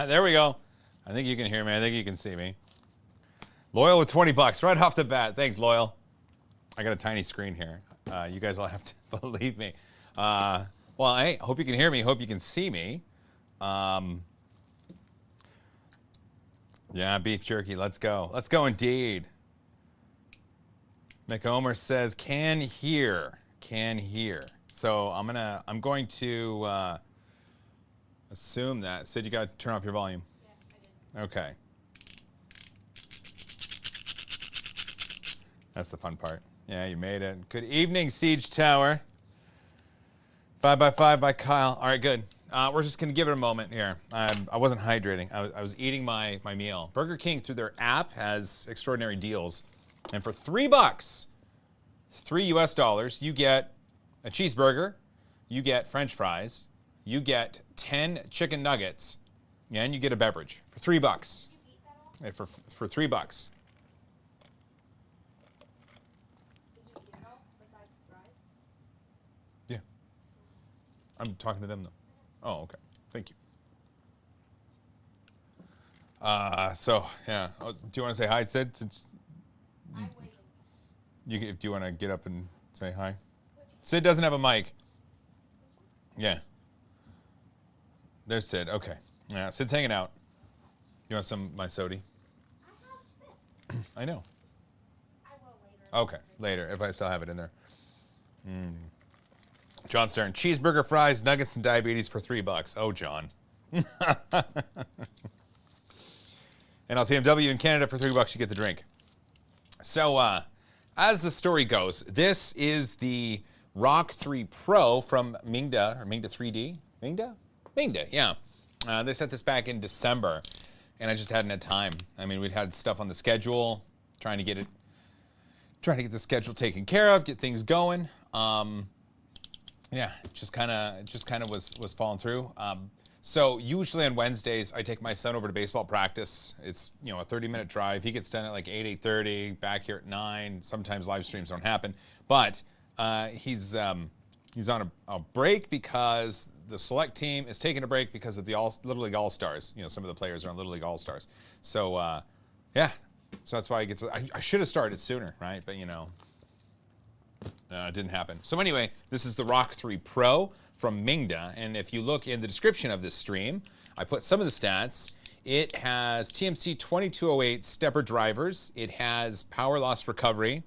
There we go. I think you can hear me. I think you can see me. Loyal with 20 bucks right off the bat. Thanks, Loyal. I got a tiny screen here. You guys all have to believe me. Well, I hope you can hear me. Hope you can see me. Yeah, beef jerky. Let's go. Let's go indeed. McOmer says, can hear. Can hear. So I'm going to assume that. Sid, you got to turn off your volume. Yeah, I did. Okay. That's the fun part. Yeah, you made it. Good evening, Siege Tower. 5x5 by Kyle. All right, good. We're just going to give it a moment here. I wasn't hydrating. I was eating my meal. Burger King, through their app, has extraordinary deals. And for $3, $3 US, you get a cheeseburger, you get French fries, you get 10 chicken nuggets, and you get a beverage for $3. Did you eat that all? For $3. Did you eat it all besides the fries? Yeah. I'm talking to them though. Oh, okay. Thank you. So yeah. Do you want to say hi, Sid? Since I'm waiting. Do you want to get up and say hi? Sid doesn't have a mic. Yeah. There's Sid. Okay. Yeah, Sid's hanging out. You want some my sody? I have this. I know. I will later. Okay, later, if I still have it in there. John Stern, cheeseburger, fries, nuggets, and diabetes for $3. Oh, John. And LCMW in Canada for $3, you get the drink. So, as the story goes, this is the Rock 3 Pro from Mingda, or Mingda 3D? Mingda? Mingda, yeah. They sent this back in December, and I just hadn't had time. I mean, we'd had stuff on the schedule, trying to get the schedule taken care of, get things going. Yeah, it just kind of was falling through. So usually on Wednesdays, I take my son over to baseball practice. It's, a 30-minute drive. He gets done at like 8:30, back here at 9. Sometimes live streams don't happen, but he's on a break because the select team is taking a break because of the Little League All-Stars. Some of the players are on Little League All-Stars. So yeah, so that's why I should have started sooner, right? But it didn't happen. So anyway, this is the Rock 3 Pro from Mingda, and if you look in the description of this stream, I put some of the stats. It has TMC 2208 stepper drivers. It has power loss recovery.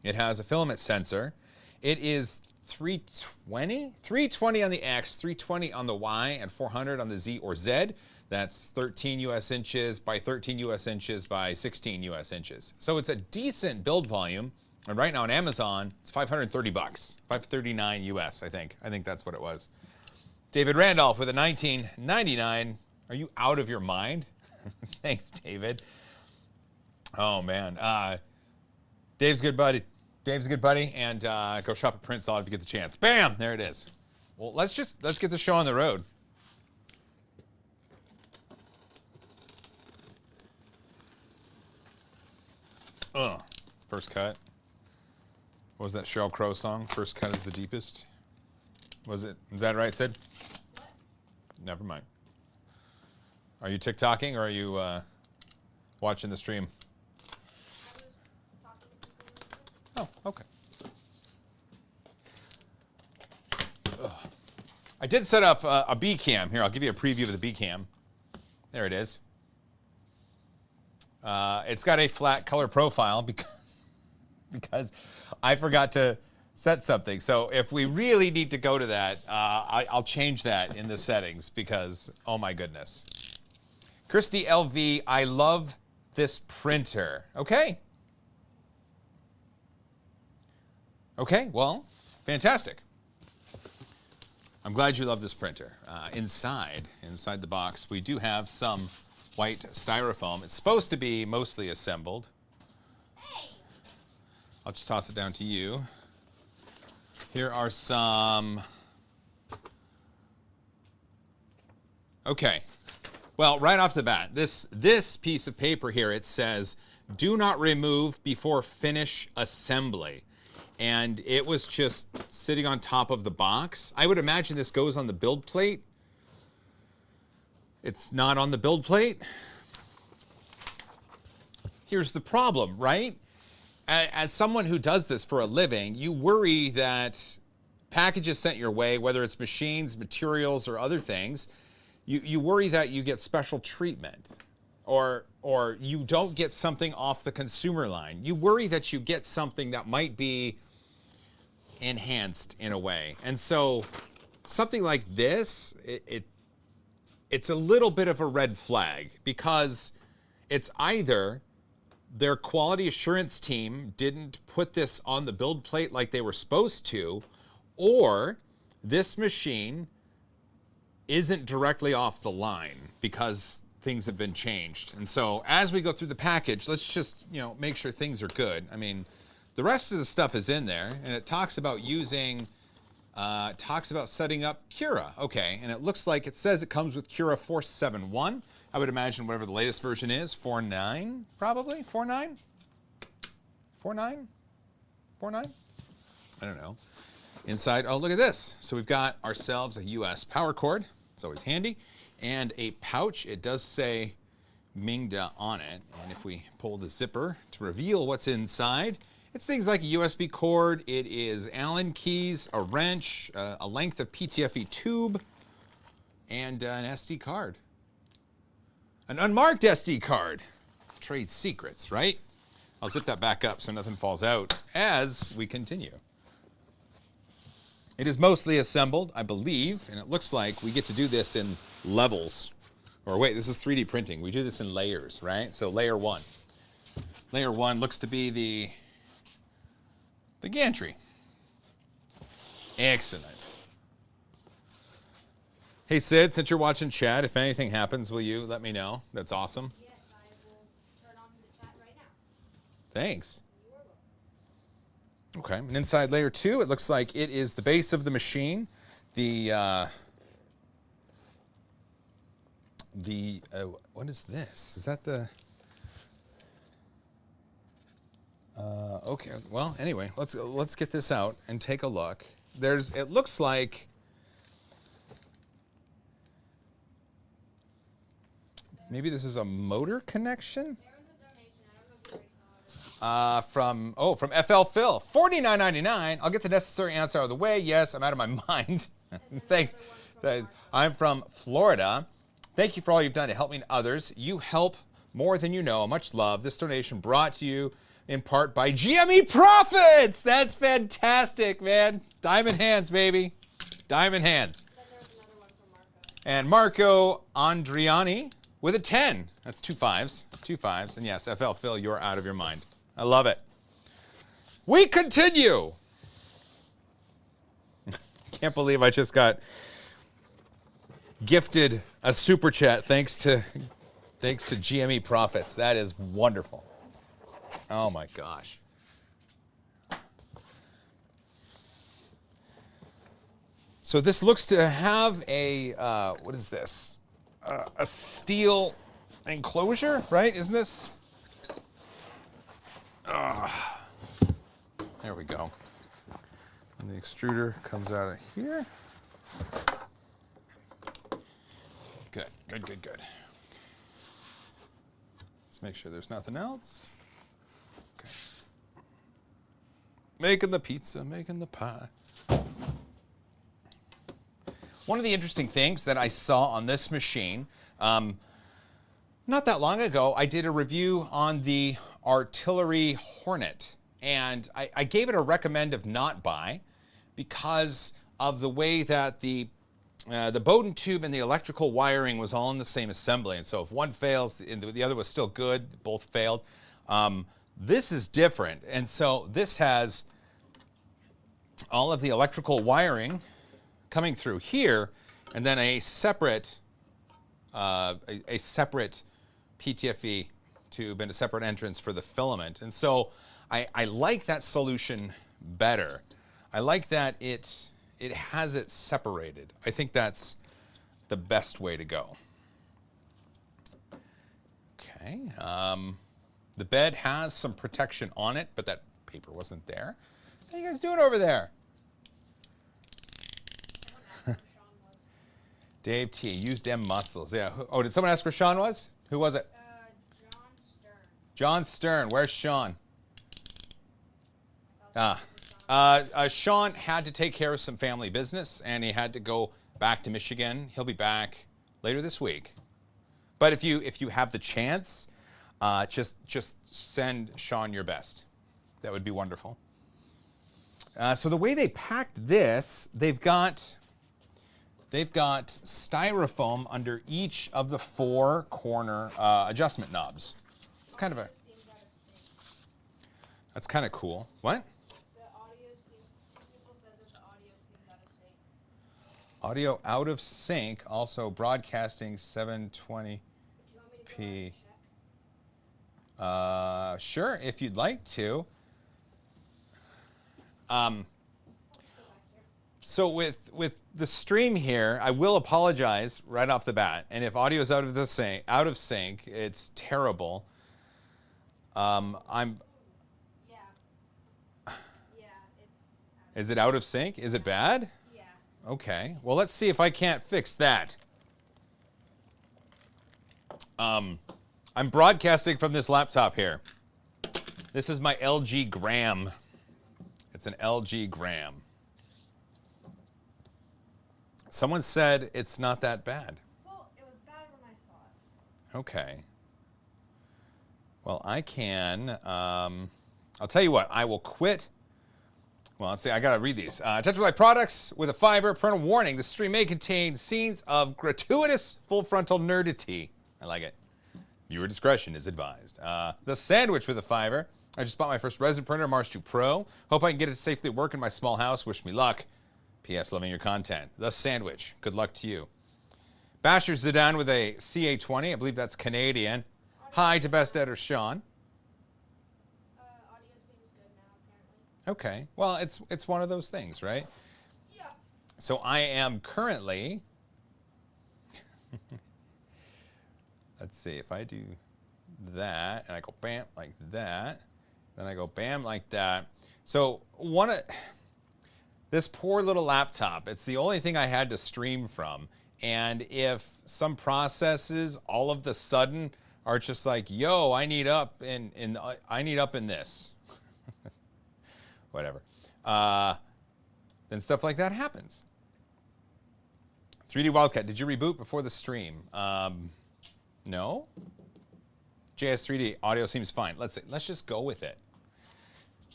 It has a filament sensor. It is 320 on the X, 320 on the Y, and 400 on the Z or Z. That's 13 US inches by 13 US inches by 16 US inches. So it's a decent build volume. And right now on Amazon, it's $530, $539 US, I think. I think that's what it was. David Randolph with a 1999. Are you out of your mind? Thanks, David. Oh man, Dave's a good buddy. Dave's a good buddy, and go shop at Print Solid if you get the chance. Bam, there it is. Well, let's get the show on the road. First cut. What was that Sheryl Crow song? First cut is the deepest. Was that right, Sid? What? Never mind. Are you TikToking or are you watching the stream? Oh, okay. Ugh. I did set up a B cam. Here, I'll give you a preview of the B cam. There it is. It's got a flat color profile because I forgot to set something. So if we really need to go to that, I'll change that in the settings because, oh my goodness. Christy LV, I love this printer. Okay. Okay, well, fantastic. I'm glad you love this printer. Inside the box, we do have some white styrofoam. It's supposed to be mostly assembled. Hey. I'll just toss it down to you. Here are some... Okay. Well, right off the bat, this piece of paper here, it says, do not remove before finish assembly. And it was just sitting on top of the box. I would imagine this goes on the build plate. It's not on the build plate. Here's the problem, right? As someone who does this for a living, you worry that packages sent your way, whether it's machines, materials, or other things, you worry that you get special treatment, or you don't get something off the consumer line. You worry that you get something that might be enhanced in a way. And so something like this, it's a little bit of a red flag, because it's either their quality assurance team didn't put this on the build plate like they were supposed to, or this machine isn't directly off the line because things have been changed. And so as we go through the package, let's just, make sure things are good. I mean, the rest of the stuff is in there, and it talks about setting up Cura. Okay, and it looks like it says it comes with Cura 471. I would imagine whatever the latest version is, 4.9 probably, 4.9? 4.9? 4.9? I don't know. Inside, oh, look at this. So we've got ourselves a US power cord. It's always handy. And a pouch. It does say Mingda on it. And if we pull the zipper to reveal what's inside, it's things like a USB cord. It is Allen keys, a wrench, a length of PTFE tube, and an SD card. An unmarked SD card. Trade secrets, right? I'll zip that back up so nothing falls out as we continue. It is mostly assembled, I believe, and it looks like we get to do this in levels. Or wait, this is 3D printing. We do this in layers, right? So layer 1. Layer 1 looks to be the gantry. Excellent. Hey Sid, since you're watching chat, if anything happens, will you let me know? That's awesome. Yes, I will turn on the chat right now. Thanks. Okay, and inside layer 2, it looks like it is the base of the machine. What is this? Is that the... okay, well, anyway, let's get this out and take a look. It looks like... Maybe this is a motor connection? There was a donation. I don't know if you already saw it. From FL Phil, $49.99. I'll get the necessary answer out of the way. Yes, I'm out of my mind. Thanks. I'm from Florida. Thank you for all you've done to help me and others. You help more than you know. Much love. This donation brought to you in part by GME Profits. That's fantastic, man. Diamond hands, baby. Diamond hands. Then there was another one from Marco. And Marco Andriani with a 10. That's 2 5s. 2 5s. And yes, FL Phil, you're out of your mind. I love it. We continue. Can't believe I just got gifted a super chat thanks to GME Profits. That is wonderful. Oh my gosh. So this looks to have a what is this? A steel enclosure, right? Isn't this? There we go. And the extruder comes out of here. Good. Let's make sure there's nothing else. Okay. Making the pizza, making the pie. One of the interesting things that I saw on this machine, not that long ago, I did a review on the Artillery Hornet, and I gave it a recommend of not buy because of the way that the Bowden tube and the electrical wiring was all in the same assembly, and so if one fails and the other was still good, both failed. This is different, and so this has all of the electrical wiring coming through here, and then a separate PTFE tube and a separate entrance for the filament. And so I like that solution better. I like that it has it separated. I think that's the best way to go. Okay. The bed has some protection on it, but that paper wasn't there. How are you guys doing over there? Dave T. Use them muscles. Yeah. Oh, did someone ask where Sean was? Who was it? John Stern. John Stern. Where's Sean? Sean had to take care of some family business, and he had to go back to Michigan. He'll be back later this week. But if you have the chance, just send Sean your best. That would be wonderful. So the way they packed this, they've got styrofoam under each of the 4 corner adjustment knobs. It's kind of a. That's kind of cool. What? The audio seems. 2 people said that the audio seems out of sync. Audio out of sync. Also broadcasting 720p. Sure, if you'd like to. So with the stream here, I will apologize right off the bat. And if audio is out of sync, it's terrible. Is it out of sync? Is it bad? Yeah. Okay. Well, let's see if I can't fix that. I'm broadcasting from this laptop here. This is my LG Gram. It's an LG Gram. Someone said it's not that bad. Well, it was bad when I saw it. Okay. Well, I can. I'll tell you what. I will quit. Well, let's see. I gotta read these. Tetralight products with a fiver. Parental warning: the stream may contain scenes of gratuitous full frontal nerdity. I like it. Viewer discretion is advised. The sandwich with a fiver. I just bought my first resin printer, Mars 2 Pro. Hope I can get it to safely work in my small house. Wish me luck. P.S. Loving your content. The sandwich. Good luck to you. Basher Zidane with a CA20. I believe that's Canadian. Hi to best editor Sean. Audio seems good now, apparently. Okay. Well, it's one of those things, right? Yeah. So I am currently. Let's see if I do that and I go bam like that, then I go bam like that. So this poor little laptop, it's the only thing I had to stream from. And if some processes all of the sudden are just like, yo, I need up in this, whatever, then stuff like that happens. 3D Wildcat, did you reboot before the stream? No. JS3D audio seems fine. Let's just go with it.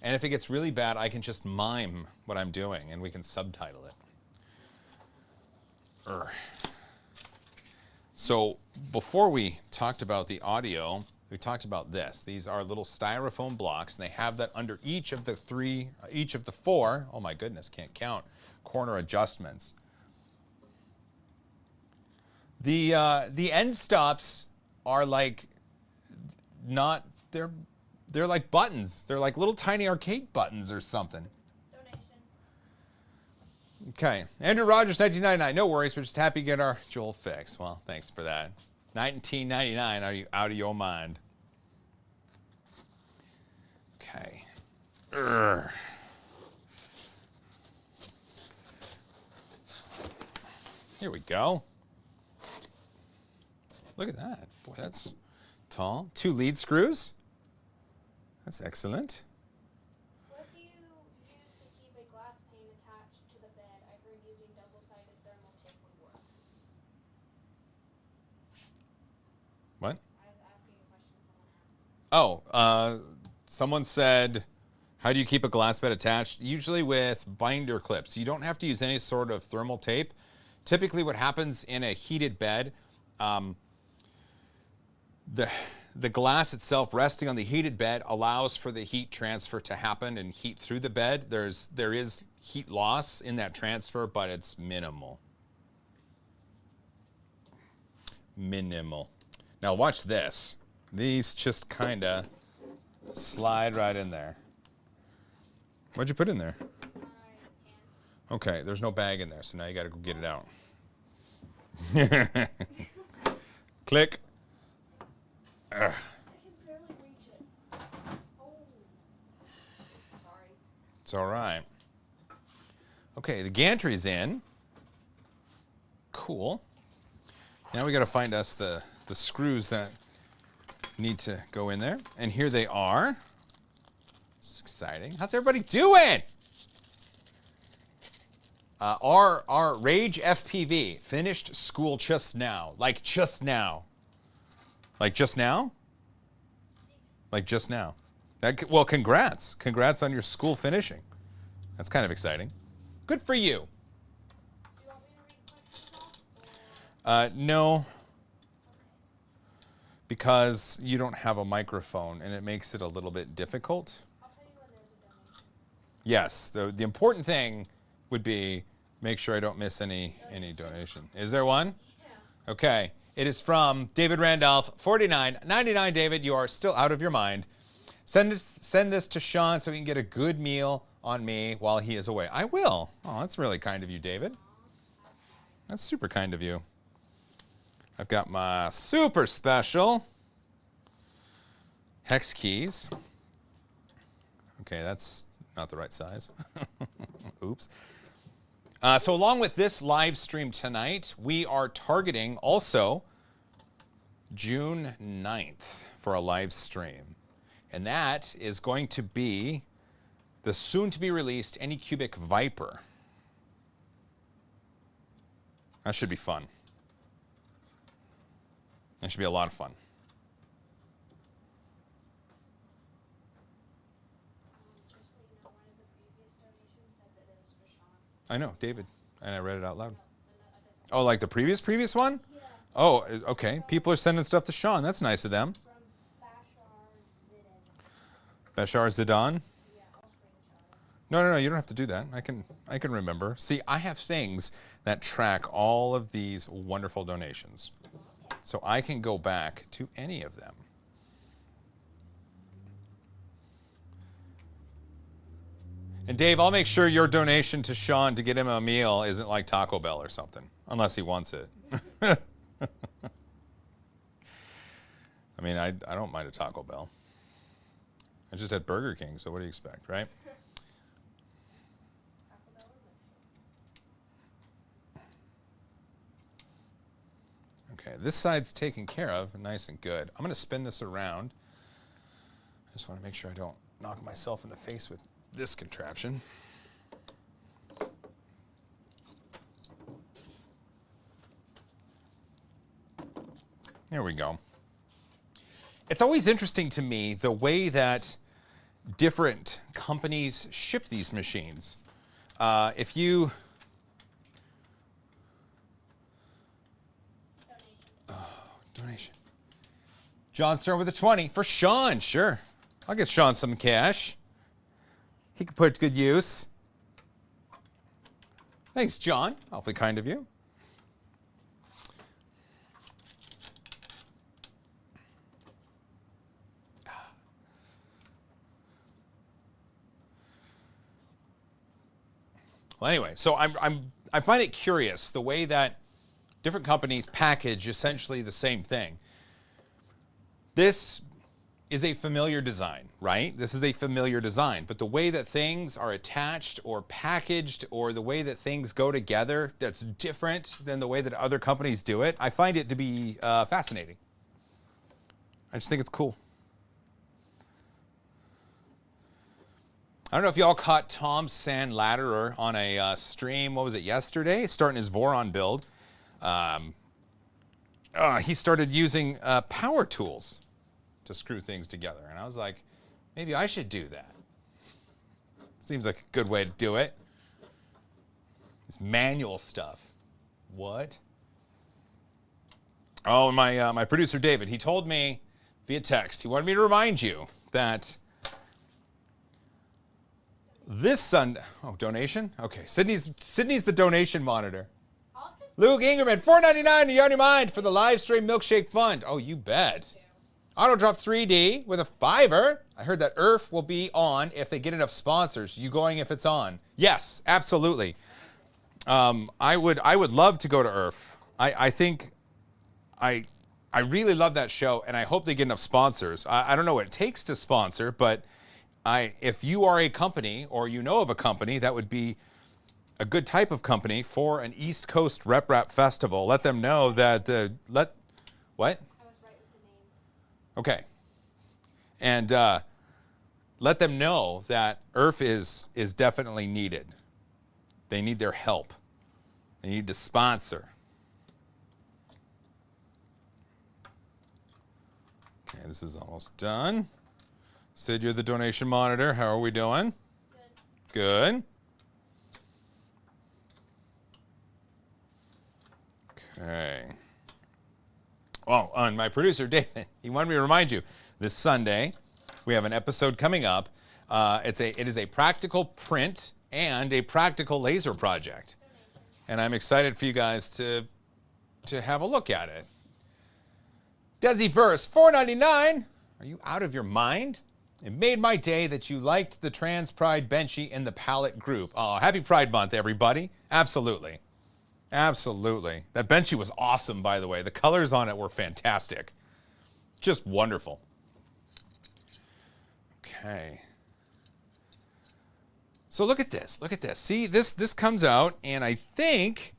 And if it gets really bad, I can just mime what I'm doing and we can subtitle it. So before we talked about the audio, we talked about this. These are little styrofoam blocks, and they have that under each of the 4, oh my goodness, can't count, corner adjustments. The end stops are like they're like buttons. They're like little tiny arcade buttons or something. Donation. Okay. Andrew Rogers, 1999. No worries. We're just happy to get our Joel fix. Well, thanks for that. 1999. Are you out of your mind? Okay. Urgh. Here we go. Look at that. Boy, that's tall. 2 lead screws. That's excellent. What do you use to keep a glass pane attached to the bed? I heard using double-sided thermal tape would work. What? I was asking a question someone asked. Oh, someone said, how do you keep a glass bed attached? Usually with binder clips. You don't have to use any sort of thermal tape. Typically what happens in a heated bed, the glass itself resting on the heated bed allows for the heat transfer to happen and heat through the bed. There is heat loss in that transfer, but it's minimal. Minimal. Now watch this. These just kind of slide right in there. What'd you put in there? Okay, there's no bag in there, so now you got to go get it out. Click. I can barely reach it. Oh. Sorry. It's all right. Okay, the gantry's in. Cool. Now we got to find us the screws that need to go in there. And here they are. It's exciting. How's everybody doing? Our Rage FPV finished school just now. Like just now. Like just now? Like just now. Well, congrats. Congrats on your school finishing. That's kind of exciting. Good for you. Do you want me to read questions off? No. Because you don't have a microphone and it makes it a little bit difficult. I'll tell you when there's a donation. Yes, the important thing would be make sure I don't miss any donation. Is there one? Yeah. Okay. It is from David Randolph, $49.99. David, you are still out of your mind. Send this to Sean so he can get a good meal on me while he is away. I will. Oh, that's really kind of you, David. That's super kind of you. I've got my super special hex keys. Okay, that's not the right size. Oops. So along with this live stream tonight, we are targeting also June 9th for a live stream. And that is going to be the soon-to-be-released Anycubic Viper. That should be fun. That should be a lot of fun. Just so you know, one of the previous donations said that it was for Sean. I know, David, and I read it out loud. No, a different Oh, like the previous one? Yeah. Oh, okay. People are sending stuff to Sean. That's nice of them. From Bashar Bashar Zidane. Zidane. Yeah, I'll screenshot it. No, you don't have to do that. I can remember. See, I have things that track all of these wonderful donations. So I can go back to any of them. And Dave, I'll make sure your donation to Sean to get him a meal isn't like Taco Bell or something, unless he wants it. I mean, I don't mind a Taco Bell. I just had Burger King, so what do you expect, right? Taco Bell or milkshake? Okay, this side's taken care of, nice and good. I'm gonna spin this around. I just want to make sure I don't knock myself in the face with this contraption. There we go. It's always interesting to me the way that different companies ship these machines. If you... Donation. John Stern with a 20 for Sean. Sure. I'll get Sean some cash. He could put it to good use. Thanks, John. Awfully kind of you. Well, anyway, so I find it curious the way that different companies package essentially the same thing. This is a familiar design, right? This is a familiar design, but the way that things are attached or packaged or the way that things go together that's different than the way that other companies do it, I find it to be fascinating. I just think it's cool. I don't know if y'all caught Tom Sandlatterer on a stream, what was it, yesterday? Starting his Voron build. He started using power tools to screw things together. And I was like, maybe I should do that. Seems like a good way to do it. This manual stuff. What? Oh, my producer David, he told me via text, he wanted me to remind you that this Sunday, oh, donation? Okay, Sydney's the donation monitor. I'll just Luke Ingerman, $4.99, you on your mind for the live stream milkshake fund. Oh, you bet. Auto Drop 3D with a $5. I heard that ERF will be on if they get enough sponsors. You going if it's on? Yes, absolutely. I would love to go to ERF. I think I really love that show, and I hope they get enough sponsors. I don't know what it takes to sponsor, but if you are a company or you know of a company, that would be a good type of company for an East Coast Rep Rap festival. Let them know that what? I was right with the name. Okay. And let them know that ERF is definitely needed. They need their help. They need to sponsor. Okay, this is almost done. Sid, you're the donation monitor. How are we doing? Good. Good. Okay. Oh, and my producer, David, he wanted me to remind you, this Sunday, we have an episode coming up. It is a practical print and a practical laser project. And I'm excited for you guys to have a look at it. Desi Verse, $4.99. Are you out of your mind? It made my day that you liked the Trans Pride Benchy in the Palette group. Oh, happy Pride Month, everybody. Absolutely. Absolutely. That Benchy was awesome, by the way. The colors on it were fantastic. Just wonderful. Okay. So look at this. Look at this. See, this comes out, and I think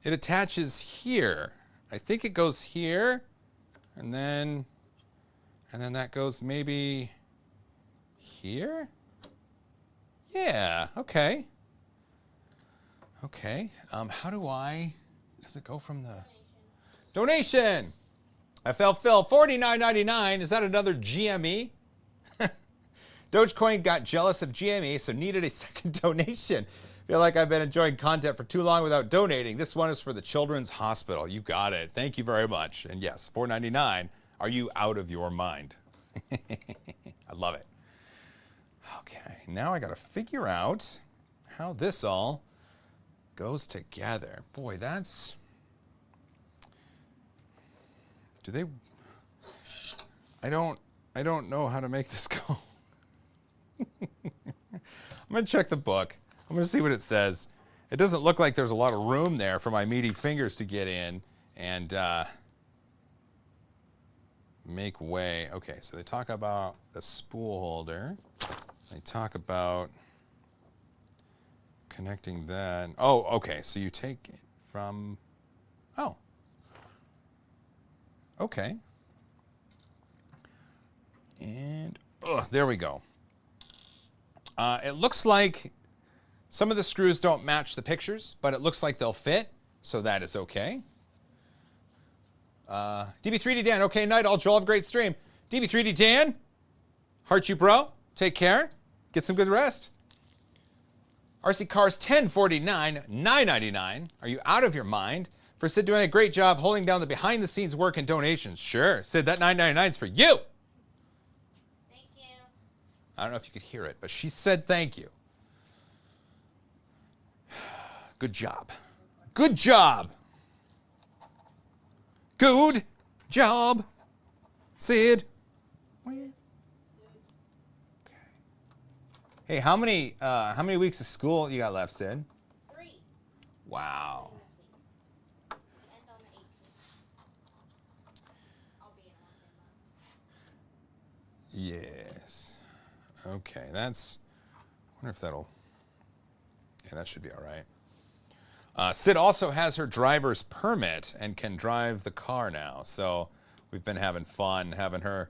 it attaches here. I think it goes here, and then that goes maybe here? Yeah, okay. Okay, how do does it go from the... Donation! FL Phil, $49.99. Is that another GME? Dogecoin got jealous of GME, so needed a second donation. Feel like I've been enjoying content for too long without donating. This one is for the Children's Hospital. You got it. Thank you very much. And yes, $4.99. Are you out of your mind? I love it. Okay, now I got to figure out how this all goes together. Boy, that's... Do they... I don't know how to make this go. I'm going to check the book. I'm going to see what it says. It doesn't look like there's a lot of room there for my meaty fingers to get in and make way. Okay, so they talk about the spool holder. They talk about connecting that. Oh, okay, so you take it from... Oh. Okay. And, there we go. It looks like some of the screws don't match the pictures, but it looks like they'll fit, so that is okay. DB3D Dan, okay, night all, Joel, have a great stream. DB3D Dan, heart you, bro. Take care. Get some good rest. RC Cars 1049, $9.99. Are you out of your mind? For Sid doing a great job holding down the behind-the-scenes work and donations. Sure, Sid, that $9.99 is for you. Thank you. I don't know if you could hear it, but she said thank you. Good job. Good job. Good job, Sid. Hey, how many weeks of school you got left, Sid? 3. Wow. End on the 18th. I'll be in a month. Yes. Okay, that's... I wonder if that'll... Yeah, that should be all right. Sid also has her driver's permit and can drive the car now. So we've been having fun having her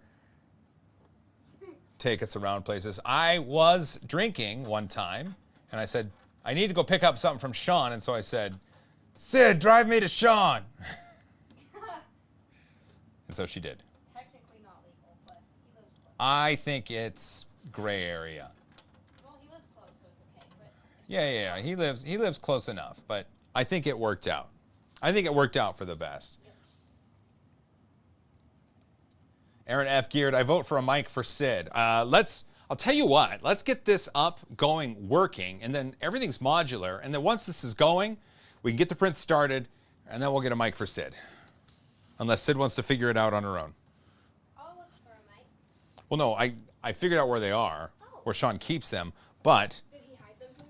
take us around places. I was drinking one time, and I said, I need to go pick up something from Sean. And so I said, Sid, drive me to Sean. And so she did. Technically not legal, but he lives close. I think it's gray area. Well, he lives close, so it's okay. But Yeah. He lives close enough, but I think it worked out. I think it worked out for the best. Yep. Aaron F. Geared, I vote for a mic for Sid. I'll tell you what, let's get this up, going, working, and then everything's modular. And then once this is going, we can get the print started, and then we'll get a mic for Sid. Unless Sid wants to figure it out on her own. I'll look for a mic. Well, no, I figured out where they are, where Sean keeps them, but... Did he hide them from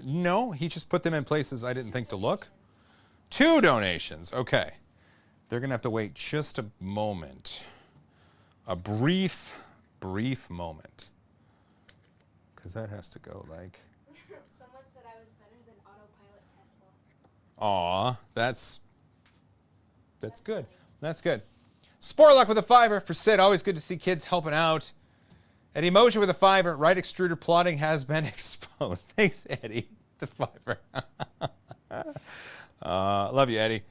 you? No, he just put them in places I didn't think to look. 2 donations, okay. They're gonna have to wait just a moment. A brief moment. Because that has to go like Aw, that's good. That's good. Sport Luck with a $5 for Sid. Always good to see kids helping out. Eddie Mosier with a $5. Right extruder plotting has been exposed. Thanks, Eddie. The $5. Love you, Eddie.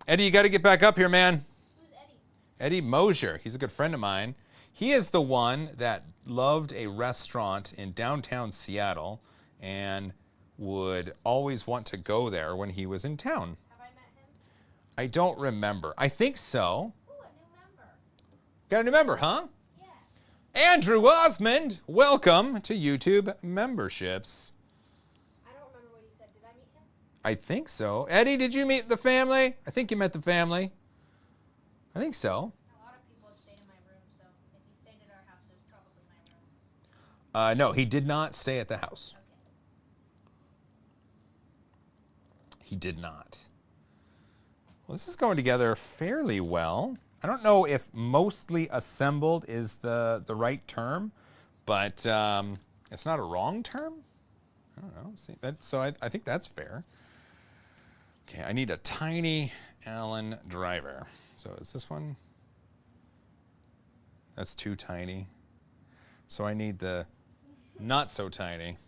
Eddie, you got to get back up here, man. Who's Eddie? Eddie Mosier. He's a good friend of mine. He is the one that loved a restaurant in downtown Seattle and would always want to go there when he was in town. Have I met him? I don't remember. I think so. Ooh, a new member. Got a new member, huh? Yeah. Andrew Osmond, welcome to YouTube memberships. I don't remember what you said. Did I meet him? I think so. Eddie, did you meet the family? I think you met the family. I think so. A lot of people stayed in my room, so if he stayed at our house, it was probably my room. No, he did not stay at the house. Okay. He did not. Well, this is going together fairly well. I don't know if mostly assembled is the right term, but it's not a wrong term. I don't know. See, so I think that's fair. Okay, I need a tiny Allen driver. So is this one? That's too tiny. So I need the not so tiny.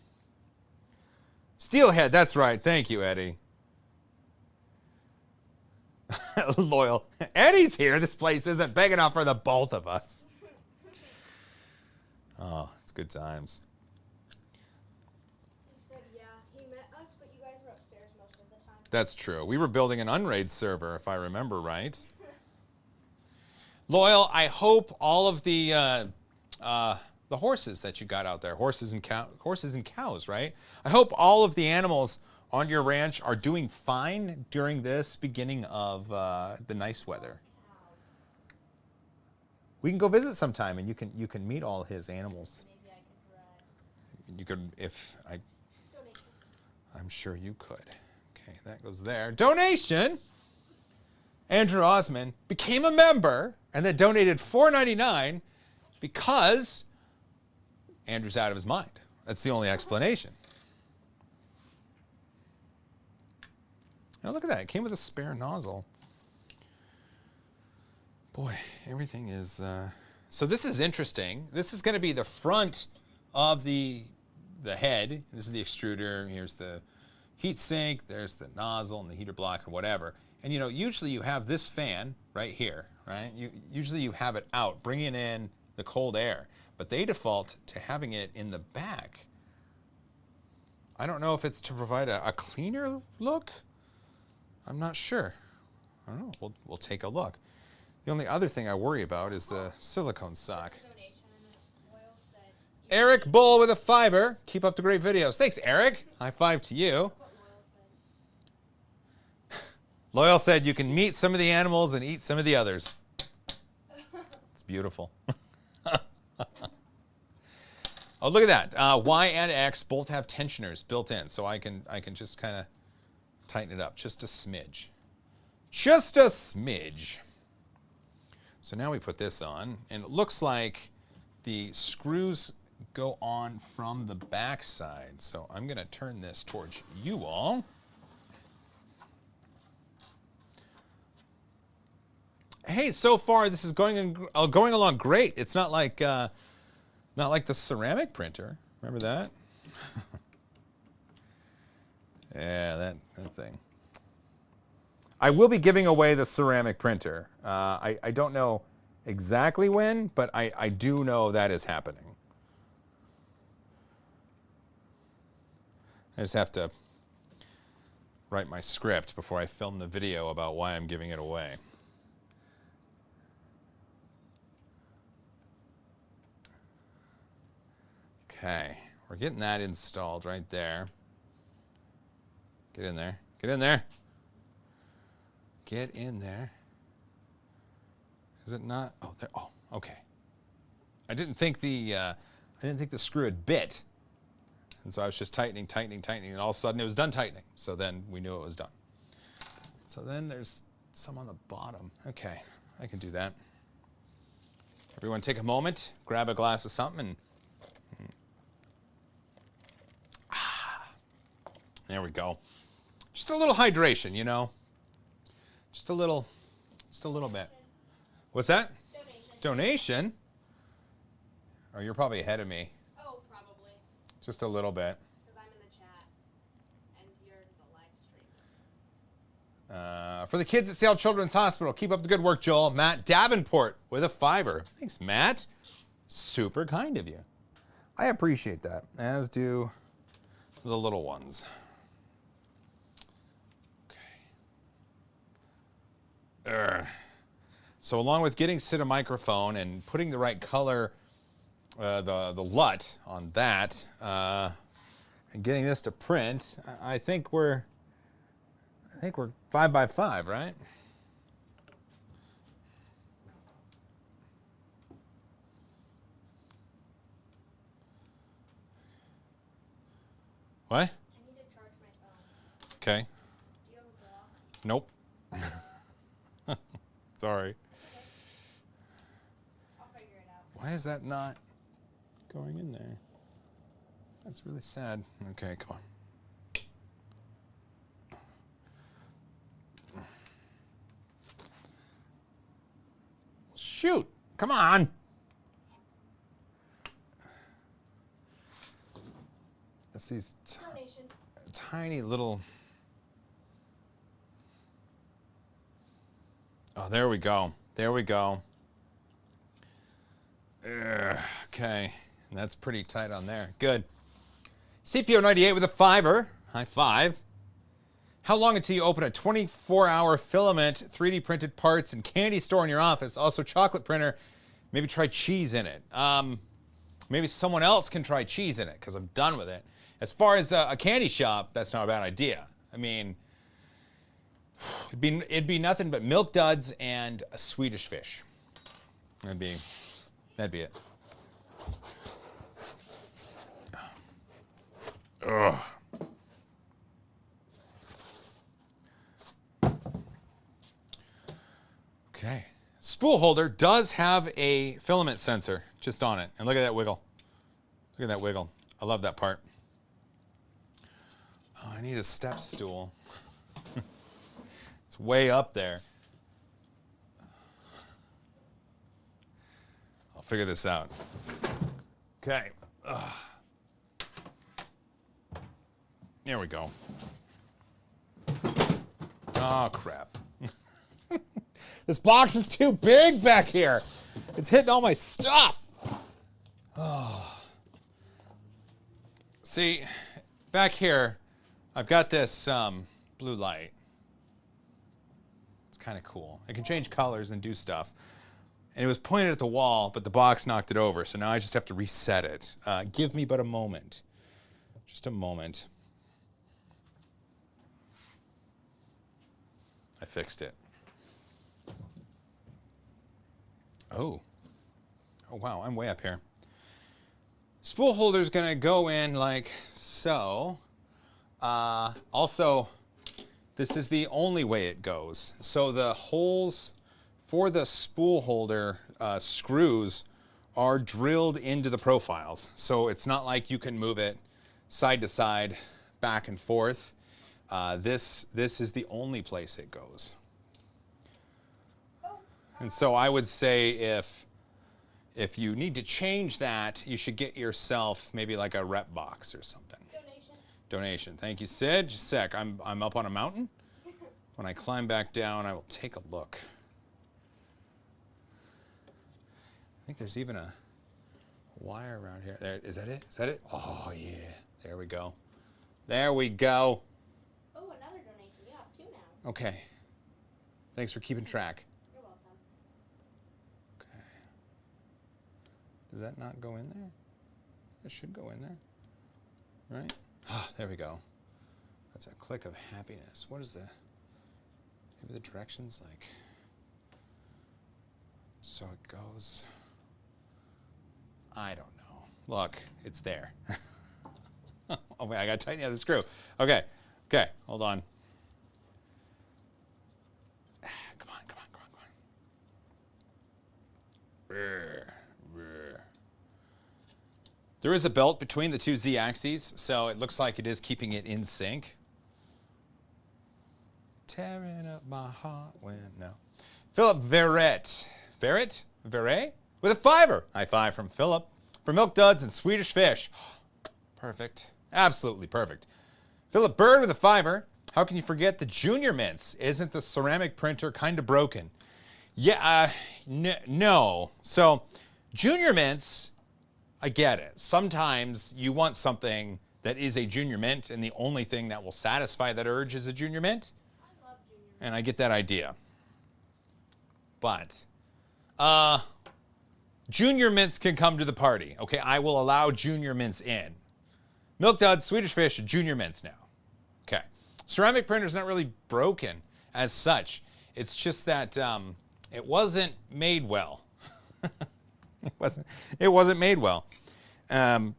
Steelhead, that's right. Thank you, Eddie. Loyal. Eddie's here. This place isn't big enough for the both of us. Oh, it's good times. He said, yeah, he met us, but you guys were upstairs most of the time. That's true. We were building an Unraid server, if I remember right. Loyal, I hope all of the horses that you got out there, horses and cows, right? I hope all of the animals on your ranch are doing fine during this beginning of the nice weather. We can go visit sometime, and you can meet all his animals. Maybe I could drive. You could, if I. Donation. I'm sure you could. Okay, that goes there. Donation. Andrew Osmond became a member and then donated $4.99 because Andrew's out of his mind. That's the only explanation. Now look at that. It came with a spare nozzle. Boy, everything is... So this is interesting. This is going to be the front of the head. This is the extruder. Here's the heat sink. There's the nozzle and the heater block and whatever. And you know, usually you have this fan right here, right? Usually you have it out, bringing in the cold air. But they default to having it in the back. I don't know if it's to provide a cleaner look. I'm not sure. I don't know. We'll take a look. The only other thing I worry about is the silicone sock. Eric Bull with a $5. Keep up the great videos. Thanks, Eric. High five to you. Loyal said you can meet some of the animals and eat some of the others. It's beautiful. Oh, look at that. Y and X both have tensioners built in, so I can just kind of tighten it up just a smidge. Just a smidge. So now we put this on, and it looks like the screws go on from the back side. So I'm going to turn this towards you all. Hey, so far this is going along great. It's not like the ceramic printer. Remember that? Yeah, that thing. I will be giving away the ceramic printer. I don't know exactly when, but I do know that is happening. I just have to write my script before I film the video about why I'm giving it away. Okay, we're getting that installed right there. Get in there. Get in there. Get in there. Is it not? Oh, there. Oh, okay. I didn't think the screw had bit, and so I was just tightening, and all of a sudden it was done tightening. So then we knew it was done. So then there's some on the bottom. Okay, I can do that. Everyone, take a moment, grab a glass of something, and there we go. Just a little hydration, you know. Just a little bit. What's that? Donation? Oh, you're probably ahead of me. Oh, probably. Just a little bit. Because I'm in the chat and you're the live streamers. For the kids at Sale Children's Hospital, keep up the good work, Joel. Matt Davenport with a $5. Thanks, Matt. Super kind of you. I appreciate that, as do the little ones. Okay. So along with getting Sid a microphone and putting the right color, the LUT on that, and getting this to print, I think we're 5 by 5, right? What? I need to charge my phone. Okay. Do you have a block? Nope. Sorry. Okay. I'll figure it out. Why is that not going in there? That's really sad. Okay, come on. Shoot! Come on! It's these Donation. tiny little... Oh, there we go. There we go. Okay. And that's pretty tight on there. Good. CPO98 with a $5. High five. How long until you open a 24-hour filament 3D printed parts and candy store in your office? Also chocolate printer. Maybe try cheese in it. Maybe someone else can try cheese in it because I'm done with it. As far as a candy shop, that's not a bad idea. I mean, it'd be nothing but milk duds and a Swedish fish. That'd be it. Ugh. Okay. Spool holder does have a filament sensor just on it. And look at that wiggle. Look at that wiggle. I love that part. Oh, I need a step stool. It's way up there. I'll figure this out. Okay. Ugh. There we go. Oh, crap. This box is too big back here. It's hitting all my stuff. Oh. See, back here, I've got this blue light. It's kind of cool. I can change colors and do stuff. And it was pointed at the wall, but the box knocked it over. So now I just have to reset it. Give me but a moment. Just a moment. I fixed it. Oh. Oh, wow, I'm way up here. Spool holder's gonna go in like so. Also, this is the only way it goes. So the holes for the spool holder screws are drilled into the profiles. So it's not like you can move it side to side, back and forth. This is the only place it goes. And so I would say if you need to change that, you should get yourself maybe like a rep box or something. Donation. Thank you, Sid. Just a sec. I'm up on a mountain. When I climb back down, I will take a look. I think there's even a wire around here. There, is that it? Is that it? Oh yeah. There we go. There we go. Oh, another donation. You have 2 now. Okay. Thanks for keeping track. You're welcome. Okay. Does that not go in there? It should go in there. Right? Ah, there we go. That's a click of happiness. What is the... Maybe the directions like... So it goes... I don't know. Look, it's there. Oh wait, I gotta tighten the other screw. Okay, okay, hold on. Come on, come on, come on, come on. There is a belt between the two Z axes, so it looks like it is keeping it in sync. tearing up my heart when, no. Philip Verret. Verret? With a $5. High five from Philip. For milk duds and Swedish fish. Perfect. Absolutely perfect. Philip Bird with a $5. How can you forget the junior mints? Isn't the ceramic printer kind of broken? Yeah, no. So, junior mints, I get it. Sometimes you want something that is a junior mint, and the only thing that will satisfy that urge is a junior mint. I love junior mints. And I get that idea. But, junior mints can come to the party. Okay, I will allow junior mints in. Milk duds, Swedish fish, junior mints now. Okay. Ceramic printer's not really broken as such. It's just that it wasn't made well. It wasn't made well. 2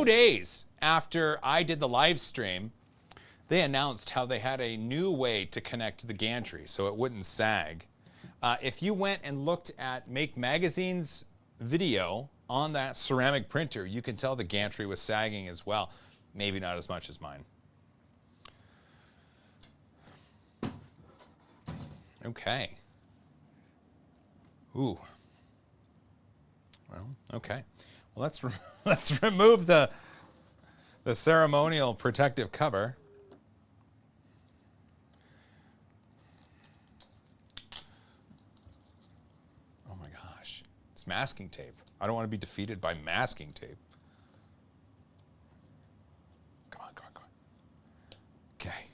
days after I did the live stream, they announced how they had a new way to connect the gantry so it wouldn't sag. If you went and looked at Make Magazine's video on that ceramic printer, you can tell the gantry was sagging as well. Maybe not as much as mine. Okay. Ooh. Well, okay. Well, let's remove the ceremonial protective cover. Oh my gosh. It's masking tape. I don't want to be defeated by masking tape. Come on, come on, come on. Okay.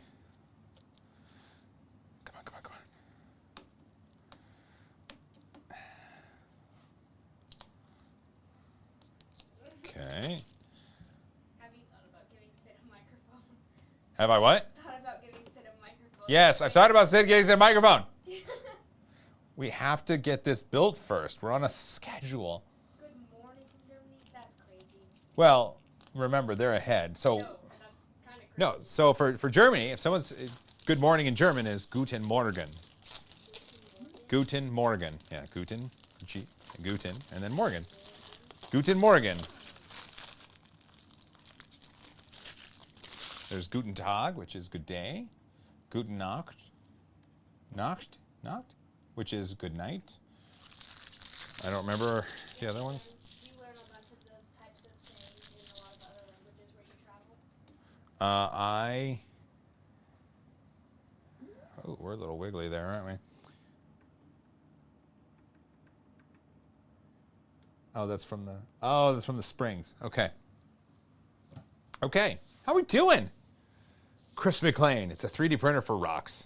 Come on, come on, come on. Okay. Have you thought about giving Sid a microphone? Have I what? Thought about giving Sid a microphone? Yes, I've thought about getting a microphone. We have to get this built first. We're on a schedule. Good morning from Germany? That's crazy. Well, remember, they're ahead. So, No, that's kind of crazy. no, so for Germany, if someone's good morning in German is Guten Morgen. Guten Morgen. Yeah, Guten, Guten, and then Morgen. Guten Morgen. There's Guten Tag, which is good day. Guten Nacht. Nacht? Which is good night. I don't remember the other ones. You learn a bunch of those types of sayings in a lot of other languages where you travel. Oh, we're a little wiggly there, aren't we? Oh, that's from the springs. Okay. Okay. How we doing? Chris McLean. It's a 3D printer for rocks.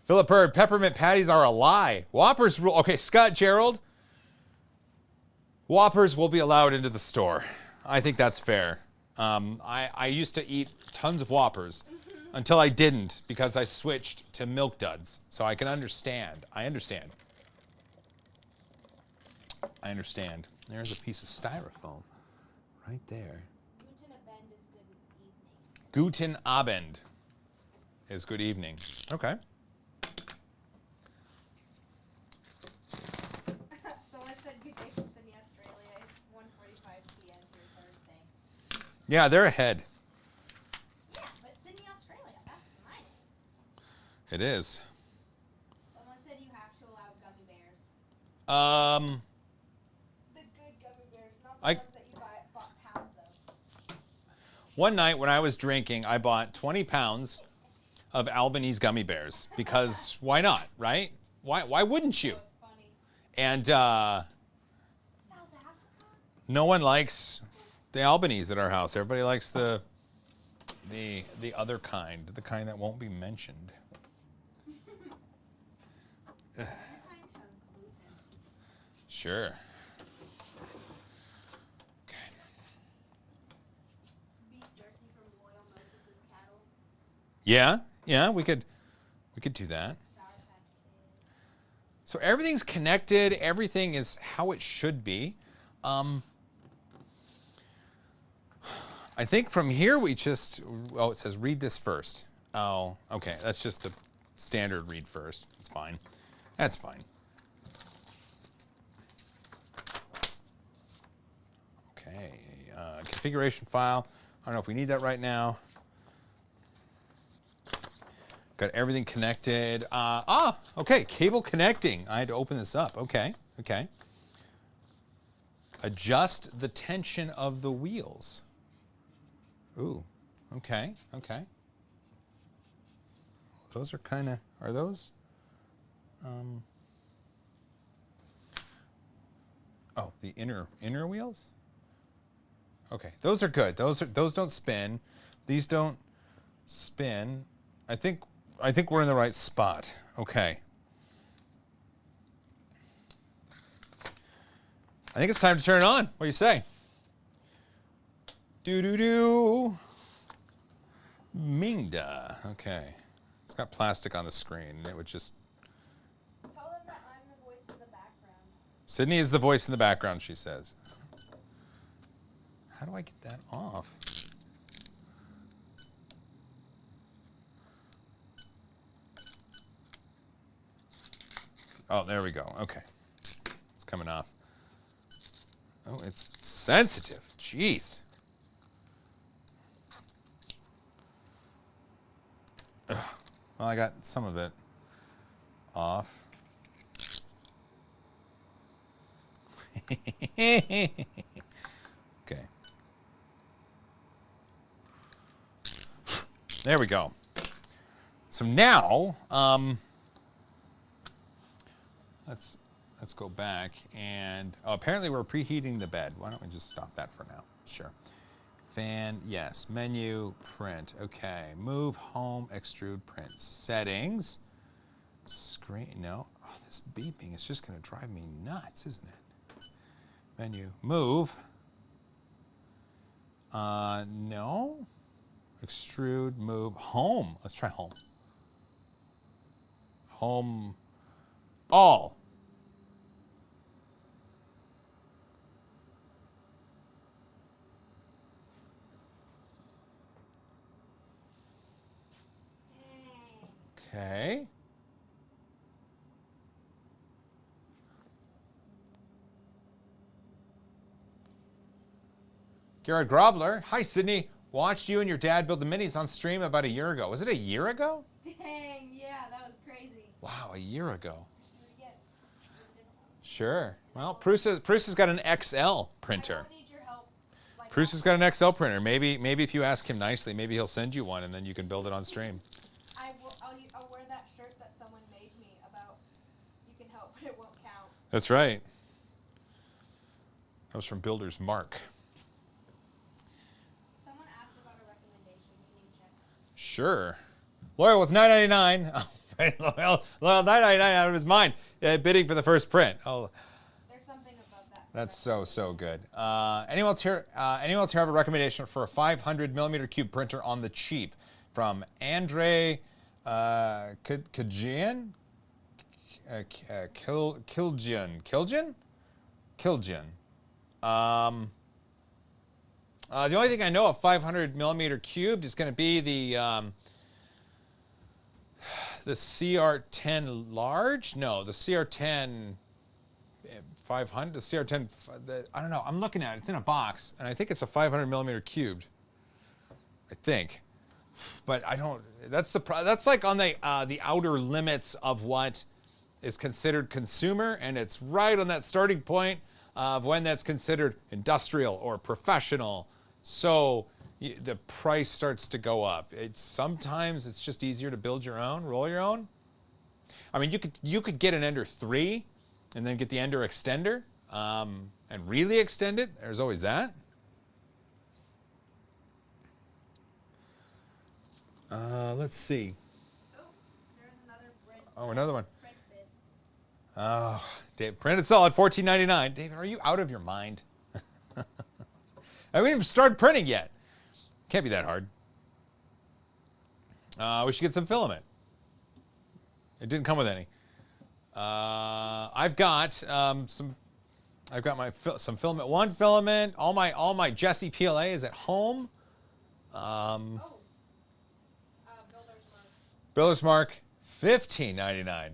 Philip Bird, peppermint patties are a lie. Whoppers rule. Okay, Scott Gerald. Whoppers will be allowed into the store. I think that's fair. I used to eat tons of Whoppers until I didn't because I switched to milk duds. So I can understand. I understand. There's a piece of styrofoam right there. Guten Abend is good evening. Guten Abend is good evening. Okay. Someone said good day from Sydney, Australia. It's 1:45 p.m. here Thursday. Yeah, they're ahead. Yeah, but Sydney, Australia. That's my name. It is. Someone said you have to allow gummy bears. The good gummy bears, not the ones that you bought pounds of. One night when I was drinking, I bought 20 pounds of Albanese gummy bears because why not, right? Why wouldn't you? That was funny. And South Africa? no one likes the Albanese at our house. Everybody likes the other kind, the kind that won't be mentioned. Your kind has gluten. Sure. Okay. Beef jerky from Loyal Moses' cattle. Yeah, we could do that. Sour Patch Kids. So everything's connected. Everything is how it should be. I think from here we just, it says read this first. Oh, okay. That's just the standard read first. It's fine. That's fine. Okay. Configuration file. I don't know if we need that right now. Got everything connected. Okay, cable connecting. I had to open this up. Okay. Adjust the tension of the wheels. Ooh, okay. Those are kind of, are those? Oh, the inner wheels? Okay, those are good. Those don't spin. These don't spin. I think we're in the right spot. Okay. I think it's time to turn it on. What do you say? Do. Mingda. Okay. It's got plastic on the screen. It would just... Tell them that I'm the voice in the background. Sydney is the voice in the background, she says. How do I get that off? Oh, there we go. Okay. It's coming off. Oh, it's sensitive. Jeez. Ugh. Well, I got some of it off. Okay. There we go. So now, let's go back and apparently we're preheating the bed. Why don't we just stop that for now? Sure. Fan, yes. Menu, print. Okay. Move, home, extrude, print. Settings. Screen, no. Oh, this beeping is just going to drive me nuts, isn't it? Menu, move. No. Extrude, move, home. Let's try home. Home, all. Okay. Garrett Grobler. Hi, Sydney. Watched you and your dad build the minis on stream about a year ago. Was it a year ago? Dang, yeah, that was crazy. Wow, a year ago. Yeah. Sure. Well, Bruce has got an XL printer. I don't need your help. Like Bruce has got an XL printer. Maybe if you ask him nicely, maybe he'll send you one and then you can build it on stream. I'll wear that shirt that someone made me about you can help, but it won't count. That's right. That was from Builder's Mark. Someone asked about a recommendation. Can you check? Sure. Loyal with $9.99. Loyal $9.99 out of his mind, bidding for the first print. Oh, There's something about that. that's so good. Anyone else here have a recommendation for a 500 millimeter cube printer on the cheap from Andre Kiljian? Kiljian. The only thing I know of 500 millimeter cubed is going to be the CR10 large. No, the CR10 500. The CR10. I don't know. I'm looking at it. It's in a box, and I think it's a 500 millimeter cubed. I think, but I don't. That's like on the outer limits of what is considered consumer, and it's right on that starting point of when that's considered industrial or professional. So the price starts to go up. Sometimes it's just easier to build your own, roll your own. I mean, you could get an Ender 3 and then get the Ender extender and really extend it. There's always that. Let's see. Oh, there's another print. Oh, another one. Print bid. Oh, Dave, printed solid, $14.99. David, are you out of your mind? I haven't even started printing yet. Can't be that hard. We should get some filament. It didn't come with any. I've got some Filament 1 filament. All my Jesse PLA is at home. Builder's Mark. Builder's Mark, $15.99.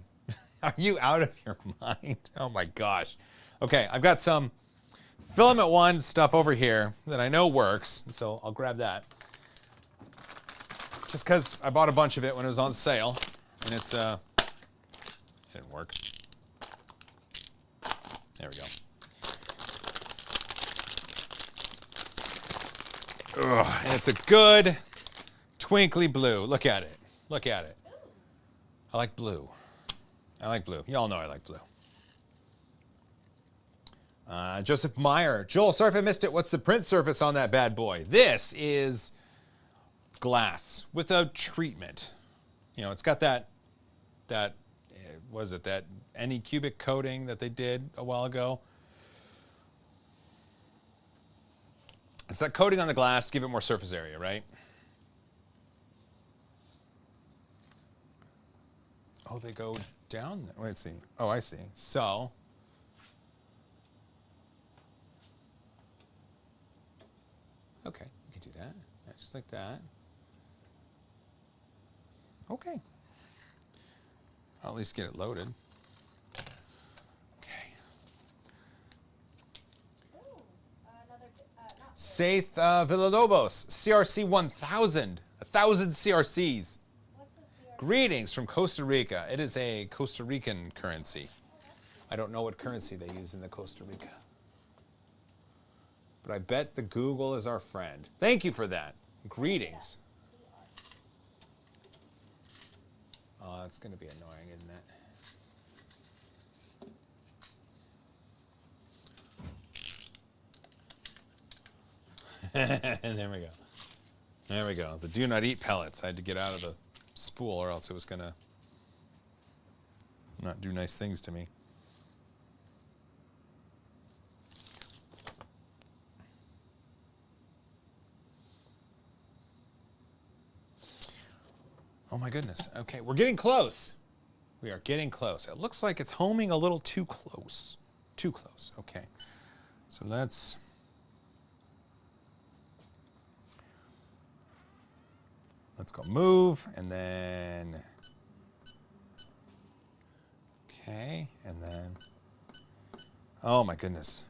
Are you out of your mind? Oh my gosh. Okay, I've got some Filament 1 stuff over here that I know works, so I'll grab that. just because I bought a bunch of it when it was on sale, and it's it didn't work. There we go. Ugh, and it's a good twinkly blue. Look at it. Look at it. I like blue. I like blue. Y'all know I like blue. Joseph Meyer. Joel, sorry if I missed it. What's the print surface on that bad boy? This is glass with a treatment. You know, it's got that was it that Anycubic coating that they did a while ago? It's that coating on the glass to give it more surface area, right? Oh, they go down there. Wait, let's see. Oh, I see. So, okay, you can do that. Yeah, just like that. Okay. I'll at least get it loaded. Okay. Ooh, another, Saith Villalobos, CRC 1000. 1,000 CRCs. what's a CR? Greetings from Costa Rica. It is a Costa Rican currency. I don't know what currency they use in the Costa Rica. But I bet the Google is our friend. Thank you for that. Greetings. Oh, that's going to be annoying, isn't it? And there we go. There we go. The do not eat pellets. I had to get out of the spool or else it was going to not do nice things to me. Oh my goodness. Okay, we're getting close. We are getting close. It looks like it's homing a little too close. Too close. Okay. So let's go move and then okay, and then oh my goodness.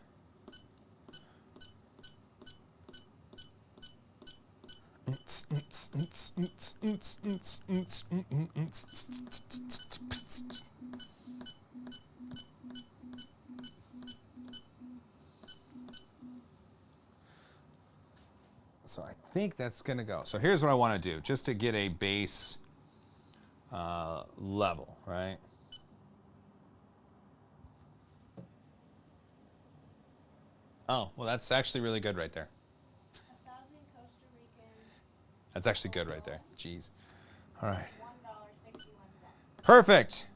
So I think that's going to go. So here's what I want to do, just to get a base level, right? Oh, well, that's actually really good right there. 1,000 Costa Rican. That's actually good right there. Jeez. All right. $1.61. Perfect.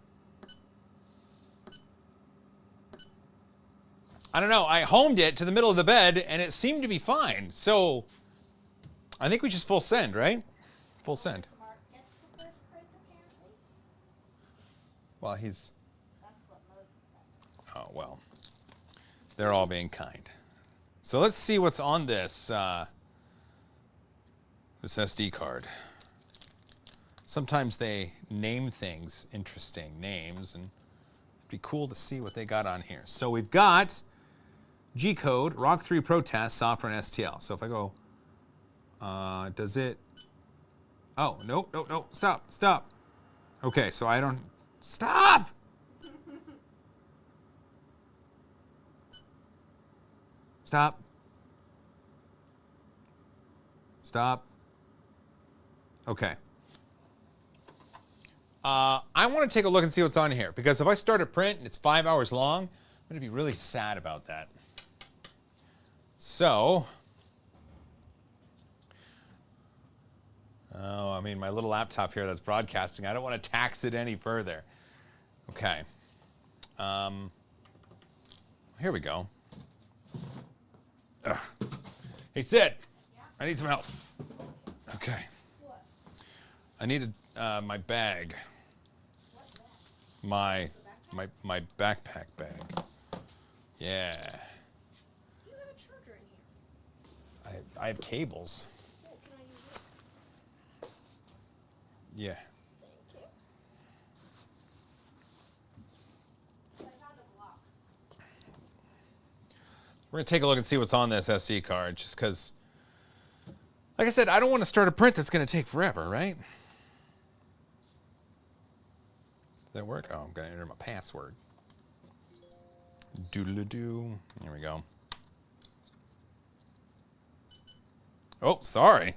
I don't know. I homed it to the middle of the bed, and it seemed to be fine. So I think we just full send, right? Full send. Mark gets the first print, apparently. Well, he's... That's what Moses said. Oh, well. They're all being kind. So let's see what's on this, this SD card. Sometimes they name things interesting names, and it'd be cool to see what they got on here. So we've got G-code, Rock 3 Protest, software, and STL. So if I go, does it... Oh, nope, nope, nope, stop, stop. Okay, so I don't... Stop! Stop. Stop. Okay. I want to take a look and see what's on here, because if I start a print and it's 5 hours long, I'm going to be really sad about that. So, oh, I mean, my little laptop here that's broadcasting, I don't want to tax it any further. Okay. Here we go. Ugh. Hey, Sid. Yeah? I need some help. Okay. What? I needed my bag. What bag? My backpack bag. Yeah. You have a charger in here. I have cables. Oh, can I use it? Yeah. Thank you. I found a block. We're gonna take a look and see what's on this SD card, just because Like I said, I don't want to start a print that's going to take forever, right? Does that work? Oh, I'm going to enter my password. Doodle-doo. There we go. Oh, sorry.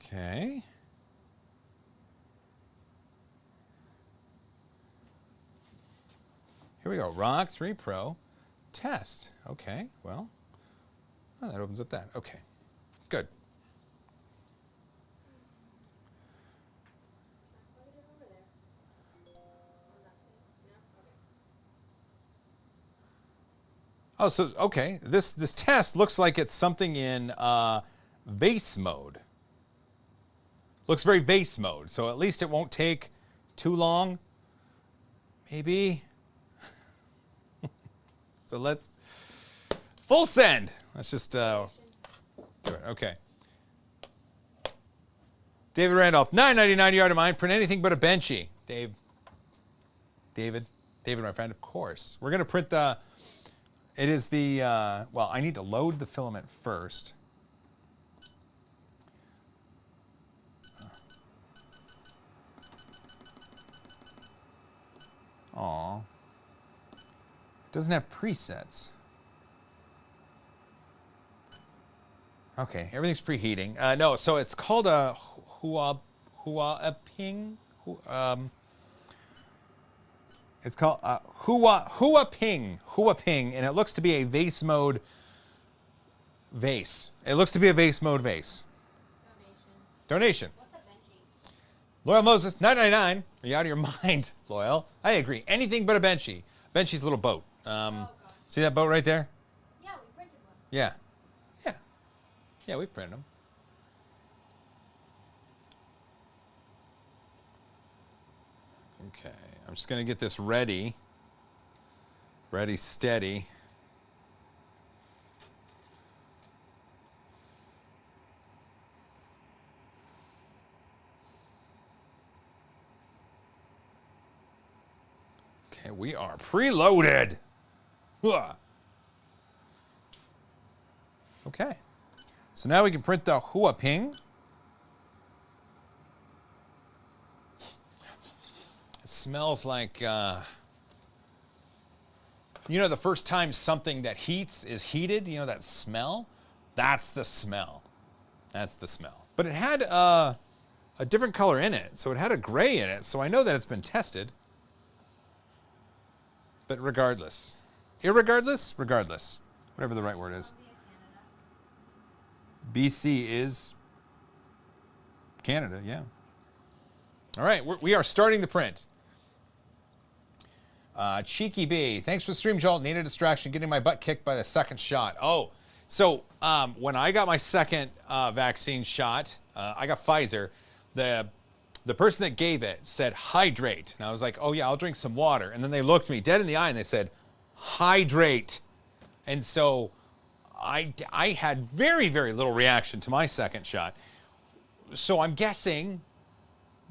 Okay. Here we go. Rock 3 Pro test. Okay, well, oh, that opens up that. Okay, good. Oh, so, okay. This test looks like it's something in vase mode. Looks very vase mode, so at least it won't take too long. Maybe. So let's full send. Let's just do it. Okay. David Randolph, $9.99 yard of mine. Print anything but a benchy. David, my friend, of course. We're gonna print the. It is the, well, I need to load the filament first. Aw. It doesn't have presets. Okay, everything's preheating. No, so it's called a Huaping. It's called Huaping, and it looks to be a vase mode vase. It looks to be a vase mode vase. Donation. What's a benchy? Loyal Moses, $9.99. Are you out of your mind, Loyal? I agree. Anything but a benchy. Benchy's a little boat. See that boat right there? Yeah, we printed one. Yeah. Yeah. Yeah, we've printed them. Okay. I'm just going to get this ready. Ready, steady. Okay, we are preloaded. Okay. So now we can print the Huaping. Smells like, you know, the first time something that heats is heated, you know, that smell? That's the smell. That's the smell. But it had a different color in it, so it had a gray in it, so I know that it's been tested. But regardless. Irregardless? Regardless. Whatever the right word is. BC is Canada, yeah. All right, we are starting the print. Cheeky B, thanks for the stream, Joel. Need a distraction, getting my butt kicked by the second shot. Oh, so when I got my second vaccine shot, I got Pfizer. The person that gave it said hydrate, and I was like, oh yeah, I'll drink some water. And then they looked me dead in the eye and they said hydrate, and so I had very, very little reaction to my second shot. So I'm guessing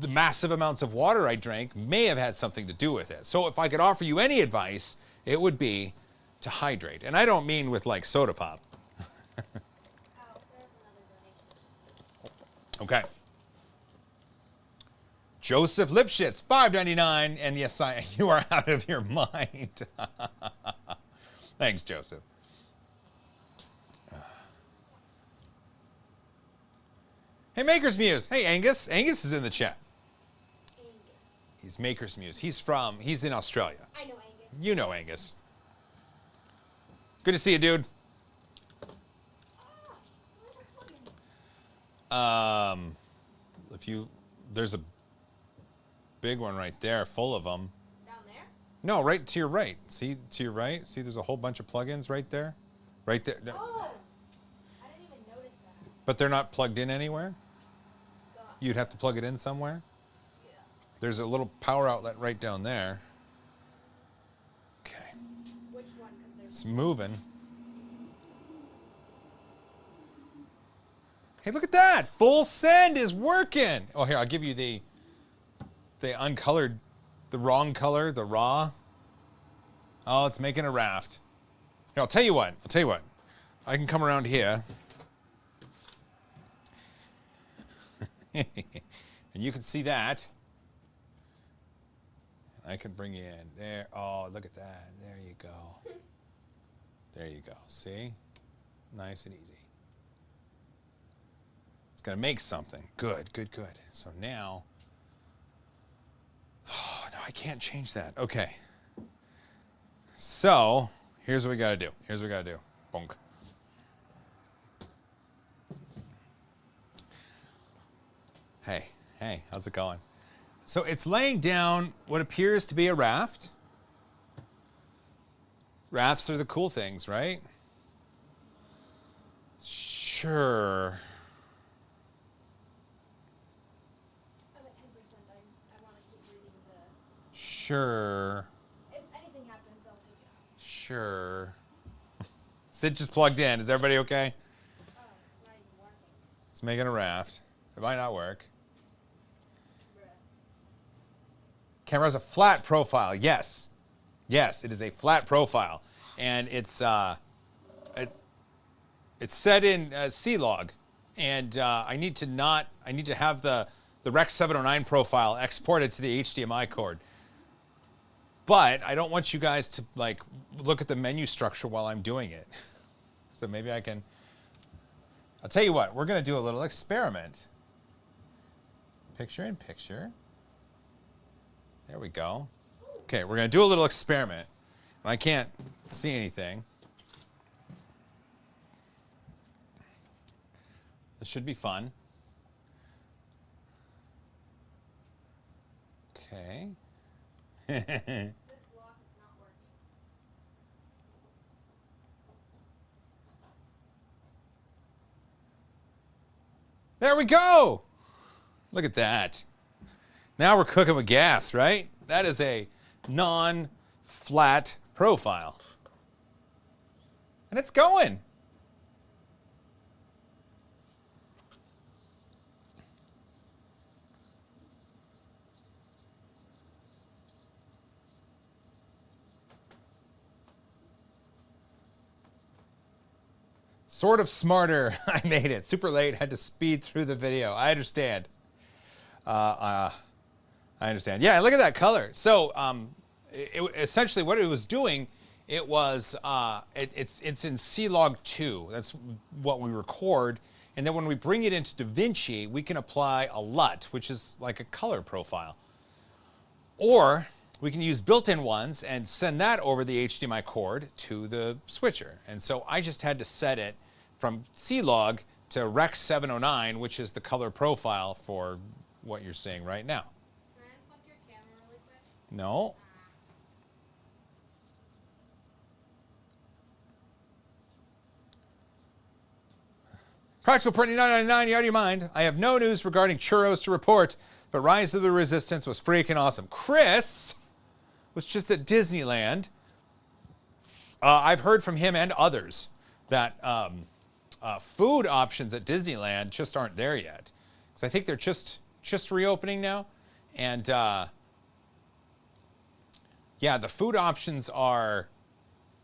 the massive amounts of water I drank may have had something to do with it. So if I could offer you any advice, it would be to hydrate. And I don't mean with like soda pop. Okay. Joseph Lipschitz, $5.99. And yes, you are out of your mind. Thanks, Joseph. Hey, Maker's Muse. Hey, Angus. Angus is in the chat. He's Maker's Muse. He's in Australia. I know Angus. You know Angus. Good to see you, dude. There's a big one right there, full of them. Down there? No, right to your right. See, to your right? See, there's a whole bunch of plugins right there? Right there. Oh! I didn't even notice that. But they're not plugged in anywhere? God. You'd have to plug it in somewhere? Yeah. There's a little power outlet right down there. Okay. Which one? 'Cause there's It's moving. Hey, look at that! Full send is working! Oh, here, I'll give you the uncolored, the wrong color, the raw. Oh, it's making a raft. I'll tell you what. I can come around here. And you can see that. I can bring you in. There. Oh, look at that. There you go. There you go. See? Nice and easy. It's going to make something. Good, good, good. So now... Oh, no, I can't change that. Okay. So, here's what we got to do. Bonk. Hey, how's it going? So it's laying down what appears to be a raft. Rafts are the cool things, right? Sure. I'm at 10%. I want to keep reading the... Sure. If anything happens, I'll take it out. Sure. Sid just plugged in. Is everybody okay? Oh, it's not even working. It's making a raft. It might not work. Camera has a flat profile. Yes. Yes, it is a flat profile. And it's set in C-Log. And I need to have the Rec 709 profile exported to the HDMI cord. But I don't want you guys to like look at the menu structure while I'm doing it. So maybe I can... I'll tell you what, we're going to do a little experiment. Picture in picture. There we go. Okay, we're going to do a little experiment. I can't see anything. This should be fun. Okay. This block is not working. There we go. Look at that. Now we're cooking with gas, right? That is a non-flat profile. And it's going. Sort of smarter. I made it. Super late. Had to speed through the video. I understand. I understand. Yeah, look at that color. So essentially what it was doing, it was, it's in C-Log 2. That's what we record. And then when we bring it into DaVinci, we can apply a LUT, which is like a color profile. Or we can use built-in ones and send that over the HDMI cord to the switcher. And so I just had to set it from C-Log to Rec 709, which is the color profile for what you're seeing right now. Can I unplug your camera really quick? No. Practical Printing 999, you out of your mind. I have no news regarding churros to report, but Rise of the Resistance was freaking awesome. Chris was just at Disneyland. I've heard from him and others that food options at Disneyland just aren't there yet. Because I think they're just reopening now. And yeah, the food options are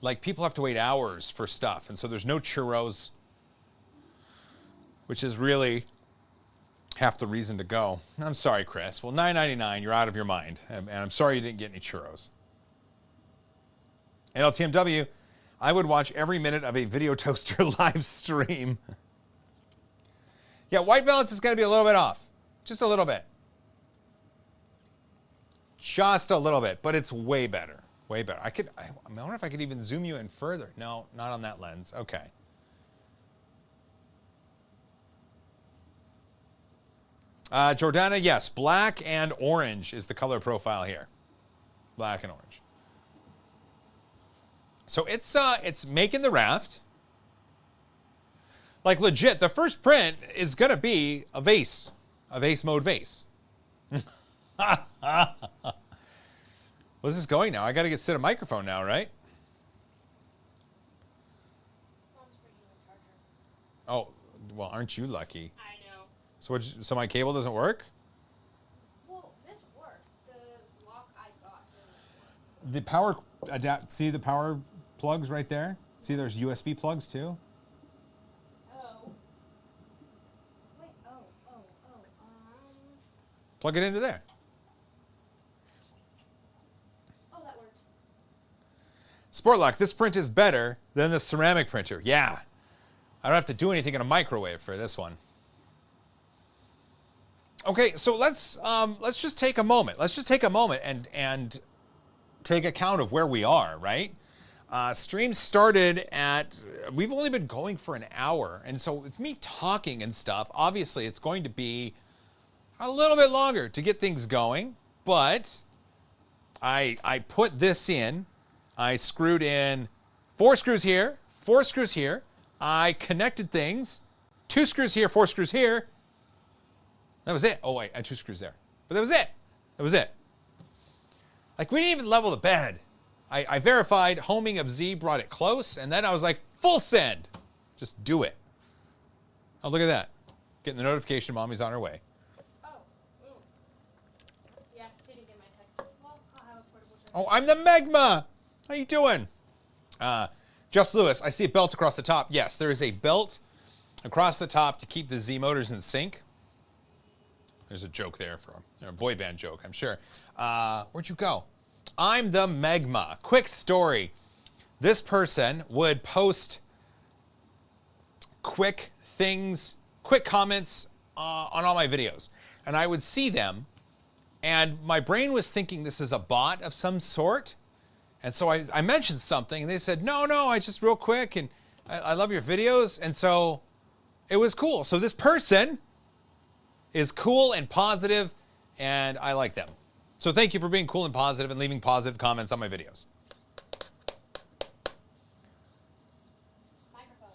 like people have to wait hours for stuff. And so there's no churros, which is really half the reason to go. I'm sorry, Chris. Well, $9.99, you're out of your mind. And I'm sorry you didn't get any churros. And LTMW, I would watch every minute of a Video Toaster live stream. Yeah, white balance is going to be a little bit off. Just a little bit. Just a little bit, but it's way better. Way better. I wonder if I could even zoom you in further. No, not on that lens. Okay. Jordana, yes, black and orange is the color profile here. Black and orange. So it's making the raft. Like legit, the first print is gonna be a vase mode vase. Where's this going now? I gotta sit a microphone now, right? Oh, well, aren't you lucky? I know. So my cable doesn't work? Well, this works. The lock I got doesn't work. The power see the power plugs right there? See, there's USB plugs too. Oh. Wait, Plug it into there. Oh, that worked. Sportlock, this print is better than the ceramic printer. Yeah. I don't have to do anything in a microwave for this one. Okay, so let's just take a moment. Let's just take a moment and take account of where we are, right? Stream started at, we've only been going for an hour. And so with me talking and stuff, obviously it's going to be a little bit longer to get things going. But I put this in. I screwed in 4 screws here, 4 screws here. I connected things, 2 screws here, 4 screws here. That was it. Oh, wait, I had 2 screws there. But that was it. That was it. Like, we didn't even level the bed. I verified homing of Z brought it close, and then I was like, full send. Just do it. Oh, look at that. Getting the notification Mommy's on her way. Oh. Yeah, didn't get my text. Well, I'll have a portable charger. Oh, I'm the Megma. How you doing? Just Lewis, I see a belt across the top. Yes, there is a belt across the top to keep the Z motors in sync. There's a joke there for a boy band joke, I'm sure. Where'd you go? I'm the Megma. Quick story. This person would post quick things, quick comments on all my videos. And I would see them, and my brain was thinking this is a bot of some sort. And so I mentioned something, and they said, no, I just real quick, and I love your videos. And so it was cool. So this person is cool and positive, and I like them. So thank you for being cool and positive and leaving positive comments on my videos. Microphone.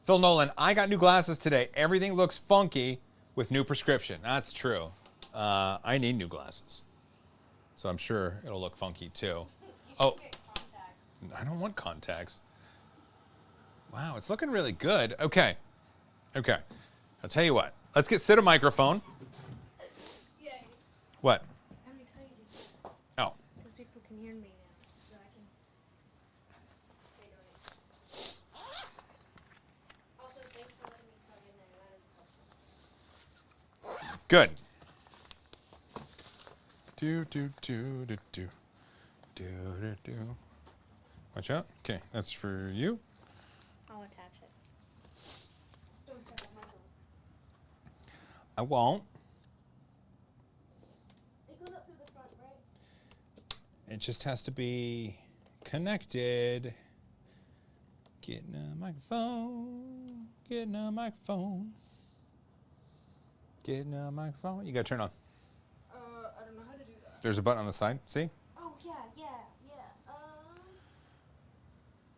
Phil Nolan, I got new glasses today. Everything looks funky with new prescription. That's true. I need new glasses. So I'm sure it'll look funky too. Oh, Get contacts. I don't want contacts. Wow, it's looking really good. Okay. I'll tell you what. Let's sit a microphone. Yay. What? I'm excited. Oh. Because people can hear me now. So I can say donate. Also, thanks for letting me plug in there. That is helpful. Good. Do. Watch out. Okay, that's for you. I'll attach it. Don't touch my phone. I won't. It goes up through the front, right? It just has to be connected. Getting a microphone. Getting a microphone. Getting a microphone. You gotta turn on. I don't know how to do that. There's a button on the side. See? Oh, yeah.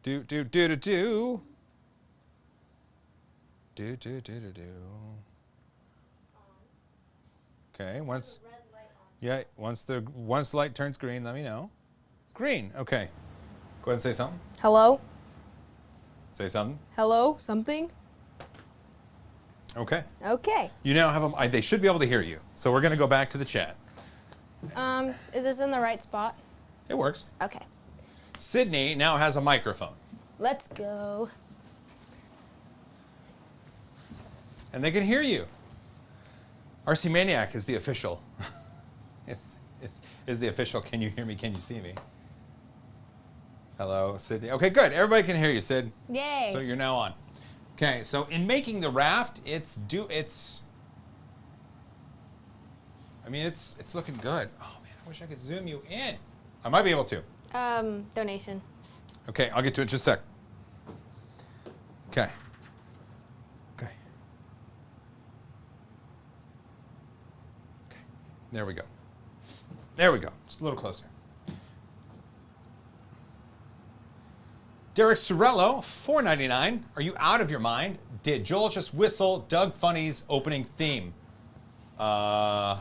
Do. Okay, once Red light on. yeah, once the light turns green, let me know. It's green. Okay. Go ahead and say something. Hello? Say something. Hello? Something? Okay. Okay. You now have them. They should be able to hear you. So we're gonna go back to the chat. Is this in the right spot? It works. Okay. Sydney now has a microphone, Let's go. and they can hear you. RC Maniac is the official. is the official. Can you hear me? Can you see me? Hello, Sydney. Okay, good. Everybody can hear you, Sid. Yay. So you're now on. Okay, so in making the raft, it's looking good. Oh man, I wish I could zoom you in. I might be able to. Donation. Okay, I'll get to it in just a sec. Okay. There we go. Just a little closer. Derek Sorello, $4.99. Are you out of your mind? Did Joel just whistle Doug Funny's opening theme? I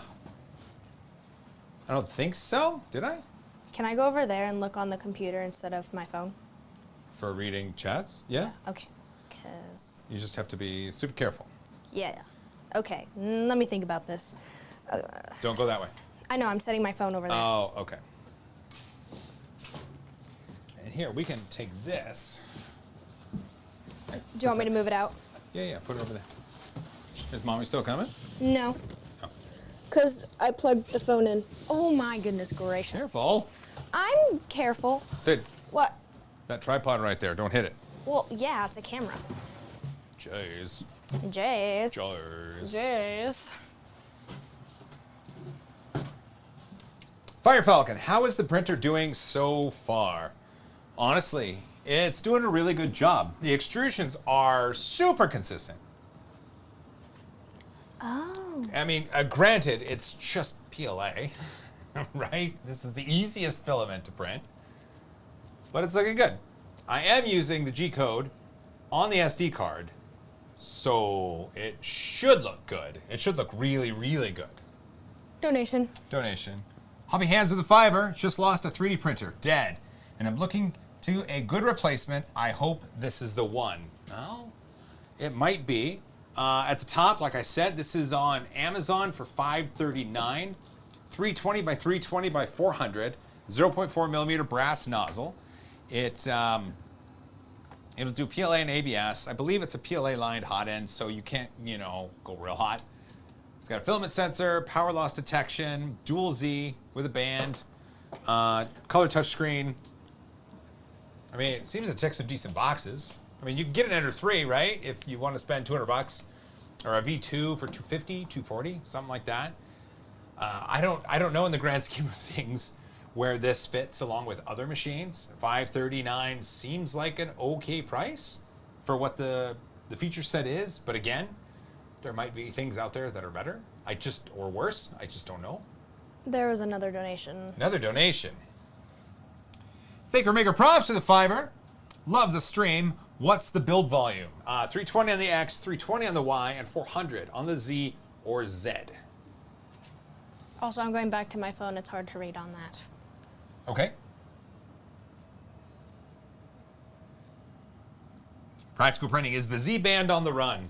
don't think so. Did I? Can I go over there and look on the computer instead of my phone? For reading chats? Yeah. Okay. Cause You just have to be super careful. yeah. Okay. Let me think about this. Don't go that way. I know. I'm setting my phone over there. Oh, okay. And here, we can take this. Do you want me to move it out? Yeah, put it over there. Is Mommy still coming? No. Oh. Because I plugged the phone in. Oh my goodness gracious. Careful. I'm careful. Sid, What? that tripod right there, don't hit it. Well, yeah, it's a camera. Jeez. Jace. Jeez. Jace. Fire Falcon, how is the printer doing so far? Honestly, it's doing a really good job. The extrusions are super consistent. Oh. I mean, granted, it's just PLA, right? This is the easiest filament to print, but it's looking good. I am using the G code on the SD card, so it should look good. It should look really, really good. Donation. Donation. Hobby Hands with a $5 just lost a 3D printer, dead. And I'm looking to a good replacement. I hope this is the one. Well, it might be. At the top, like I said, this is on Amazon for $539. 320 by 320 by 400, 0.4 millimeter brass nozzle. It'll do PLA and ABS. I believe it's a PLA lined hot end, so you can't, go real hot. It's got a filament sensor, power loss detection, dual Z with a band, color touchscreen. I mean, it seems to tick some decent boxes. I mean, you can get an Ender 3, right? If you want to spend $200, or a V2 for $250, $240, something like that. I don't know in the grand scheme of things where this fits along with other machines. $539 seems like an okay price for what the feature set is, but again, there might be things out there that are better. Or worse. I just don't know. There was another donation. Another donation. Thinker Maker props for the $5. Love the stream. What's the build volume? 320 on the X, 320 on the Y, and 400 on the Z or Z. Also, I'm going back to my phone. It's hard to read on that. Okay. Practical printing is the Z band on the run.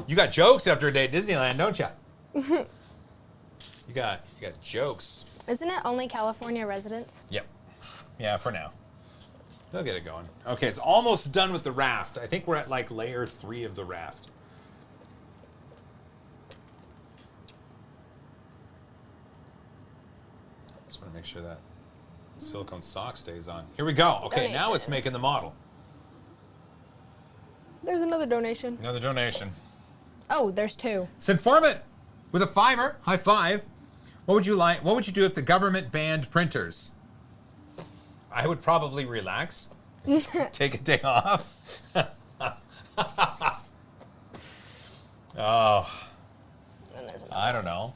You got jokes after a day at Disneyland, don't you? You got jokes. Isn't it only California residents? Yep. Yeah, for now. They'll get it going. Okay, it's almost done with the raft. I think we're at like layer 3 of the raft. Just want to make sure that silicone sock stays on. Here we go. Okay, now it's making the model. There's another donation. Another donation. Oh, there's two. Sinformant with a $5. High five. What would you like? What would you do if the government banned printers? I would probably relax. Take a day off. Oh. I don't know.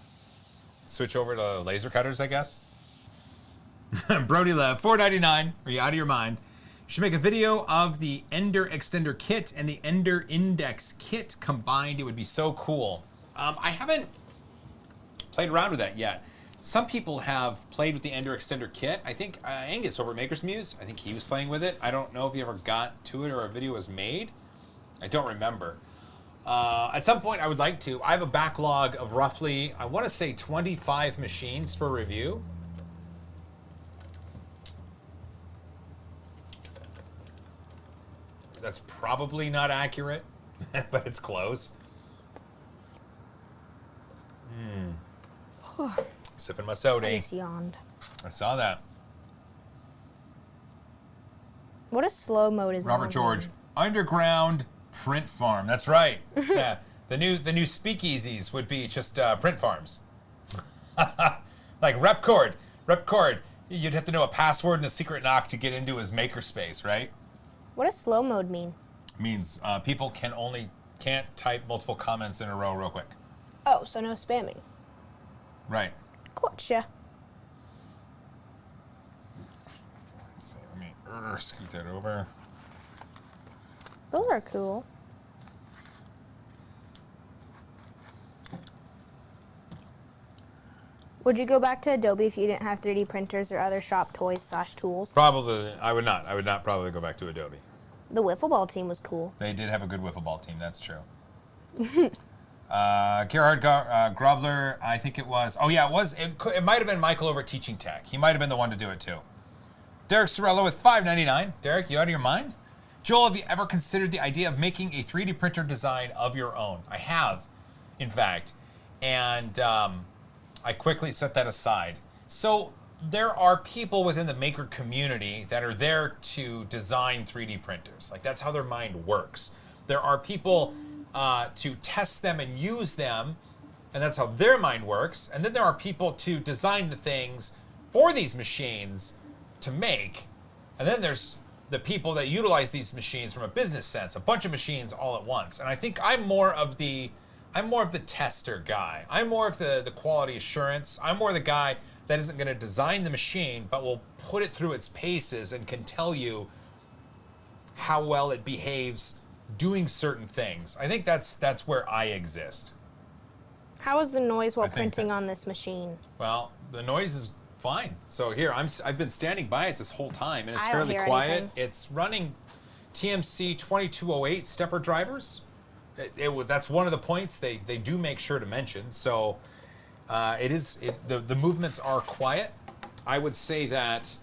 Switch over to laser cutters, I guess. Brody Lev, $4.99. Are you out of your mind? You should make a video of the Ender Extender Kit and the Ender Index Kit combined. It would be so cool. I haven't played around with that yet. Some people have played with the Ender Extender Kit. I think Angus over at Maker's Muse, I think he was playing with it. I don't know if he ever got to it or a video was made. I don't remember. At some point, I would like to. I have a backlog of roughly, I want to say 25 machines for review. That's probably not accurate, but it's close. Sipping my soda. I just yawned. I saw that. What a slow mode is Robert on George, here? underground print farm. That's right. Yeah, the new speakeasies would be just print farms. Like Repcord. You'd have to know a password and a secret knock to get into his makerspace, right? What does slow mode mean? Means people can't type multiple comments in a row real quick. Oh, so no spamming. Right. Gotcha. Let's see, let me scoot that over. Those are cool. Would you go back to Adobe if you didn't have 3D printers or other shop toys / tools? Probably, I would not. I would not probably go back to Adobe. The wiffle ball team was cool. They did have a good wiffle ball team, that's true. Gerhard Grobler, I think it was. Oh yeah, it was. It might have been Michael over at Teaching Tech. He might have been the one to do it too. Derek Sorello with $5.99. Derek, you out of your mind? Joel, have you ever considered the idea of making a 3D printer design of your own? I have, in fact. And I quickly set that aside. So there are people within the maker community that are there to design 3D printers. Like, that's how their mind works. There are people to test them and use them, and that's how their mind works. And then there are people to design the things for these machines to make. And then there's the people that utilize these machines from a business sense, a bunch of machines all at once. And I think I'm more of the tester guy. I'm more of the quality assurance. I'm more the guy that isn't going to design the machine, but will put it through its paces and can tell you how well it behaves doing certain things. I think that's where I exist. How is the noise while printing on this machine? Well, the noise is fine. So here, I've been standing by it this whole time, and it's I don't fairly hear quiet. anything. It's running TMC 2208 stepper drivers. That's one of the points they do make sure to mention. So the movements are quiet. I would say that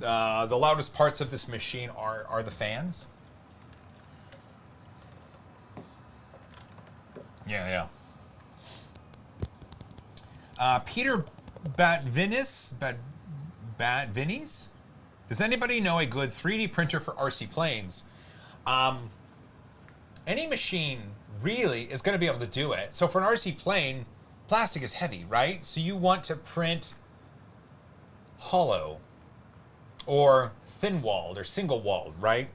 the loudest parts of this machine are the fans. Yeah. Peter Batvinis? Does anybody know a good 3D printer for RC planes? Any machine really is going to be able to do it. So for an RC plane, plastic is heavy, right? So you want to print hollow or thin-walled or single-walled, right?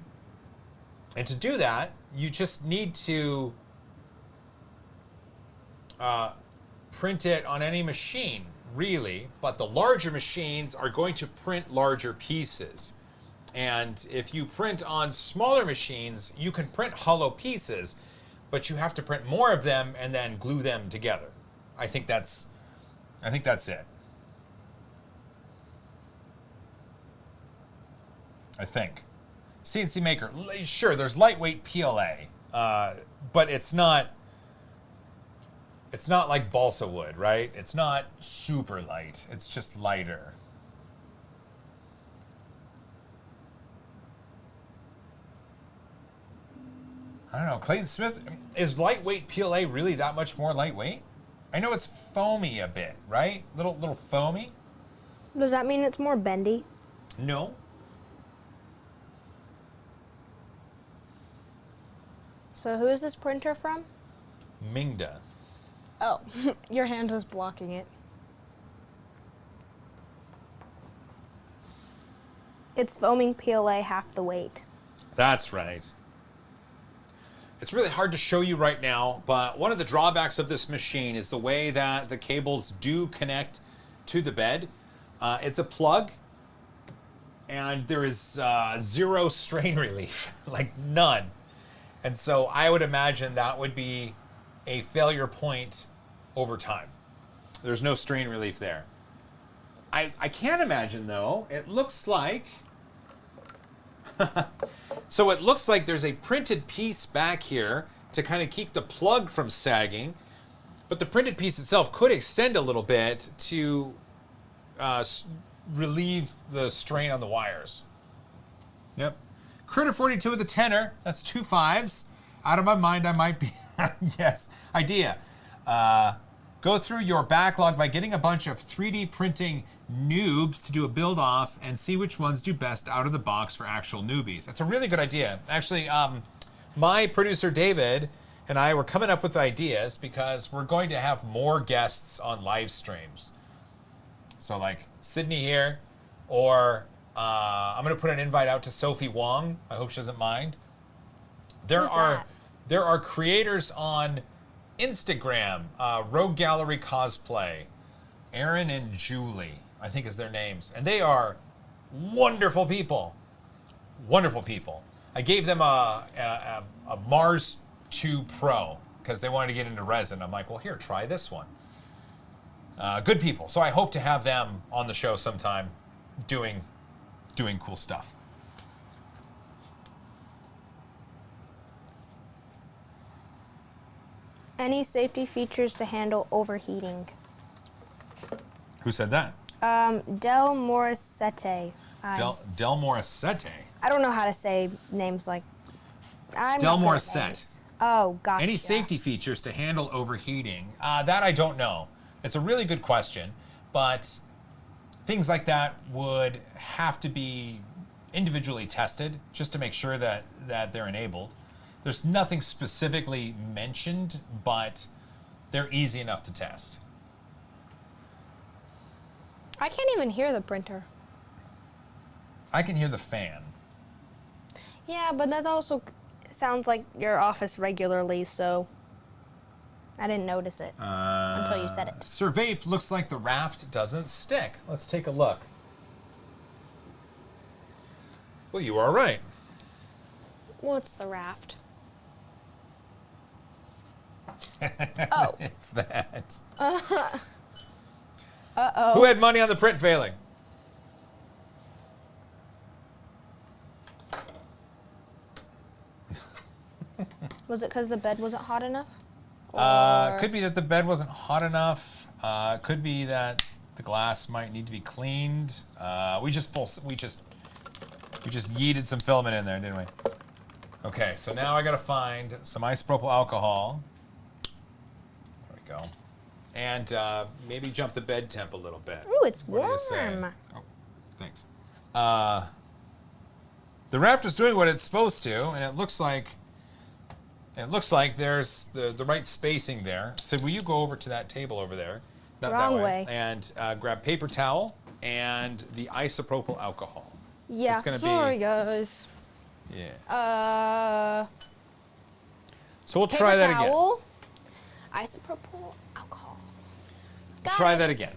And to do that, you just need to print it on any machine, really. But the larger machines are going to print larger pieces. And if you print on smaller machines, you can print hollow pieces, but you have to print more of them and then glue them together. I think that's it. I think. CNC maker, sure, there's lightweight PLA, but it's not like balsa wood, right? It's not super light. It's just lighter. I don't know. Clayton Smith, is lightweight PLA really that much more lightweight? I know it's foamy a bit, right? Little foamy. Does that mean it's more bendy? No. So who is this printer from? Mingda. Oh, your hand was blocking it. It's foaming PLA half the weight. That's right. It's really hard to show you right now, but one of the drawbacks of this machine is the way that the cables do connect to the bed. It's a plug, and there is zero strain relief, like none. And so I would imagine that would be a failure point over time. There's no strain relief there. I can't imagine, though. It looks like... So it looks like there's a printed piece back here to kind of keep the plug from sagging, but the printed piece itself could extend a little bit to relieve the strain on the wires. Yep. Critter 42 with a tenner. That's 2 5s. Out of my mind, I might be... Yes. Idea. Go through your backlog by getting a bunch of 3D printing noobs to do a build off and see which ones do best out of the box for actual newbies. That's a really good idea. Actually, my producer David and I were coming up with ideas because we're going to have more guests on live streams. So like Sydney here, or I'm going to put an invite out to Sophie Wong. I hope she doesn't mind. There are creators on Instagram, Rogue Gallery Cosplay, Aaron and Julie, I think is their names. And they are wonderful people. Wonderful people. I gave them a Mars 2 Pro because they wanted to get into resin. I'm like, well, here, try this one. Good people. So I hope to have them on the show sometime doing cool stuff. Any safety features to handle overheating? Who said that? Del Morissette. Del Morissette. I don't know how to say names like. I'm Del not good at Morissette. names. Oh, gotcha. Any safety features to handle overheating? That I don't know. It's a really good question, but things like that would have to be individually tested just to make sure that they're enabled. There's nothing specifically mentioned, but they're easy enough to test. I can't even hear the printer. I can hear the fan. Yeah, but that also sounds like your office regularly, so I didn't notice it until you said it. Survey looks like the raft doesn't stick. Let's take a look. Well, you are right. What's the raft? Oh. It's that. Uh-oh. Who had money on the print failing? Was it because the bed wasn't hot enough? Could be that the bed wasn't hot enough. Could be that the glass might need to be cleaned. We just yeeted some filament in there, didn't we? Okay, so now I gotta find some isopropyl alcohol. There we go. And maybe jump the bed temp a little bit. Ooh, it's What do you say? warm. Oh, thanks. The raft is doing what it's supposed to, and it looks like there's the right spacing there. So will you go over to that table over there? Not Wrong that way. And grab paper towel and the isopropyl alcohol. Yeah, It's gonna sorry be, guys. Yeah. So we'll Paper try that again. towel, isopropyl alcohol. Got Try it. that again.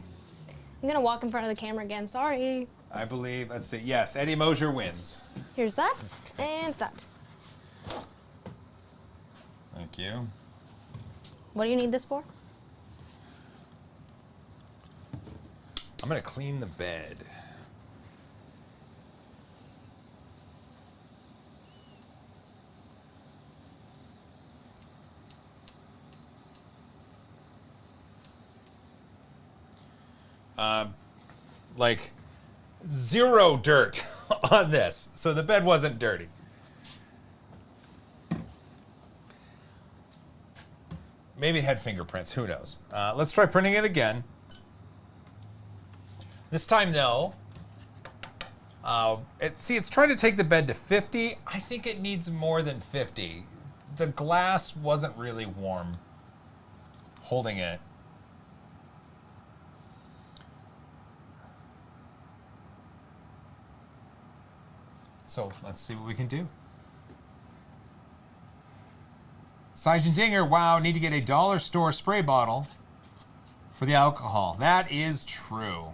I'm gonna walk in front of the camera again. Sorry. I believe. Let's see. Yes, Eddie Mosier wins. Here's that and that. Thank you. What do you need this for? I'm gonna clean the bed. Like zero dirt on this, so the bed wasn't dirty. Maybe it had fingerprints, who knows? Let's try printing it again. This time though, it's trying to take the bed to 50. I think it needs more than 50. The glass wasn't really warm holding it. So let's see what we can do. Sage and Dinger, wow, need to get a dollar store spray bottle for the alcohol. That is true.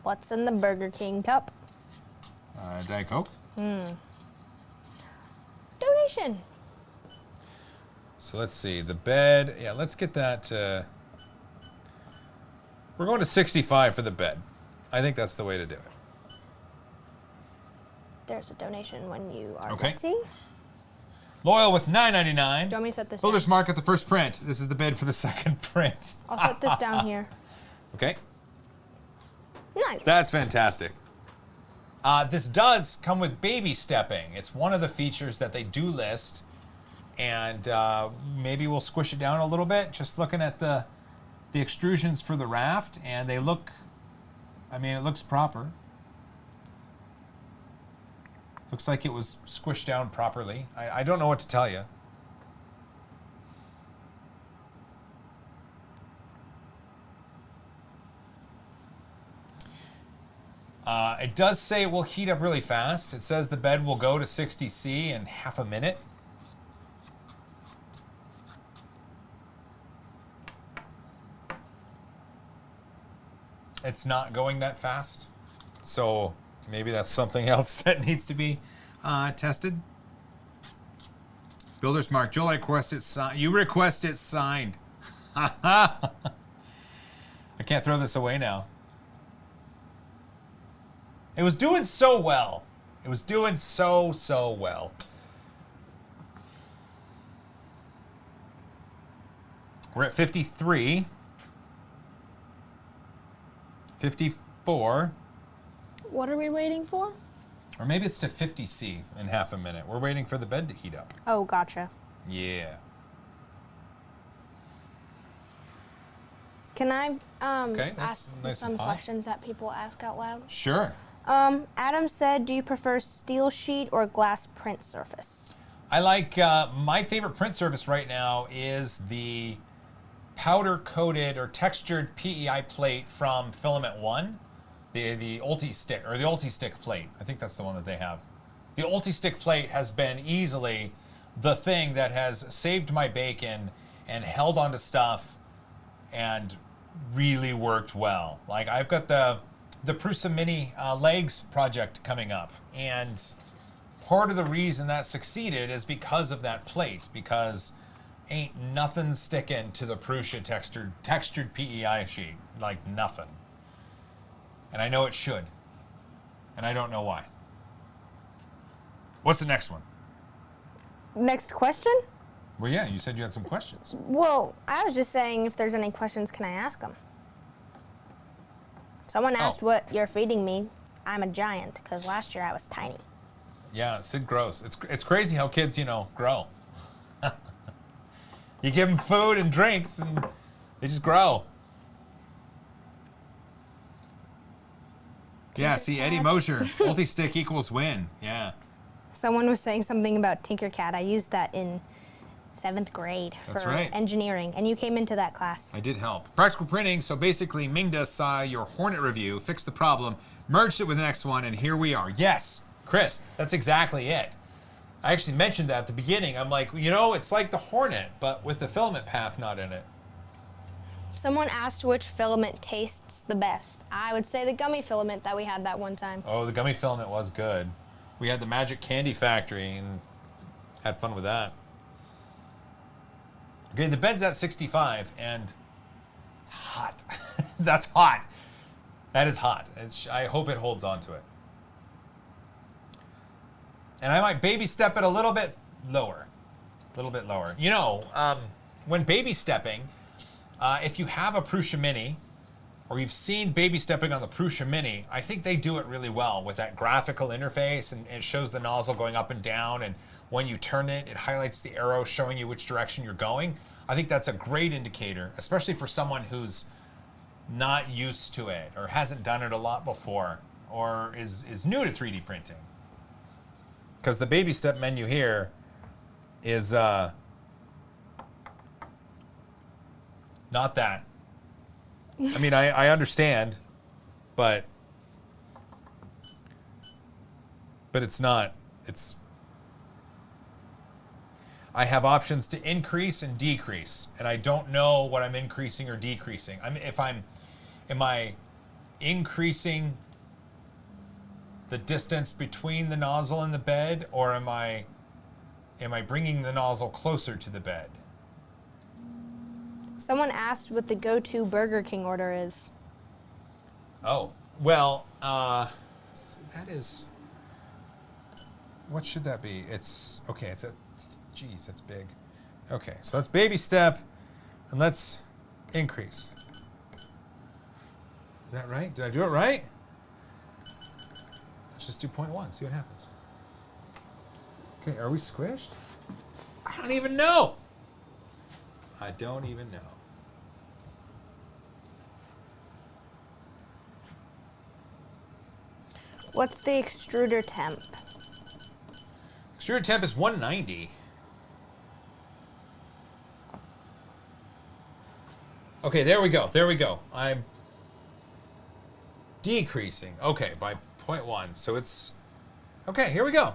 What's in the Burger King cup? Diet Coke. Donation. So let's see, the bed, yeah, let's get that, we're going to 65 for the bed. I think that's the way to do it. There's a donation when you are Okay. ready. Loyal with $9.99. Do you want me to set this Builder's down? mark at the first print. This is the bed for the second print. I'll set this down here. Okay, Nice. that's fantastic. This does come with baby stepping. It's one of the features that they do list. And maybe we'll squish it down a little bit. Just looking at the extrusions for the raft, and they look, I mean, it looks proper. Looks like it was squished down properly. I don't know what to tell you. It does say it will heat up really fast. It says the bed will go to 60°C in half a minute. It's not going that fast. So maybe that's something else that needs to be tested. Builder's mark. Joel, I request it signed. You request it signed. I can't throw this away now. It was doing so well. It was doing so well. We're at 53. 54. What are we waiting for? Or maybe it's to 50C in half a minute. We're waiting for the bed to heat up. Oh, gotcha. Yeah. Can I Okay, that's ask nice some and hot. questions that people ask out loud? Sure. Adam said, do you prefer steel sheet or glass print surface? I like, my favorite print surface right now is the powder coated or textured PEI plate from Filament 1. The Ulti-Stick, or the Ulti-Stick plate. I think that's the one that they have. The Ulti-Stick plate has been easily the thing that has saved my bacon and held onto stuff and really worked well. Like, I've got the Prusa Mini legs project coming up, and part of the reason that succeeded is because of that plate, because ain't nothing sticking to the Prusa textured PEI sheet, like nothing. And I know it should, and I don't know why. What's the next one? Next question? Well, yeah, you said you had some questions. Well, I was just saying, if there's any questions, can I ask them? Someone asked what you're feeding me. I'm a giant, because last year I was tiny. Yeah, Sid grows. It's crazy how kids, grow. You give them food and drinks, and they just grow. Yeah, see, Eddie Mosher, Ulti-Stick equals win. Yeah. Someone was saying something about Tinkercad. I used that in 7th grade That's for right. engineering, and you came into that class. I did help. Practical printing, so basically Mingda saw your Hornet review, fixed the problem, merged it with the next one, and here we are. Yes, Chris, that's exactly it. I actually mentioned that at the beginning. I'm like, it's like the Hornet, but with the filament path not in it. Someone asked which filament tastes the best. I would say the gummy filament that we had that one time. Oh, the gummy filament was good. We had the Magic Candy Factory and had fun with that. Okay, the bed's at 65 and it's hot. That's hot. That is hot. I hope it holds on to it. And I might baby step it a little bit lower. A little bit lower. When baby stepping, if you have a Prusa Mini, or you've seen baby stepping on the Prusa Mini, I think they do it really well with that graphical interface, and it shows the nozzle going up and down, and when you turn it, it highlights the arrow showing you which direction you're going. I think that's a great indicator, especially for someone who's not used to it, or hasn't done it a lot before, or is new to 3D printing. Because the baby step menu here is not that. I mean, I understand, but it's not. I have options to increase and decrease, and I don't know what I'm increasing or decreasing. Am I increasing the distance between the nozzle and the bed, or am I bringing the nozzle closer to the bed? Someone asked what the go-to Burger King order is. Oh, well, that is, what should that be? It's geez, that's big. Okay, so let's baby step, and let's increase. Is that right? Did I do it right? Let's just do 0.1, see what happens. Okay, are we squished? I don't even know. I don't even know. What's the extruder temp? Extruder temp is 190. Okay, there we go. There we go. I'm decreasing. Okay, by 0.1. So it's... Okay, here we go.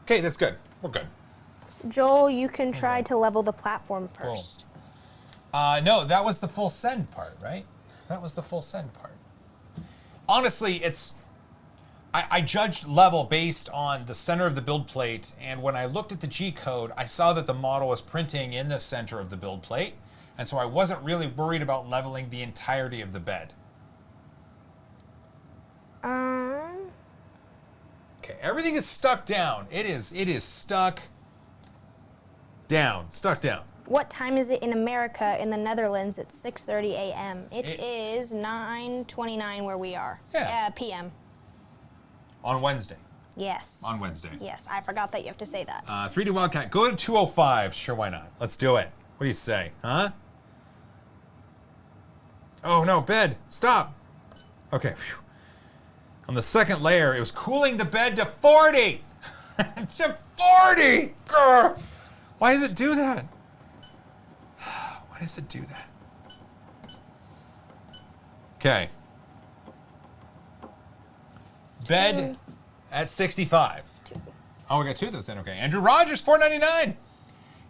Okay, that's good. We're good. Joel, you can try to level the platform Cool. first. No, that was the full send part, right? That was the full send part. Honestly, I judged level based on the center of the build plate, and when I looked at the G code, I saw that the model was printing in the center of the build plate, and so I wasn't really worried about leveling the entirety of the bed. Okay, everything is stuck down. It is stuck down. Stuck down. What time is it in America? In the Netherlands, it's 6:30 a.m. It is 9:29 where we are. Yeah. P.m. On Wednesday. Yes. On Wednesday. Yes, I forgot that you have to say that. 3D Wildcat, go to 205. Sure, why not? Let's do it. What do you say, huh? Oh no, bed, stop. Okay. Whew. On the second layer, it was cooling the bed to 40. To 40. Grr. Why does it do that? Why does it do that? Okay. Bed at 65. Oh, we got 2 of those in. Okay. Andrew Rogers, $4.99.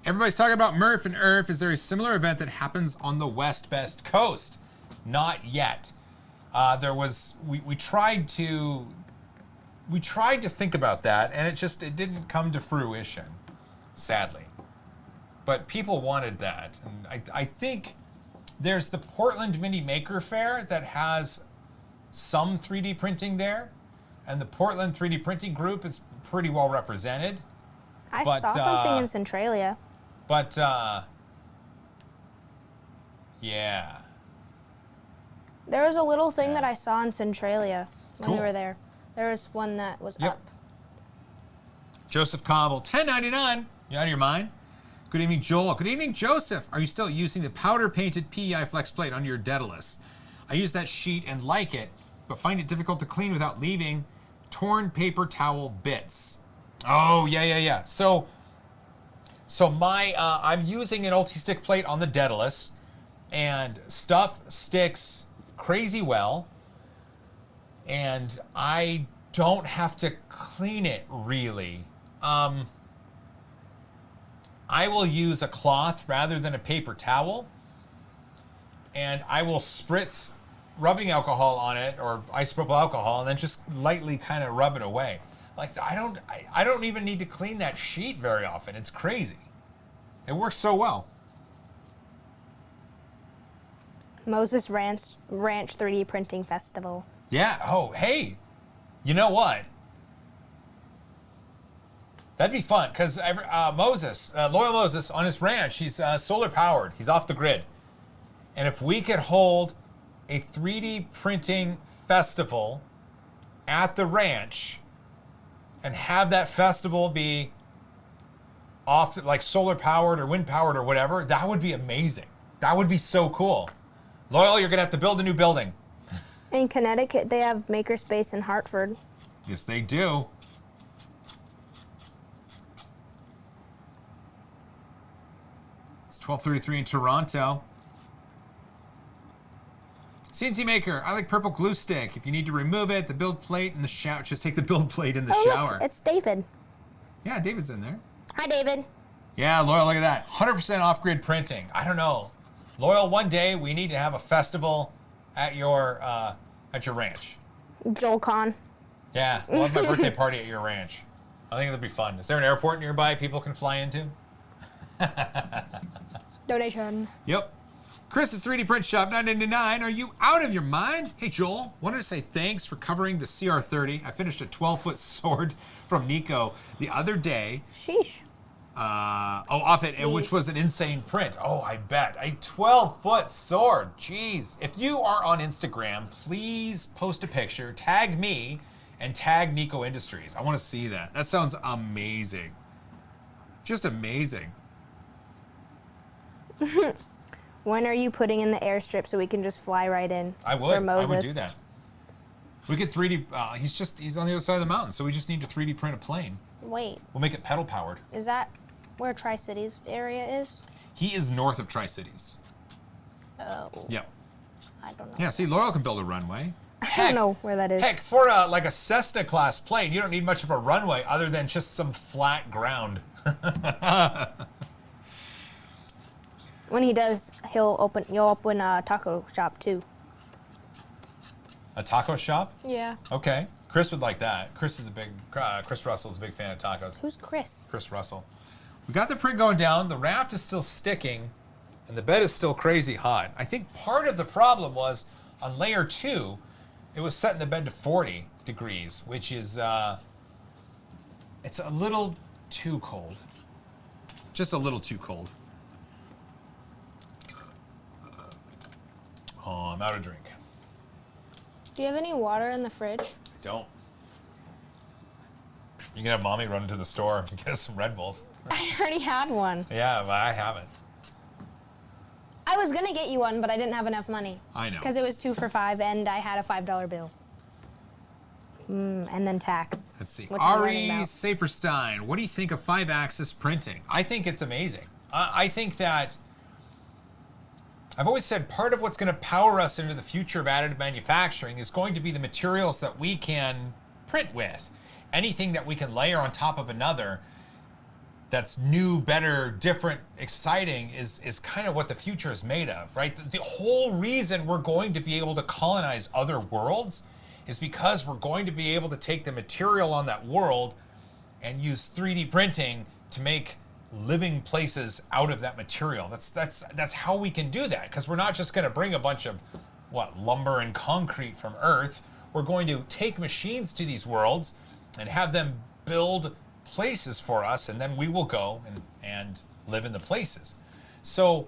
Everybody's talking about Murph and Earth. Is there a similar event that happens on the West Coast? Not yet. We tried to think about that, and it didn't come to fruition, sadly. But people wanted that, and I think there's the Portland Mini Maker Fair that has some 3D printing there, and the Portland 3D printing group is pretty well represented. I saw something in Centralia. But yeah. There was a little thing that I saw in Centralia when we Cool. were there. There was one that was Yep. up. Joseph Cobble, $10.99. You out of your mind? Good evening, Joel. Good evening, Joseph. Are you still using the powder-painted PEI flex plate on your Daedalus? I use that sheet and like it, but find it difficult to clean without leaving torn paper towel bits. Oh, yeah. So my I'm using an ulti-stick plate on the Daedalus, and stuff sticks crazy well, and I don't have to clean it really. I will use a cloth rather than a paper towel, and I will spritz rubbing alcohol on it or isopropyl alcohol, and then just lightly kind of rub it away. Like I don't even need to clean that sheet very often. It's crazy. It works so well. Moses Ranch 3D Printing Festival. Yeah. Oh, hey. You know what? That'd be fun, because Moses, Loyal Moses, on his ranch, he's solar powered. He's off the grid. And if we could hold a 3D printing festival at the ranch and have that festival be off, like solar powered or wind powered or whatever, that would be amazing. That would be so cool. Loyal, you're going to have to build a new building. In Connecticut, they have Makerspace in Hartford. Yes, they do. It's 12:33 in Toronto. CNC Maker, I like purple glue stick. If you need to remove it, the build plate in the shower, just take the build plate in the shower. Look, it's David. Yeah, David's in there. Hi, David. Yeah, Loyal, look at that. 100% off-grid printing. I don't know. Loyal, one day we need to have a festival at your ranch. JoelCon. Yeah, we'll have my birthday party at your ranch. I think it'll be fun. Is there an airport nearby people can fly into? Donation. Yep. Chris's 3D Print Shop, $9.99. Are you out of your mind? Hey, Joel, wanted to say thanks for covering the CR30. I finished a 12-foot sword from Nico the other day. Sheesh. Off it, which was an insane print. Oh, I bet. A 12-foot sword. Jeez. If you are on Instagram, please post a picture, tag me, and tag Nico Industries. I want to see that. That sounds amazing. Just amazing. When are you putting in the airstrip so we can just fly right in? I would. For Moses? I would do that. We could 3D. He's on the other side of the mountain, so we just need to 3D print a plane. Wait. We'll make it pedal powered. Is that where Tri-Cities area is? He is north of Tri-Cities. Oh. Yep. I don't know. Yeah. See, Laurel can build a runway. I don't know where that is. Heck, for like a Cessna class plane, you don't need much of a runway other than just some flat ground. When he does, you'll open a taco shop too. A taco shop? Yeah. Okay. Chris would like that. Chris Russell's a big fan of tacos. Who's Chris? Chris Russell. We got the print going down. The raft is still sticking, and the bed is still crazy hot. I think part of the problem was on layer 2, it was setting the bed to 40 degrees, which is it's a little too cold. Just a little too cold. I'm out of drink. Do you have any water in the fridge? I don't. You can have mommy run to the store and get us some Red Bulls. I already had one. Yeah, but I haven't. I was gonna get you one, but I didn't have enough money. I know. Because it was 2 for $5 and I had a $5 bill. And then tax. Let's see. Which I'm Ari learning about. Saperstein, what do you think of 5-axis printing? I think it's amazing. I think that I've always said part of what's going to power us into the future of additive manufacturing is going to be the materials that we can print with. Anything that we can layer on top of another that's new, better, different, exciting is kind of what the future is made of, right? The whole reason we're going to be able to colonize other worlds is because we're going to be able to take the material on that world and use 3D printing to make living places out of that material. That's how we can do that, because we're not just going to bring a bunch of lumber and concrete from Earth. We're going to take machines to these worlds and have them build places for us, and then we will go and live in the places. So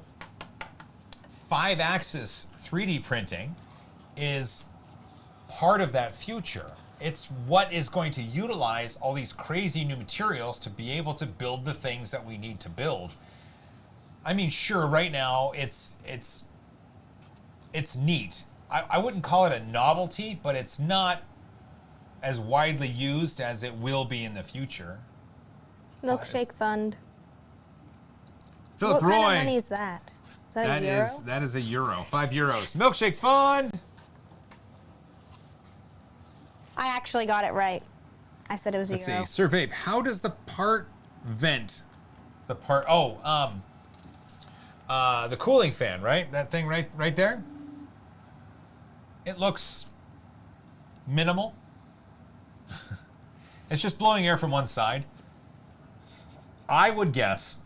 5-axis 3D printing is part of that future. It's what is going to utilize all these crazy new materials to be able to build the things that we need to build. I mean, sure, right now it's neat. I wouldn't call it a novelty, but it's not as widely used as it will be in the future. Milkshake fund. Philip What Roy. kind of money is that? Is that a euro? That is a euro. 5 euros. Milkshake fund. I actually got it right. I said it was a Let's euro. see. Sir Vape, how does the part vent? The cooling fan, right? That thing right there. It looks minimal. It's just blowing air from one side. I would guess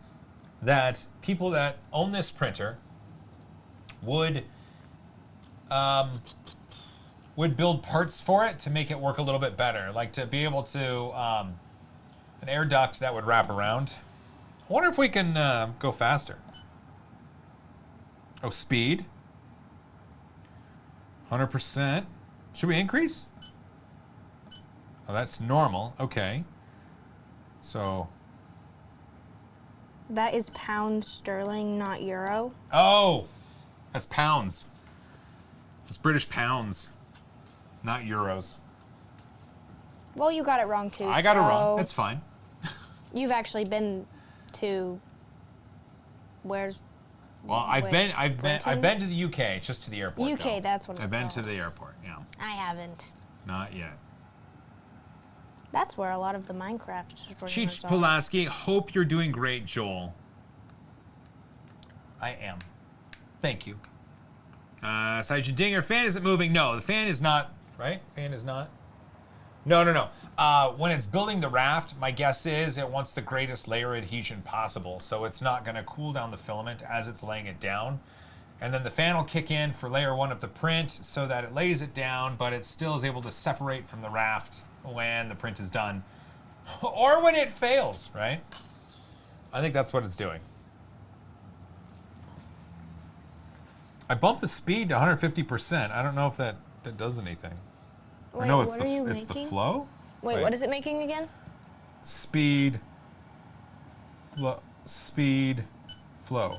that people that own this printer would build parts for it to make it work a little bit better, like to be able to an air duct that would wrap around. I wonder if we can go faster. Oh, speed. 100%. Should we increase? Oh, that's normal. Okay. So. That is pound sterling, not euro. Oh, that's pounds. It's British pounds, not euros. Well, you got it wrong too. I got it wrong. That's fine. You've actually been to where's? Well, I've been to the UK, just to the airport. UK, though. that's what it's I've been called. to the airport. Yeah. I haven't. Not yet. That's where a lot of the Minecraft streamers Cheech are. Pulaski, hope you're doing great, Joel. I am. Thank you. Sergeant Dinger, fan isn't moving. No, the fan is not, right? Fan is not. No. When it's building the raft, my guess is it wants the greatest layer adhesion possible. So it's not going to cool down the filament as it's laying it down. And then the fan will kick in for layer 1 of the print so that it lays it down, but it still is able to separate from the raft when the print is done. Or when it fails, right? I think that's what it's doing. I bumped the speed to 150%. I don't know if that does anything. Wait, No, it's what are you it's the making? flow. Wait, what is it making again? Speed, flow.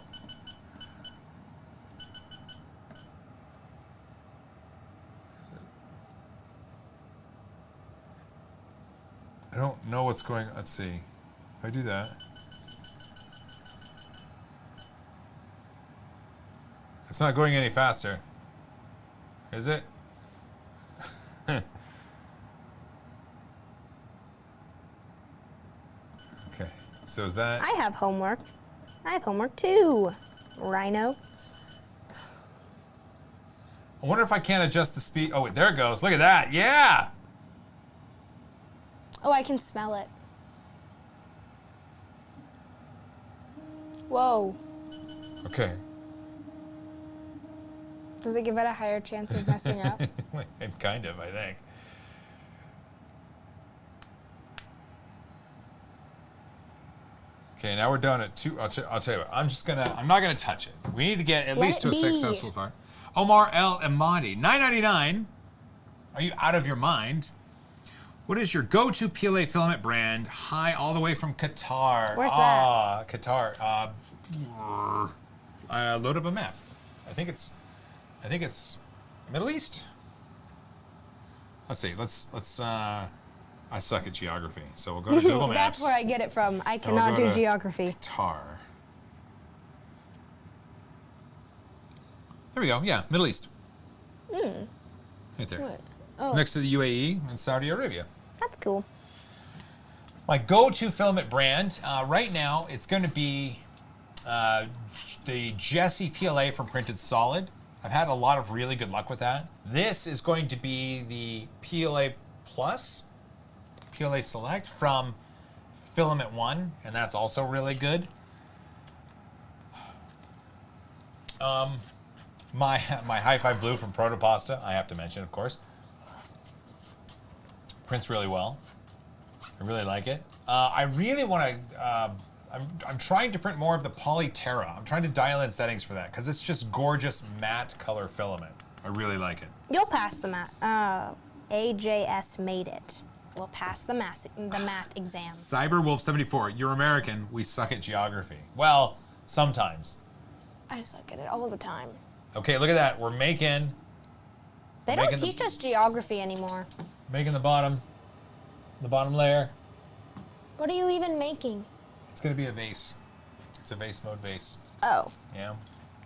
I don't know what's going on. Let's see. If I do that. It's not going any faster. Is it? Okay, so is that... I have homework. I have homework too, Rhino. I wonder if I can't adjust the speed. Oh, wait, there it goes. Look at that. Yeah! Oh, I can smell it. Whoa. Okay. Does it give it a higher chance of messing up? Kind of, I think. Okay, now we're done at 2. I'll tell you what. I'm not gonna touch it. We need to get at least to a successful part. Omar El Amadi, $9.99. Are you out of your mind? What is your go-to PLA filament brand? Hi, all the way from Qatar. Where's that? Qatar. Load up a map. I think it's Middle East. Let's see. Let's. I suck at geography, so we'll go to Google Maps. That's where I get it from. I cannot do geography. Qatar. There we go. Yeah, Middle East. Right there. What? Oh, Next to the UAE and Saudi Arabia. that's cool. My go-to filament brand right now, it's going to be the Jesse PLA from Printed Solid. I've had a lot of really good luck with that. This is going to be the PLA Plus, PLA Select from Filament One, and that's also really good. My High Five Blue from Protopasta, I have to mention, of course. Prints really well. I really like it. I really want to. I'm trying to print more of the Polyterra. I'm trying to dial in settings for that because it's just gorgeous matte color filament. I really like it. You'll pass the math. AJS made it. We'll pass the math exam. Cyberwolf74, you're American. We suck at geography. Well, sometimes. I suck at it all the time. Okay, look at that. We're making. They don't teach us geography anymore. Making the bottom layer. What are you even making? It's gonna be a vase. It's a vase mode vase. Oh. Yeah.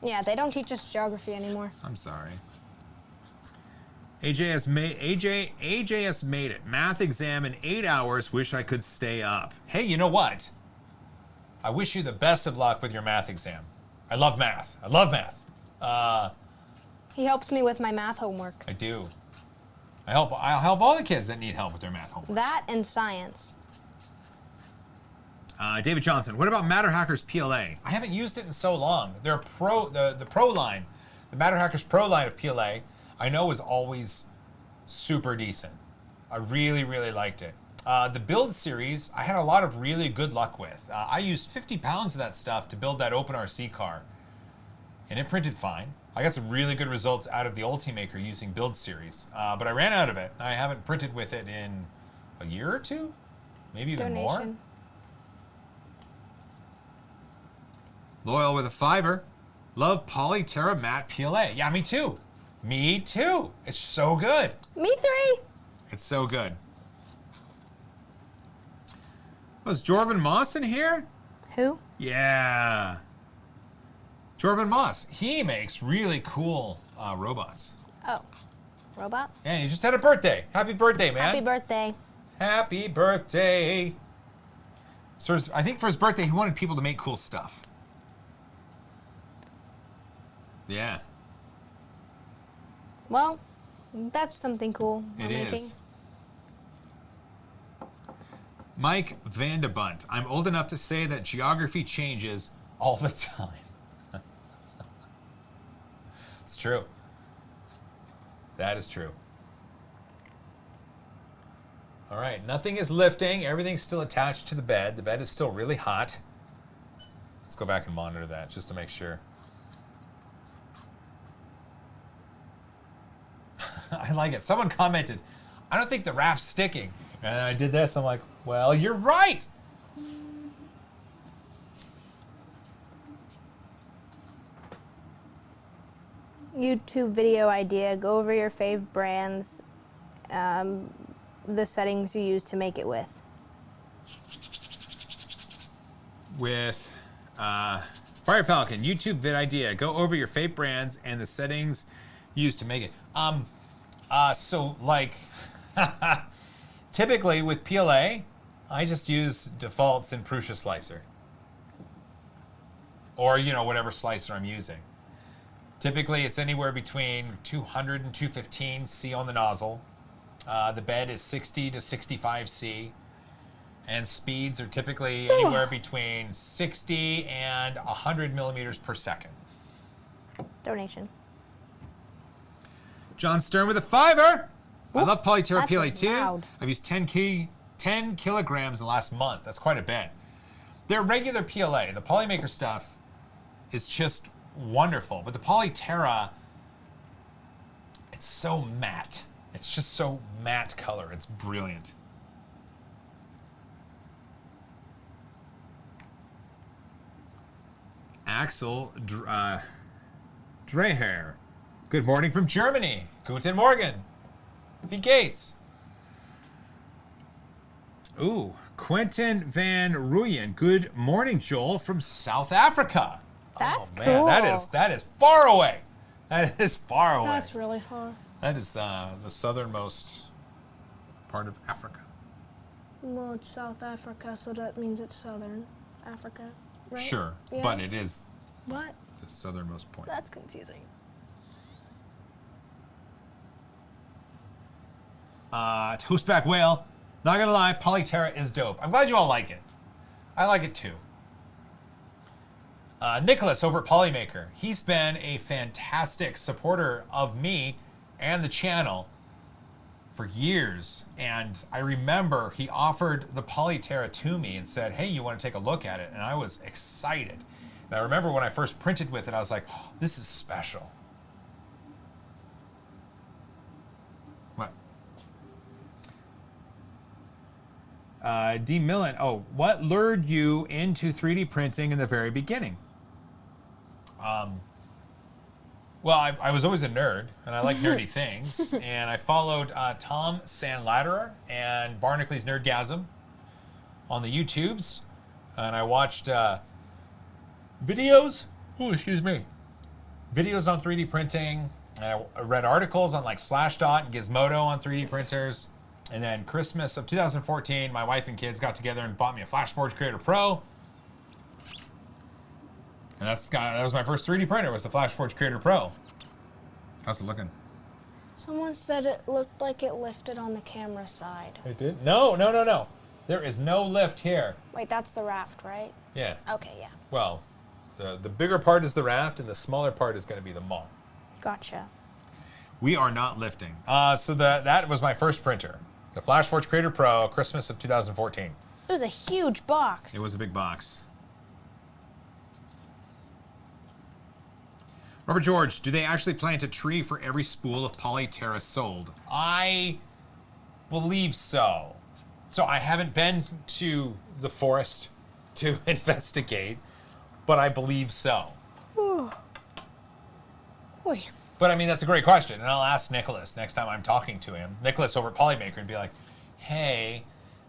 Yeah, they don't teach us geography anymore. I'm sorry. AJS made it. Math exam in 8 hours. Wish I could stay up. Hey, you know what? I wish you the best of luck with your math exam. I love math. I love math. He helps me with my math homework. I do. I'll help all the kids that need help with their math homework. That and science. David Johnson, what about Matter Hackers PLA? I haven't used it in so long. They're the Pro line, the Matter Hackers Pro line of PLA, I know is always super decent. I really, really liked it. The build series, I had a lot of really good luck with. I used 50 pounds of that stuff to build that OpenRC car, and it printed fine. I got some really good results out of the Ultimaker using build series, but I ran out of it. I haven't printed with it in a year or two, maybe even more. Loyal with a $5. Love Polyterra matte PLA. Yeah, me too. Me too. It's so good. Me 3. It's so good. Was Jorvin Moss in here? Who? Yeah. Jorvin Moss. He makes really cool robots. Oh. Robots? And he just had a birthday. Happy birthday, man. Happy birthday. Happy birthday. So I think for his birthday, he wanted people to make cool stuff. Yeah. Well, that's something cool. It is. Mike Vandebunt. I'm old enough to say that geography changes all the time. It's true. That is true. All right, nothing is lifting. Everything's still attached to the bed. The bed is still really hot. Let's go back and monitor that just to make sure. I like it. Someone commented, I don't think the raft's sticking. And I did this. I'm like, well, you're right. YouTube video idea. Go over your fave brands, the settings you use to make it with. With Fire Falcon, YouTube vid idea. Go over your fave brands and the settings used to make it. So like, typically with PLA, I just use defaults in Prusa Slicer. Or, you know, whatever slicer I'm using. Typically, it's anywhere between 200 and 215 C on the nozzle. The bed is 60 to 65 C. And speeds are typically anywhere between 60 and 100 millimeters per second. Donation. John Stern with a $5. I love Polyterra that PLA was too. loud. I've used 10 kilograms in the last month. That's quite a bit. Their regular PLA, the Polymaker stuff, is just wonderful. But the Polyterra, It's so matte. It's just so matte color. It's brilliant. Axel Dreher. Good morning from Germany. Guten Morgen. Wie geht's? Ooh, Quentin Van Ruyen. Good morning, Joel, from South Africa. That's man, cool. That is far away. That is far away. That's really far. That is the southernmost part of Africa. Well, it's South Africa, so that means it's Southern Africa, right? Sure, Yeah. but it is What? the southernmost point. That's confusing. Toastback Whale. Not gonna lie, Polyterra is dope. I'm glad you all like it. I like it too. Nicholas over at Polymaker. He's been a fantastic supporter of me and the channel for years. And I remember he offered the Polyterra to me and said, hey, you want to take a look at it? And I was excited. And I remember when I first printed with it, I was like, oh, this is special. What? D. Millen, what lured you into 3D printing in the very beginning? Well, I was always a nerd, and I like nerdy things, and I followed Tom Sandlatterer and Barnacle Nerdgasm on the YouTubes, and I watched videos. Oh, excuse me. Videos on 3D printing, and I read articles on like Slashdot and Gizmodo on 3D printers. And then Christmas of 2014, my wife and kids got together and bought me a FlashForge Creator Pro. And that was my first 3D printer, was the FlashForge Creator Pro. How's it looking? Someone said it looked like it lifted on the camera side. It did? No. There is no lift here. Wait, that's the raft, right? Yeah. Okay, yeah. Well, the bigger part is the raft, and the smaller part is going to be the mall. Gotcha. We are not lifting. So that was my first printer. The FlashForge Creator Pro, Christmas of 2014. It was a huge box. It was a big box. Robert George, do they actually plant a tree for every spool of Polyterra sold? I believe so. So I haven't been to the forest to investigate, but I believe so. Wait. But I mean, that's a great question, and I'll ask Nicholas next time I'm talking to him. Nicholas over at Polymaker, and be like, "Hey,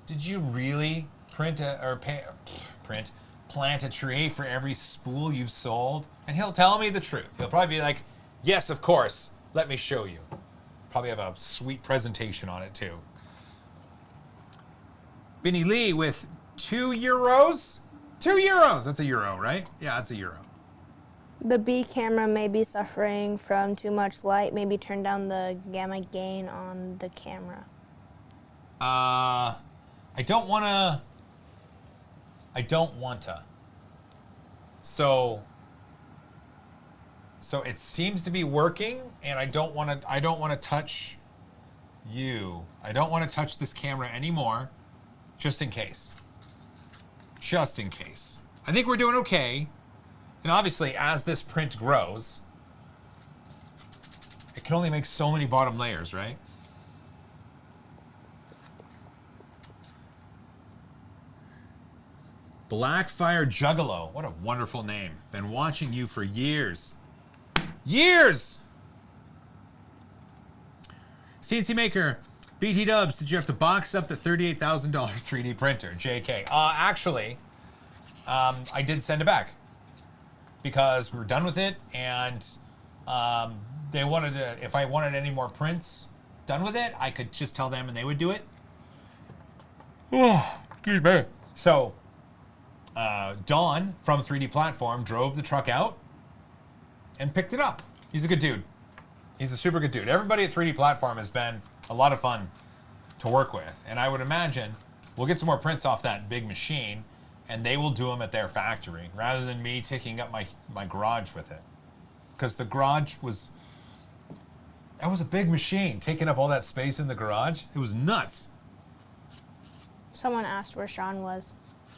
did you really plant a tree for every spool you've sold?" And he'll tell me the truth. He'll probably be like, "Yes, of course. Let me show you." Probably have a sweet presentation on it too. Benny Lee with €2. €2. That's a euro, right? Yeah, that's a euro. The B camera may be suffering from too much light. Maybe turn down the gamma gain on the camera. I don't want to. So it seems to be working, and I don't want to touch you. I don't want to touch this camera anymore, just in case. Just in case. I think we're doing okay. And obviously, as this print grows, it can only make so many bottom layers, right? Blackfire Juggalo. What a wonderful name. Been watching you for years. Years! CNC Maker. BT Dubs, did you have to box up the $38,000 3D printer? JK. Actually, I did send it back, because we were done with it, and they wanted to, if I wanted any more prints done with it, I could just tell them and they would do it. Oh, excuse me. So, Don from 3D Platform drove the truck out and picked it up. He's a good dude. He's a super good dude. Everybody at 3D Platform has been a lot of fun to work with, and I would imagine we'll get some more prints off that big machine, and they will do them at their factory rather than me taking up my garage with it. Because the garage that was a big machine, taking up all that space in the garage. It was nuts. Someone asked where Sean was.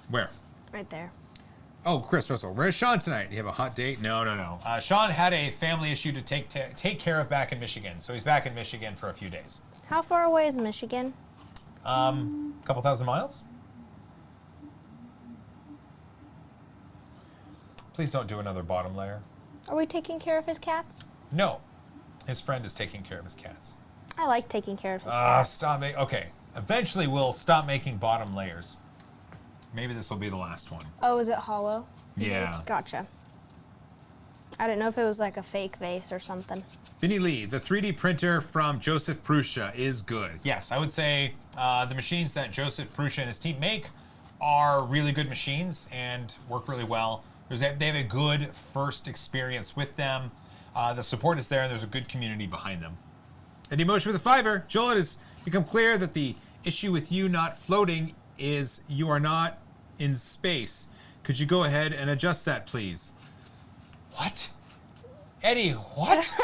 Where? Right there. Oh, Chris Russell, where's Sean tonight? You have a hot date? No. Sean had a family issue to take care of back in Michigan, so he's back in Michigan for a few days. How far away is Michigan? A couple thousand miles. Please don't do another bottom layer. Are we taking care of his cats? No, his friend is taking care of his cats. I like taking care of his cats. Stop it. Okay, eventually we'll stop making bottom layers. Maybe this will be the last one. Oh, is it hollow? Yeah. Gotcha. I didn't know if it was like a fake vase or something. Vinny Lee, the 3D printer from Joseph Prussia is good. Yes, I would say the machines that Joseph Prussia and his team make are really good machines and work really well. They have a good first experience with them. The support is there and there's a good community behind them. And emotion with a fiver. Joel, it has become clear that the issue with you not floating is you are not in space. Could you go ahead and adjust that, please? What? Eddie, what?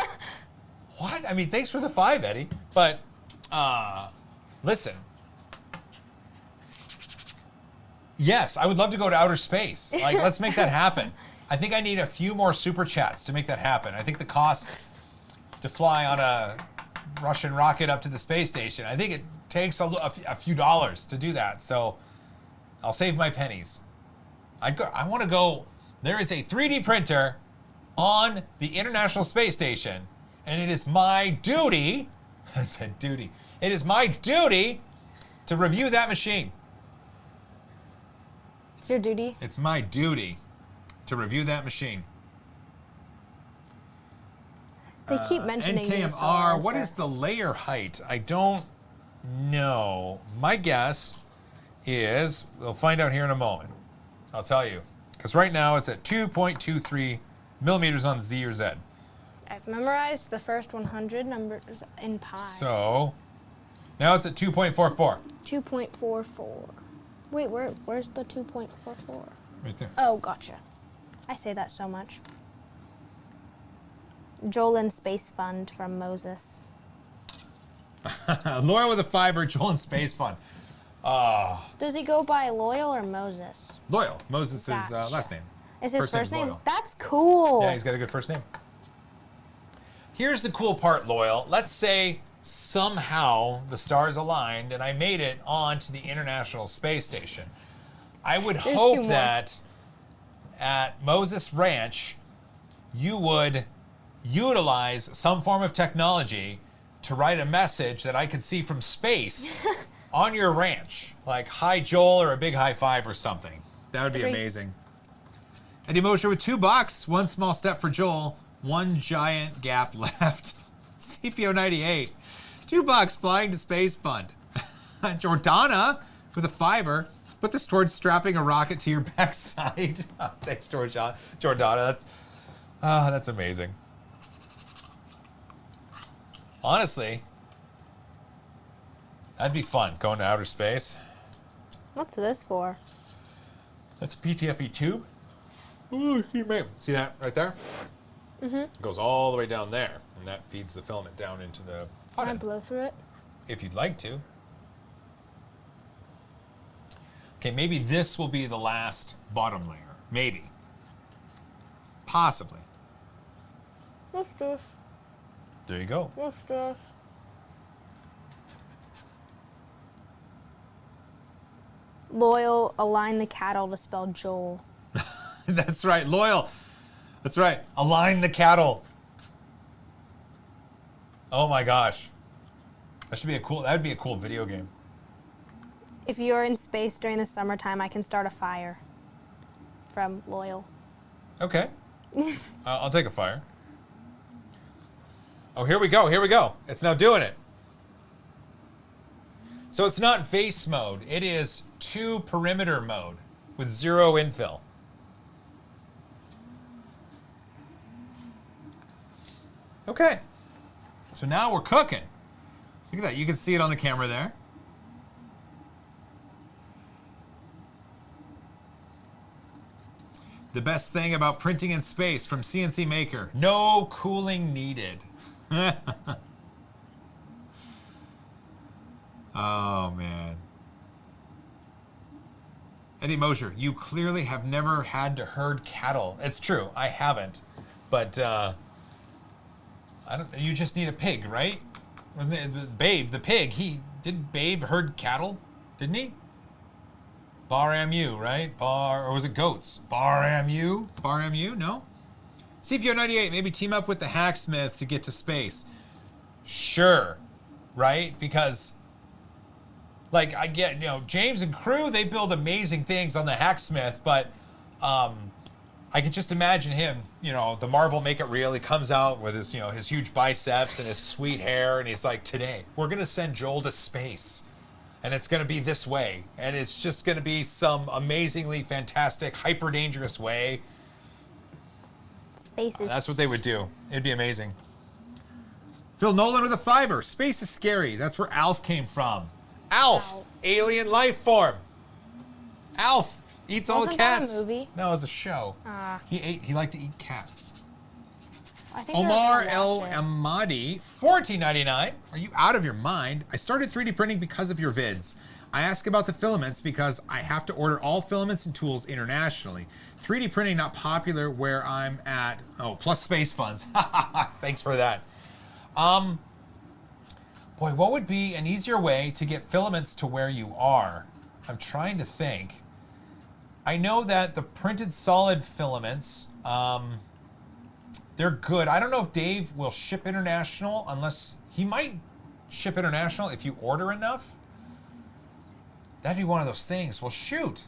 What? I mean, thanks for the 5, Eddie. But, listen. Yes, I would love to go to outer space. Like, let's make that happen. I think I need a few more super chats to make that happen. I think the cost to fly on a Russian rocket up to the space station, I think it takes a few dollars to do that. So I'll save my pennies. I want to go. There is a 3D printer on the International Space Station, and it is my duty. It's a duty. It is my duty to review that machine. It's your duty. It's my duty to review that machine. They keep mentioning NKMR, what is the layer height? I don't know. My guess is, we'll find out here in a moment. I'll tell you. Because right now it's at 2.23 millimeters on Z or Z. I've memorized the first 100 numbers in pi. So, now it's at 2.44. 2.44. Wait, where's the 2.44? Right there. Oh, gotcha. I say that so much. Joel and Space Fund from Moses. Laura with a 5, Joel and Space Fund. Does he go by Loyal or Moses? Loyal. Moses' Gotcha. last name. Is his first name? Loyal. That's cool. Yeah, he's got a good first name. Here's the cool part, Loyal. Let's say somehow the stars aligned and I made it onto the International Space Station. I would hope that at Moses Ranch, you would utilize some form of technology to write a message that I could see from space on your ranch. Like, hi, Joel, or a big high five or something. That would be amazing. Eddie Mosher with $2. One small step for Joel. One giant gap left. CPO 98. $2 flying to space fund. Jordana with a 5. Put this towards strapping a rocket to your backside. Thanks, Jordana. That's amazing. Honestly, that'd be fun, going to outer space. What's this for? That's a PTFE tube. Ooh, see that right there? Mm-hmm. It goes all the way down there, and that feeds the filament down into the pot. Can I blow through it? If you'd like to. Okay, maybe this will be the last bottom layer. Maybe. Possibly. What's this? There you go. What's this? Loyal, align the cattle to spell Joel. That's right, Loyal. That's right. Align the cattle. Oh my gosh. That would be a cool video game. If you're in space during the summertime, I can start a fire. From Loyal. Okay. I'll take a fire. Oh, here we go. It's now doing it. So it's not face mode. It is 2 perimeter mode with 0 infill. Okay. So now we're cooking. Look at that. You can see it on the camera there. The best thing about printing in space from CNC Maker. No cooling needed. Oh, man. Eddie Mosher, you clearly have never had to herd cattle. It's true, I haven't. But I don't. You just need a pig, right? Wasn't it Babe the pig? Did Babe herd cattle? Didn't he? Bar MU, right? Or was it goats? Bar MU? Bar MU? No? CPO98, maybe team up with the hacksmith to get to space. Sure, right? Because, like, I get, you know, James and crew, they build amazing things on the hacksmith, but I could just imagine him, you know, the Marvel Make It Real. He comes out with his, you know, his huge biceps and his sweet hair, and he's like, today, we're going to send Joel to space. And it's going to be this way. And it's just going to be some amazingly fantastic, hyper dangerous way. Space is... That's what they would do. It'd be amazing. Phil Nolan with a $5. Space is scary. That's where Alf came from. Alf. Alien life form. Alf eats all the cats. Wasn't that a movie? No, it was a show. He liked to eat cats. I think Omar El Amadi, $14.99. Are you out of your mind? I started 3D printing because of your vids. I ask about the filaments because I have to order all filaments and tools internationally. 3D printing not popular where I'm at. Oh, plus space funds. Thanks for that. Boy, what would be an easier way to get filaments to where you are? I'm trying to think. I know that the printed solid filaments, they're good. I don't know if Dave will ship international unless he might ship international if you order enough. That'd be one of those things. Well, shoot.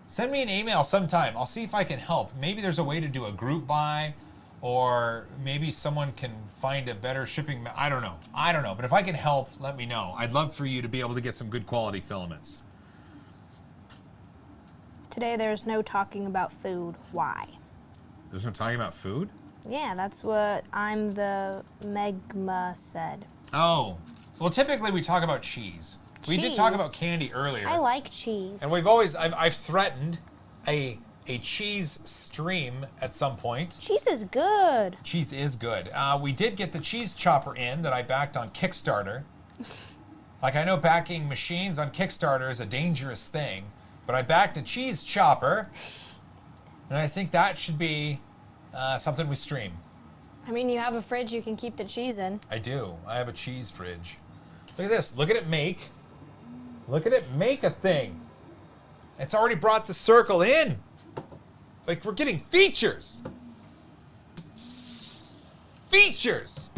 Send me an email sometime. I'll see if I can help. Maybe there's a way to do a group buy, or maybe someone can find a better shipping. I don't know. But if I can help, let me know. I'd love for you to be able to get some good quality filaments. Today there's no talking about food. Why? There's no talking about food? Yeah, that's what I'm the Megma said. Oh. Well, typically we talk about cheese. We did talk about candy earlier. I like cheese. And I've threatened a cheese stream at some point. Cheese is good. Cheese is good. We did get the cheese chopper in that I backed on Kickstarter. Like, I know backing machines on Kickstarter is a dangerous thing, but I backed a cheese chopper, and I think that should be something we stream. I mean, you have a fridge you can keep the cheese in. I do. I have a cheese fridge. Look at this. Look at it make. Look at it make a thing. It's already brought the circle in. Like, we're getting features. Features.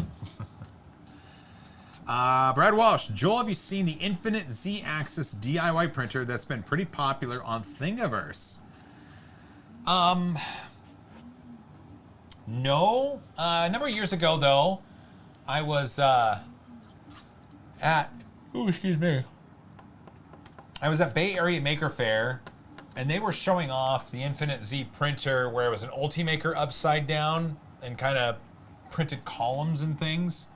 Brad Walsh. Joel, have you seen the Infinite Z-Axis DIY printer that's been pretty popular on Thingiverse? No. A number of years ago, though, I was at Bay Area Maker Faire, and they were showing off the Infinite Z printer where it was an Ultimaker upside down and kind of printed columns and things.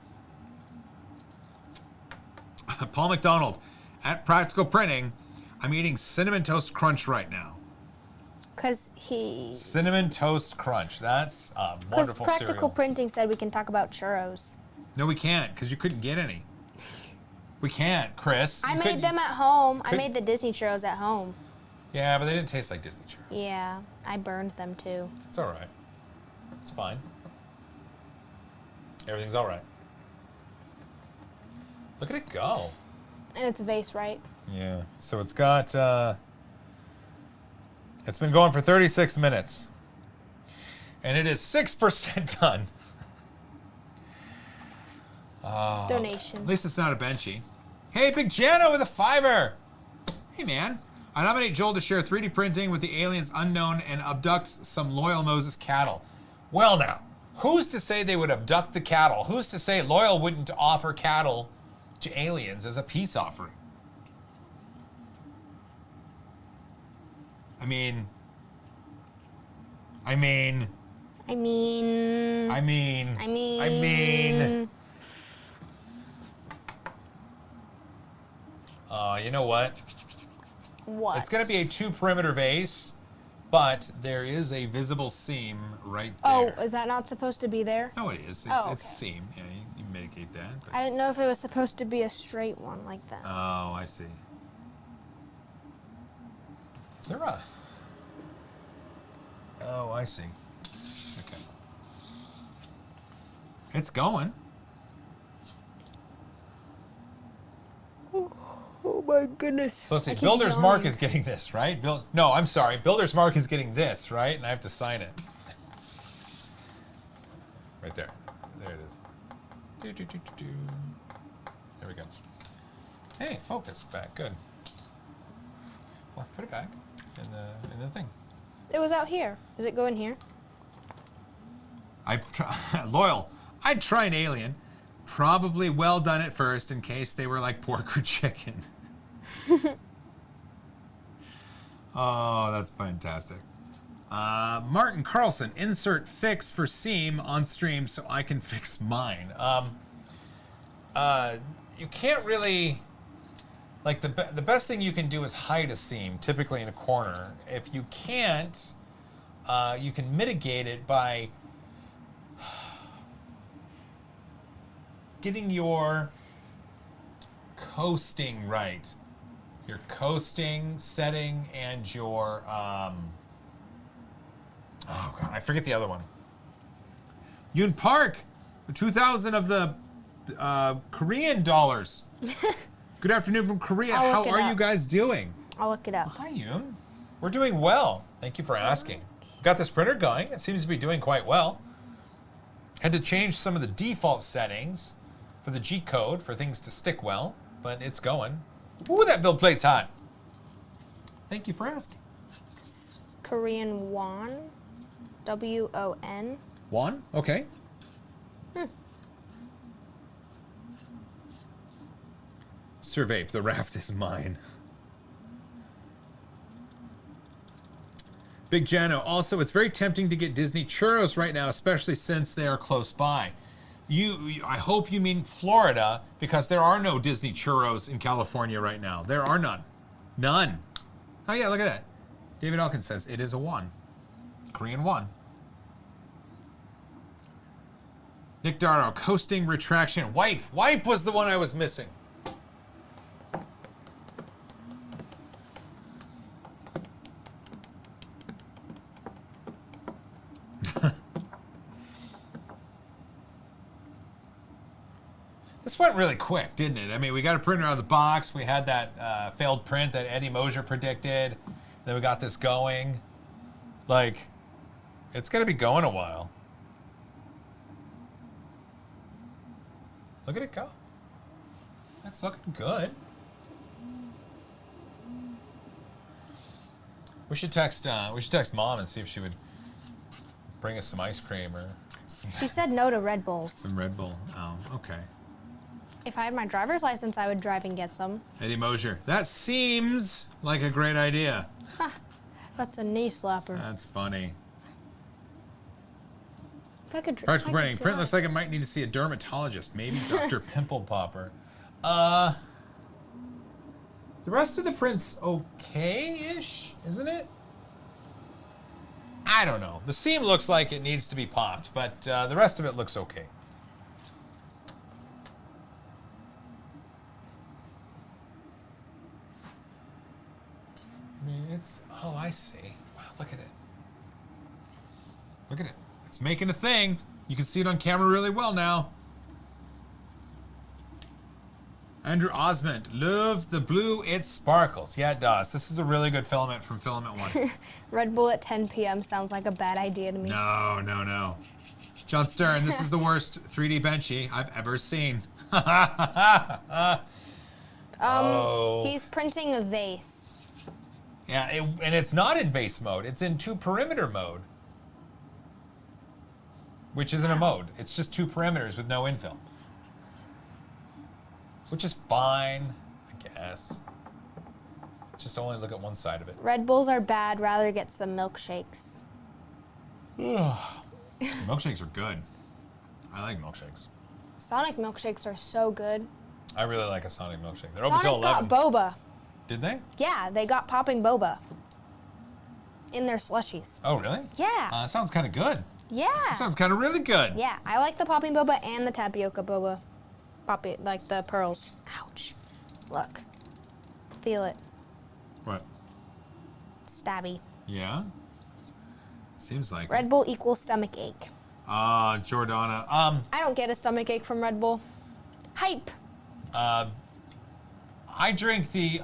Paul McDonald, at Practical Printing, I'm eating Cinnamon Toast Crunch right now. Cinnamon Toast Crunch. That's a wonderful Because Practical cereal. Printing said we can talk about churros. No, we can't, because you couldn't get any. We can't, Chris. I made them at home. I made the Disney churros at home. Yeah, but they didn't taste like Disney churros. Yeah, I burned them too. It's all right. It's fine. Everything's all right. Look at it go. And it's a vase, right? Yeah. So it's got, it's been going for 36 minutes. And it is 6% done. Donation. At least it's not a benchy. Hey, Big Jano with a $5. Hey, man. I nominate Joel to share 3D printing with the aliens unknown and abduct some loyal Moses cattle. Well, now, who's to say they would abduct the cattle? Who's to say Loyal wouldn't offer cattle to aliens as a peace offering? I mean... you know what? What? It's going to be a 2-perimeter vase, but there is a visible seam right there. Oh, is that not supposed to be there? No, it is. Oh, It's a okay. seam. Yeah, you mitigate that. But... I didn't know if it was supposed to be a straight one like that. Oh, I see. Is there a... Oh, I see. Okay. It's going. Oh my goodness. So let's see, Builder's Mark is getting this, right? No, I'm sorry. Builder's Mark is getting this, right? And I have to sign it. Right there. There it is. There we go. Hey, focus back. Good. Well, put it back in the thing. It was out here. Does it go in here? Loyal. I'd try an alien. Probably well done at first in case they were like pork or chicken. Oh, that's fantastic. Martin Carlson, insert fix for seam on stream so I can fix mine. You can't really, like the best thing you can do is hide a seam, typically in a corner. If you can't, you can mitigate it by getting your coasting right. Your coasting setting and your, oh God, I forget the other one. Yoon Park, 2,000 of the Korean dollars. Good afternoon from Korea. How are you guys doing? I'll look it up. Hi, Yoon. We're doing well. Thank you for asking. Got this printer going. It seems to be doing quite well. Had to change some of the default settings for the G code for things to stick well, but it's going. Ooh, that build plate's hot. Thank you for asking. Korean won. W-O-N. Won? Okay. Survape, the raft is mine. Big Jano, also, it's very tempting to get Disney churros right now, especially since they are close by. I hope you mean Florida, because there are no Disney churros in California right now. There are none. None. Oh yeah, look at that. David Elkins says, it is a won. Korean won. Nick Darrow, coasting retraction. Wipe. Wipe was the one I was missing. This went really quick, didn't it? I mean, we got a printer out of the box. We had that failed print that Eddie Mosier predicted. Then we got this going. Like, it's going to be going a while. Look at it go. That's looking good. We should text Mom and see if she would bring us some ice cream or some, She said no to Red Bulls. some Red Bull. Oh, okay. If I had my driver's license, I would drive and get some. Eddie Mosier. That seems like a great idea. That's a knee slapper. That's funny. If I could Practical printing. Print drive. looks like it might need to see a dermatologist. Maybe Dr. Pimple Popper. The rest of the print's okay-ish, isn't it? I don't know. The seam looks like it needs to be popped, but the rest of it looks okay. I mean, it's... Oh, I see. Wow, look at it. Look at it. It's making a thing. You can see it on camera really well now. Andrew Osmond, love the blue, it sparkles. Yeah, it does. This is a really good filament from Filament 1. Red Bull at 10 p.m. sounds like a bad idea to me. No, no, no. John Stern, this is the worst 3D benchy I've ever seen. He's printing a vase. Yeah, and it's not in vase mode. It's in 2 perimeter mode. Which isn't a mode. It's just 2 perimeters with no infill. Which is fine, I guess. Just only look at one side of it. Red Bulls are bad. Rather get some milkshakes. Milkshakes are good. I like milkshakes. Sonic milkshakes are so good. I really like a Sonic milkshake. They're open till 11. Sonic got boba. Did they? Yeah, they got popping boba in their slushies. Oh, really? Yeah. Sounds kind of good. Yeah. Sounds kind of really good. Yeah, I like the popping boba and the tapioca boba. Poppy, like the pearls. Ouch. Look. Feel it. What? stabby. Yeah. Seems like Red Bull equals stomach ache. Jordana. I don't get a stomach ache from Red Bull. Hype. I drink the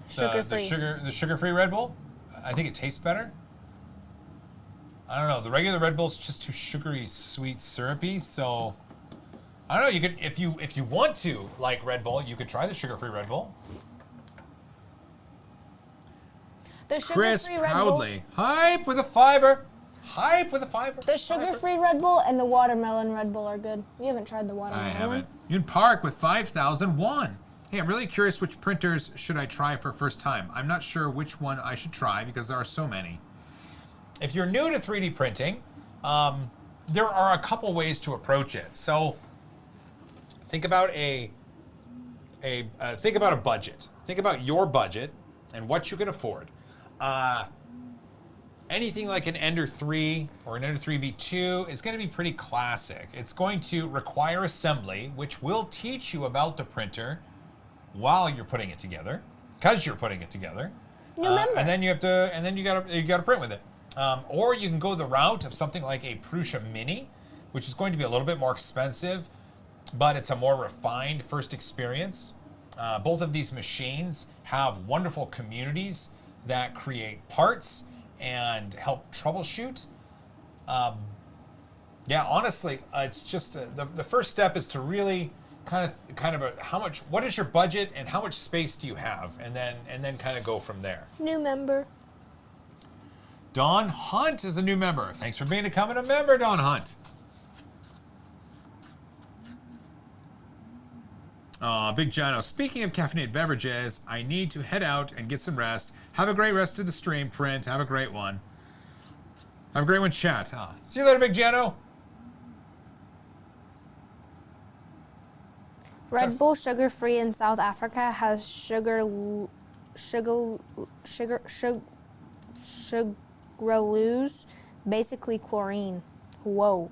sugar-free Red Bull. I think it tastes better. I don't know. The regular Red Bull's just too sugary, sweet, syrupy. So I don't know. You could, if you want to like Red Bull, you could try the sugar-free Red Bull. The Chris sugar-free Red Bull. proudly hype with a fiver. Hype with a fiver. The sugar-free Red Bull and the watermelon Red Bull are good. We haven't tried the watermelon I haven't. one. Yun Park with 5,001. Hey, I'm really curious which printers should I try for first time. I'm not sure which one I should try because there are so many. If you're new to 3D printing, there are a couple ways to approach it. So think about a budget. Think about your budget and what you can afford. Anything like an Ender 3 or an Ender 3 V2 is going to be pretty classic. It's going to require assembly, which will teach you about the printer while you're putting it together, because you're putting it together. And then you gotta print with it. Or you can go the route of something like a Prusa Mini, which is going to be a little bit more expensive, but it's a more refined first experience. Both of these machines have wonderful communities that create parts and help troubleshoot. Yeah, honestly, it's just the first step is to really kind of what is your budget and how much space do you have, and then kind of go from there. New member. Don Hunt is a new member. Thanks for becoming a member, Don Hunt. Big Jono. Speaking of caffeinated beverages, I need to head out and get some rest. Have a great rest of the stream, Print. Have a great one. Have a great one, chat. See you later, Big Jono. Red Bull sugar-free in South Africa has sugarlose, basically chlorine. Whoa.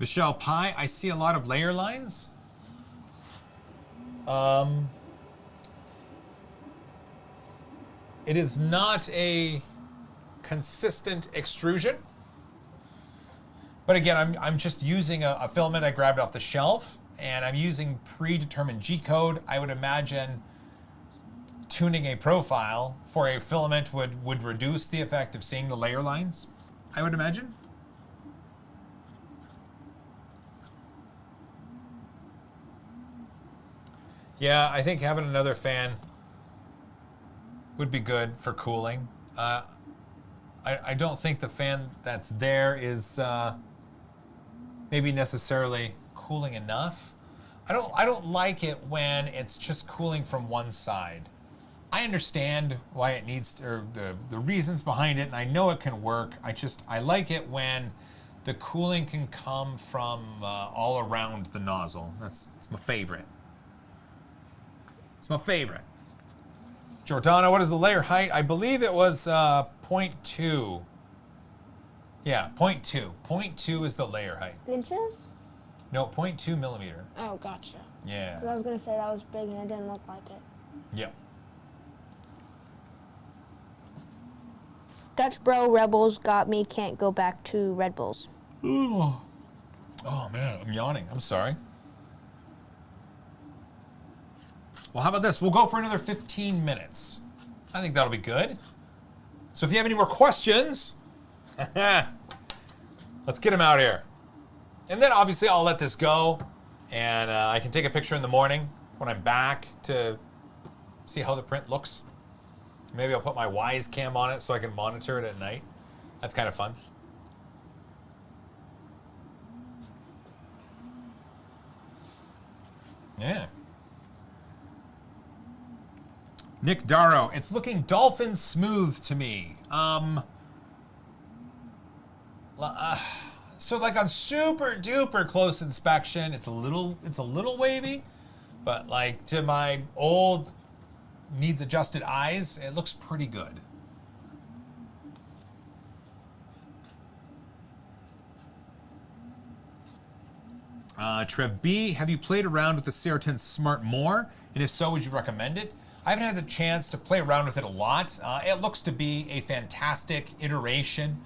Michelle Pye, I see a lot of layer lines. It is not a consistent extrusion. But again, I'm just using a filament I grabbed off the shelf, and I'm using predetermined G-code. I would imagine tuning a profile for a filament would reduce the effect of seeing the layer lines, I would imagine. Yeah, I think having another fan would be good for cooling. I don't think the fan that's there is maybe necessarily cooling enough. I don't like it when it's just cooling from one side. I understand why it needs to, or the reasons behind it, and I know it can work. I like it when the cooling can come from all around the nozzle. It's my favorite. It's my favorite. Jordana, what is the layer height? I believe it was 0.2. Yeah, 0.2. 0.2 is the layer height. Inches? No, 0.2 millimeter. Oh, gotcha. Yeah. 'Cause I was going to say that was big and it didn't look like it. Yep. Dutch Bro Rebels got me, can't go back to Red Bulls. Oh man, I'm yawning. I'm sorry. Well, how about this? We'll go for another 15 minutes. I think that'll be good. So if you have any more questions, let's get them out here. And then obviously I'll let this go, and I can take a picture in the morning when I'm back to see how the print looks. Maybe I'll put my Wise Cam on it so I can monitor it at night. That's kind of fun. Yeah. Nick Darrow, it's looking dolphin smooth to me. So like on super duper close inspection, it's a little wavy, but like to my old needs adjusted eyes, it looks pretty good. Trev B, have you played around with the CR10 Smart more? And if so, would you recommend it? I haven't had the chance to play around with it a lot. It looks to be a fantastic iteration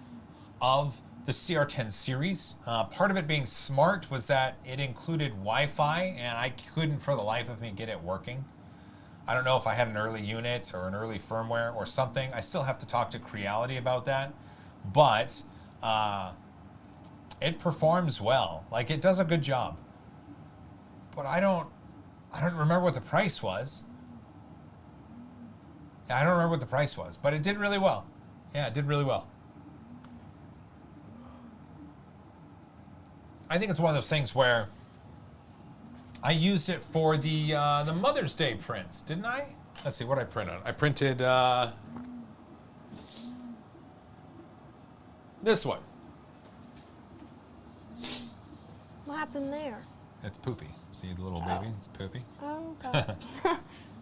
of the CR10 series. Part of it being smart was that it included Wi-Fi, and I couldn't for the life of me get it working. I don't know if I had an early unit or an early firmware or something. I still have to talk to Creality about that. But it performs well. Like, it does a good job. But I don't remember what the price was. Yeah, I don't remember what the price was, but it did really well. Yeah, it did really well. I think it's one of those things where I used it for the Mother's Day prints, didn't I? Let's see what I printed. I printed this one. What happened there? It's Poopy. See the little baby? It's Poopy. Oh, okay.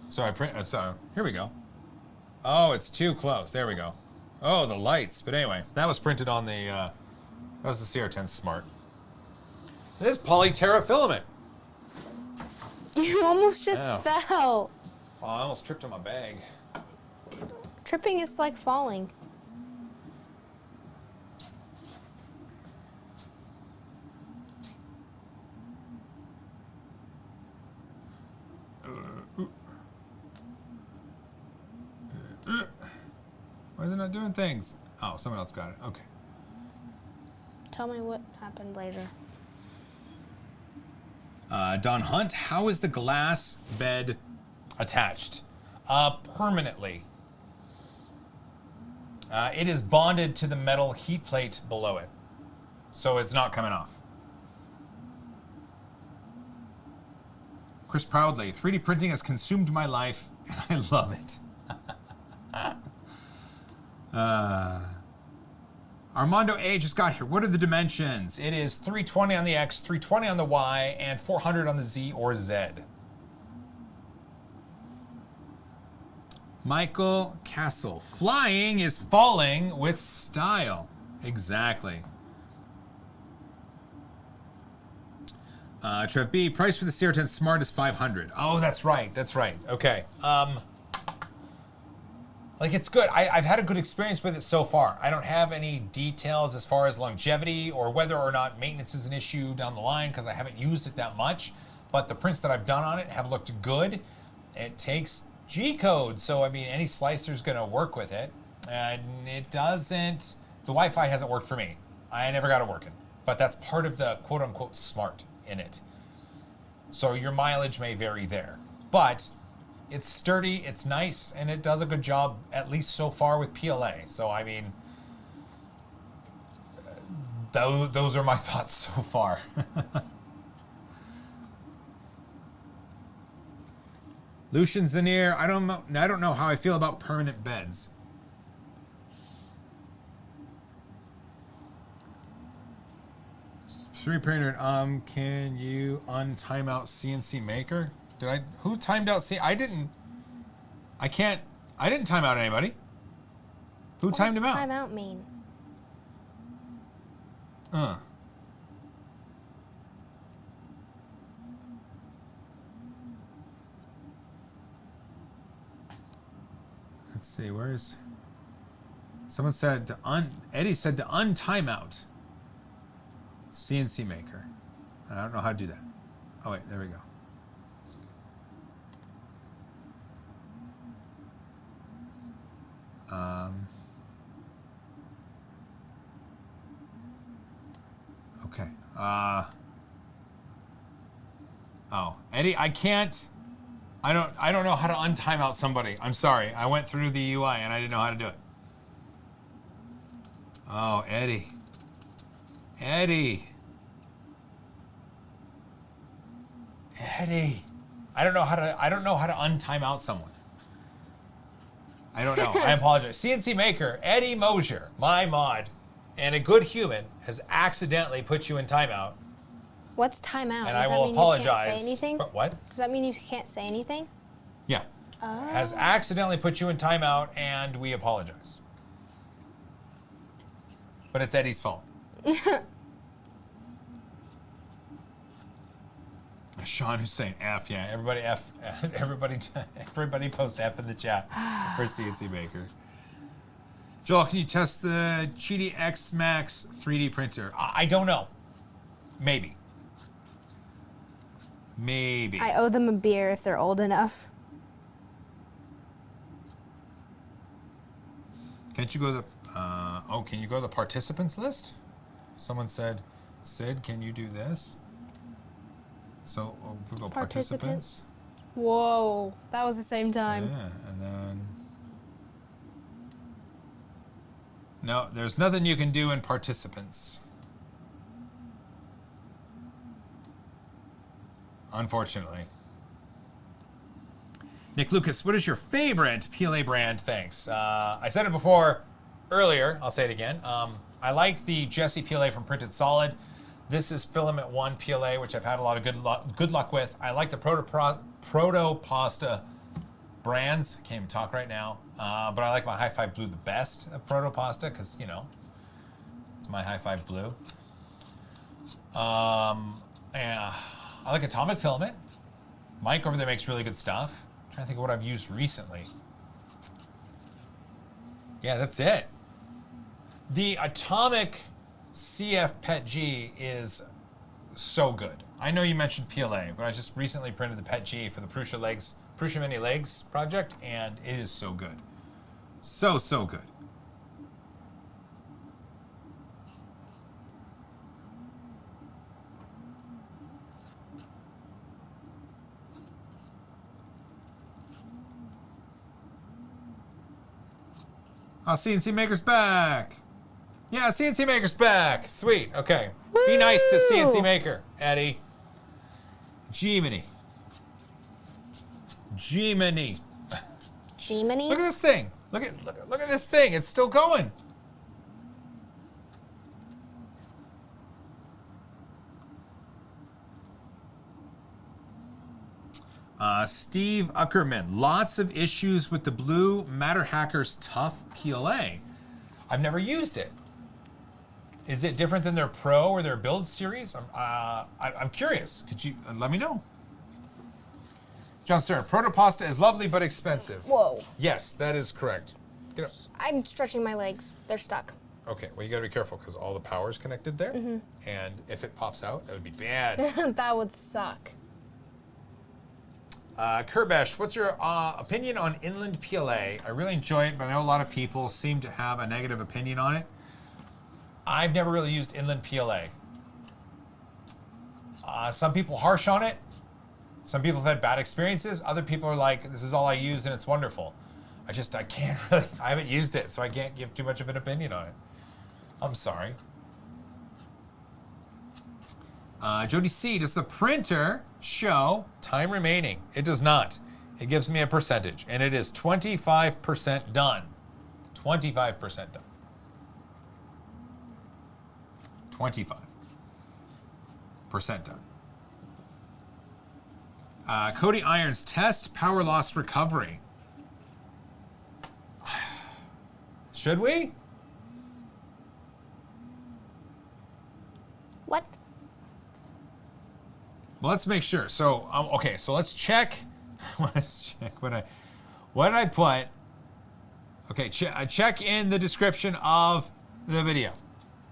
So I print. So here we go. Oh, it's too close. There we go. Oh, the lights. But anyway, that was printed on the. That was the CR10 Smart. This is Polyterra filament. You almost just Ow. fell. Oh, I almost tripped on my bag. Tripping is like falling. Why is it not doing things? Oh, someone else got it. Okay. Tell me what happened later. Don Hunt, how is the glass bed attached? Permanently. It is bonded to the metal heat plate below it, so it's not coming off. Chris Proudly, 3D printing has consumed my life, and I love it. Armando A just got here. What are the dimensions? It is 320 on the X, 320 on the Y, and 400 on the Z or Z. Michael Castle. Flying is falling with style. Exactly. Trev B, price for the CR10 Smart is 500. Oh, that's right. That's right. Okay. Like, it's good. I've had a good experience with it so far. I don't have any details as far as longevity or whether or not maintenance is an issue down the line because I haven't used it that much. But the prints that I've done on it have looked good. It takes G-code, so I mean, any slicer is going to work with it. And it doesn't... The Wi-Fi hasn't worked for me. I never got it working. But that's part of the quote-unquote smart in it. So your mileage may vary there. But... it's sturdy, it's nice, and it does a good job, at least so far with PLA. So, I mean, those are my thoughts so far. Lucian Zanier, I don't know how I feel about permanent beds. Three printer, can you untime out CNC Maker? Who timed out I didn't time out anybody. Who timed him out? What does time out mean? Let's see, where's... Someone said Eddie said to untime out CNC Maker. I don't know how to do that. Oh wait, there we go. Okay. Oh, Eddie, I can't. I don't know how to untime out somebody. I'm sorry. I went through the UI and I didn't know how to do it. Oh, Eddie. Eddie. Eddie. I don't know how to untime out someone. I don't know. I apologize. CNC Maker, Eddie Mosier, my mod, and a good human has accidentally put you in timeout. What's timeout? And I will apologize. You can't say anything? What? Does that mean you can't say anything? Yeah. Oh. Has accidentally put you in timeout, and we apologize. But it's Eddie's fault. Sean who's saying F, yeah. Everybody F. Everybody post F in the chat for CNC Maker. Joel, can you test the Cheetah X Max 3D printer? I don't know. Maybe. Maybe. I owe them a beer if they're old enough. Can't you go to the... can you go to the participants list? Someone said, Sid, can you do this? So, if we go participants. Whoa, that was the same time. Yeah, and then... No, there's nothing you can do in participants. Unfortunately. Nick Lucas, what is your favorite PLA brand? Thanks. I said it before earlier. I'll say it again. I like the Jesse PLA from Printed Solid. This is Filament 1 PLA, which I've had a lot of good luck with. I like the Proto Pasta brands. Can't even talk right now. But I like my High Five Blue the best of Proto Pasta because, you know, it's my High Five Blue. And I like Atomic Filament. Mike over there makes really good stuff. I'm trying to think of what I've used recently. Yeah, that's it. The Atomic CF PET G is so good. I know you mentioned PLA, but I just recently printed the PET G for the Prusa Mini Legs project, and it is so good. So good. Oh, CNC Maker's back. Yeah, CNC Maker's back. Sweet. Okay. Woo! Be nice to CNC Maker, Eddie. Gemini. Gemini. Gemini? Look at this thing. Look at this thing. It's still going. Steve Uckerman, lots of issues with the Blue Matter Hackers Tough PLA. I've never used it. Is it different than their Pro or their Build series? I'm curious. Could you let me know? John Stern, Protopasta is lovely but expensive. Whoa. Yes, that is correct. Get up. I'm stretching my legs. They're stuck. Okay, well, you gotta be careful because all the power is connected there. Mm-hmm. And if it pops out, that would be bad. That would suck. Kurbesh, what's your opinion on Inland PLA? I really enjoy it, but I know a lot of people seem to have a negative opinion on it. I've never really used Inland PLA. Some people harsh on it. Some people have had bad experiences. Other people are like, this is all I use and it's wonderful. I can't really, I haven't used it, so I can't give too much of an opinion on it. I'm sorry. Jody C, does the printer show time remaining? It does not. It gives me a percentage, and it is 25% done. 25% done. 25% done. Cody Irons, test power loss recovery. Should we? What? Well, let's make sure. So, okay, so let's check. Let's check what did I put? Okay, check in the description of the video.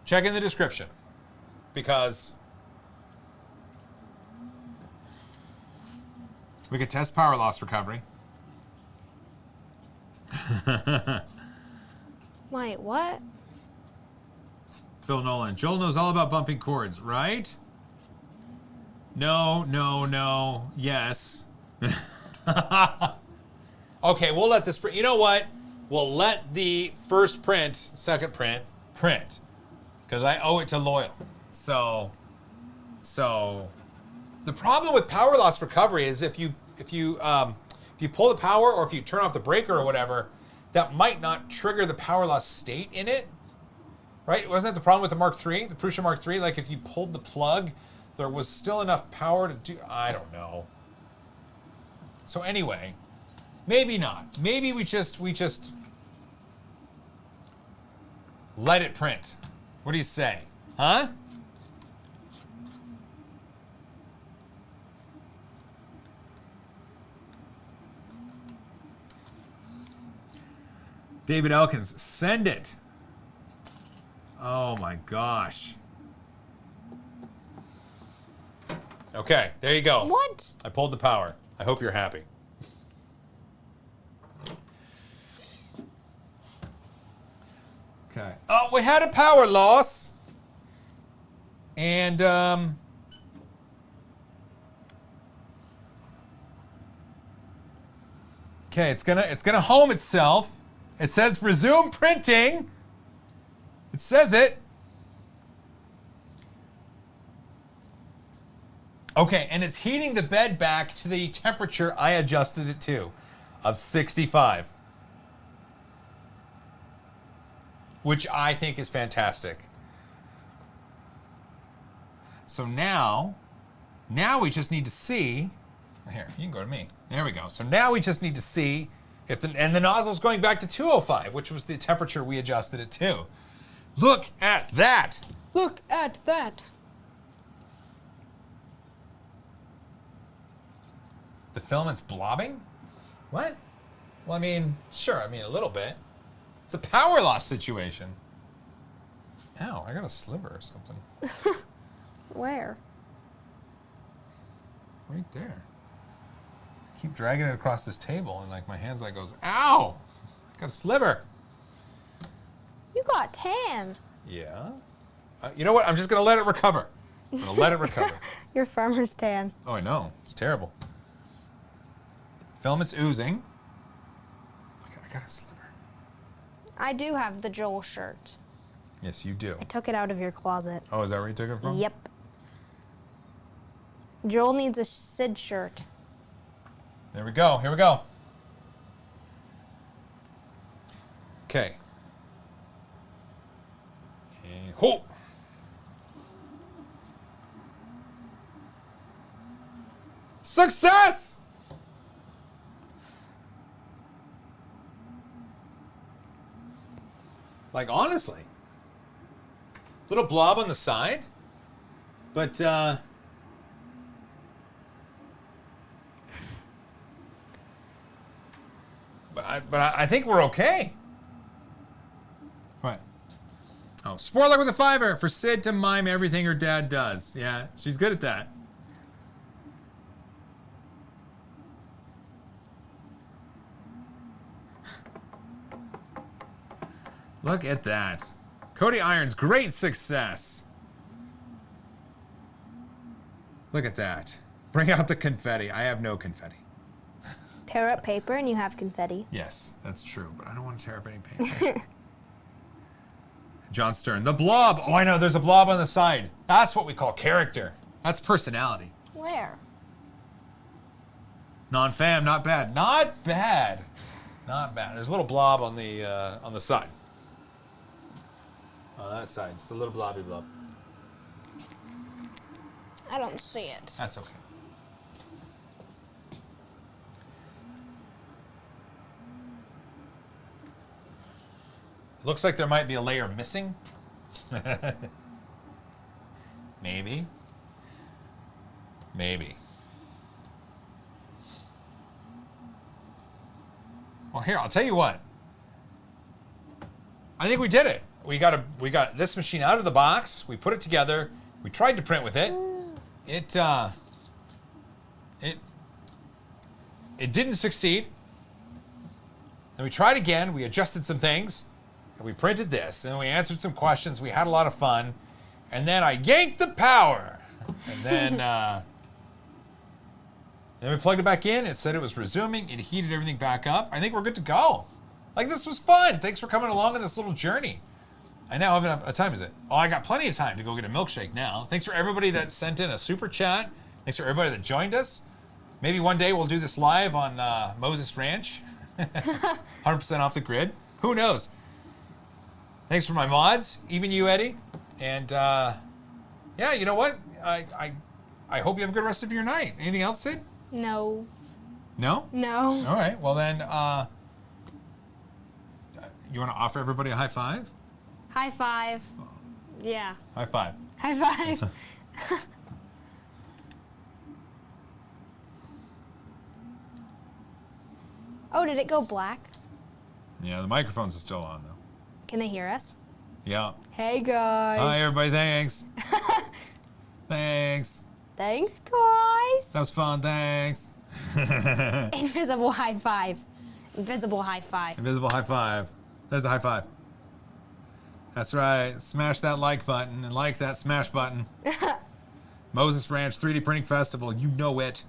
Check in the description because we could test power loss recovery. Wait, what? Phil Nolan. Joel knows all about bumping cords, right? No. Yes. Okay, we'll let this print. You know what? We'll let the first print, second print, because I owe it to Loyal. So the problem with power loss recovery is if you pull the power or if you turn off the breaker or whatever, that might not trigger the power loss state in it, right? Wasn't that the problem with the Mark III, the Prusa Mark III? Like if you pulled the plug, there was still enough power to do, I don't know. So anyway, maybe not. Maybe we just let it print. What do you say? Huh? David Elkins, send it. Oh my gosh. Okay, there you go. What? I pulled the power. I hope you're happy. Okay. Oh, we had a power loss. And okay, it's gonna home itself. It says resume printing. It says it. Okay, and it's heating the bed back to the temperature I adjusted it to, of 65. Which I think is fantastic. So now we just need to see, here, you can go to me. There we go. So now we just need to see if the nozzle's going back to 205, which was the temperature we adjusted it to. Look at that. Look at that. The filament's blobbing? What? Well, I mean, sure, I mean a little bit. It's a power loss situation. Ow, I got a sliver or something. Where? Right there. I keep dragging it across this table and like my hands like goes, ow! Got a sliver. You got tan. Yeah. You know what? I'm just gonna let it recover. I'm gonna let it recover. Your farmer's tan. Oh, I know. It's terrible. Filament's oozing. I got a sliver. I do have the Joel shirt. Yes, you do. I took it out of your closet. Oh, is that where you took it from? Yep. Joel needs a Sid shirt. There we go. Here we go. Okay. And ho! Success! Like, honestly. Little blob on the side. But, I think we're okay. What? Oh, spoiler with a $5 for Sid to mime everything her dad does. Yeah, she's good at that. Look at that. Cody Irons, great success. Look at that. Bring out the confetti. I have no confetti. Tear up paper and you have confetti. Yes, that's true, but I don't want to tear up any paper. John Stern, the blob. Oh, I know, there's a blob on the side. That's what we call character. That's personality. Where? Non-fam, not bad. Not bad. Not bad. There's a little blob on the side. On that side, just a little blobby blob. I don't see it. That's okay. Looks like there might be a layer missing. Maybe. Maybe. Well, here, I'll tell you what. I think we did it. We got this machine out of the box. We put it together. We tried to print with it. It didn't succeed. Then we tried again. We adjusted some things. And we printed this. And we answered some questions. We had a lot of fun. And then I yanked the power. And then we plugged it back in. It said it was resuming. It heated everything back up. I think we're good to go. Like, this was fun. Thanks for coming along on this little journey. I now have enough. What time is it? Oh, I got plenty of time to go get a milkshake now. Thanks for everybody that sent in a super chat. Thanks for everybody that joined us. Maybe one day we'll do this live on Moses Ranch. 100% off the grid. Who knows? Thanks for my mods, even you, Eddie. And yeah, you know what? I hope you have a good rest of your night. Anything else, Sid? No. No? No. All right. Well then, you want to offer everybody a high five? High five. Yeah. High five. High five. Oh, did it go black? Yeah, the microphones are still on though. Can they hear us? Yeah. Hey guys. Hi everybody, thanks. Thanks. Thanks guys. That was fun, thanks. Invisible high five. Invisible high five. Invisible high five. There's a high five. That's right. Smash that like button and like that smash button. Moses Ranch 3D Printing Festival, you know it.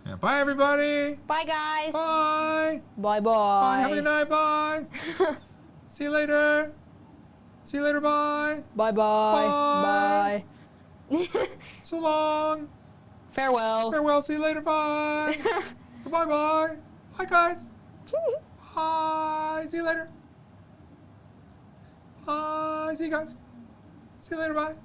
Yeah, bye everybody. Bye guys. Bye. Bye bye. Bye. Have a good night. Bye. See you later. See you later. Bye. Bye bye. Bye. So long. Farewell. Farewell. See you later. Bye. Bye bye. Bye guys. Bye. See you later. Bye. See you guys. See you later. Bye.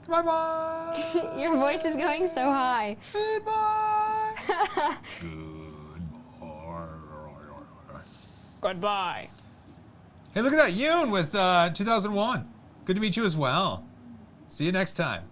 Bye bye. Your voice is going so high. Goodbye. Goodbye. Hey, look at that. Yoon with 2001. Good to meet you as well. See you next time.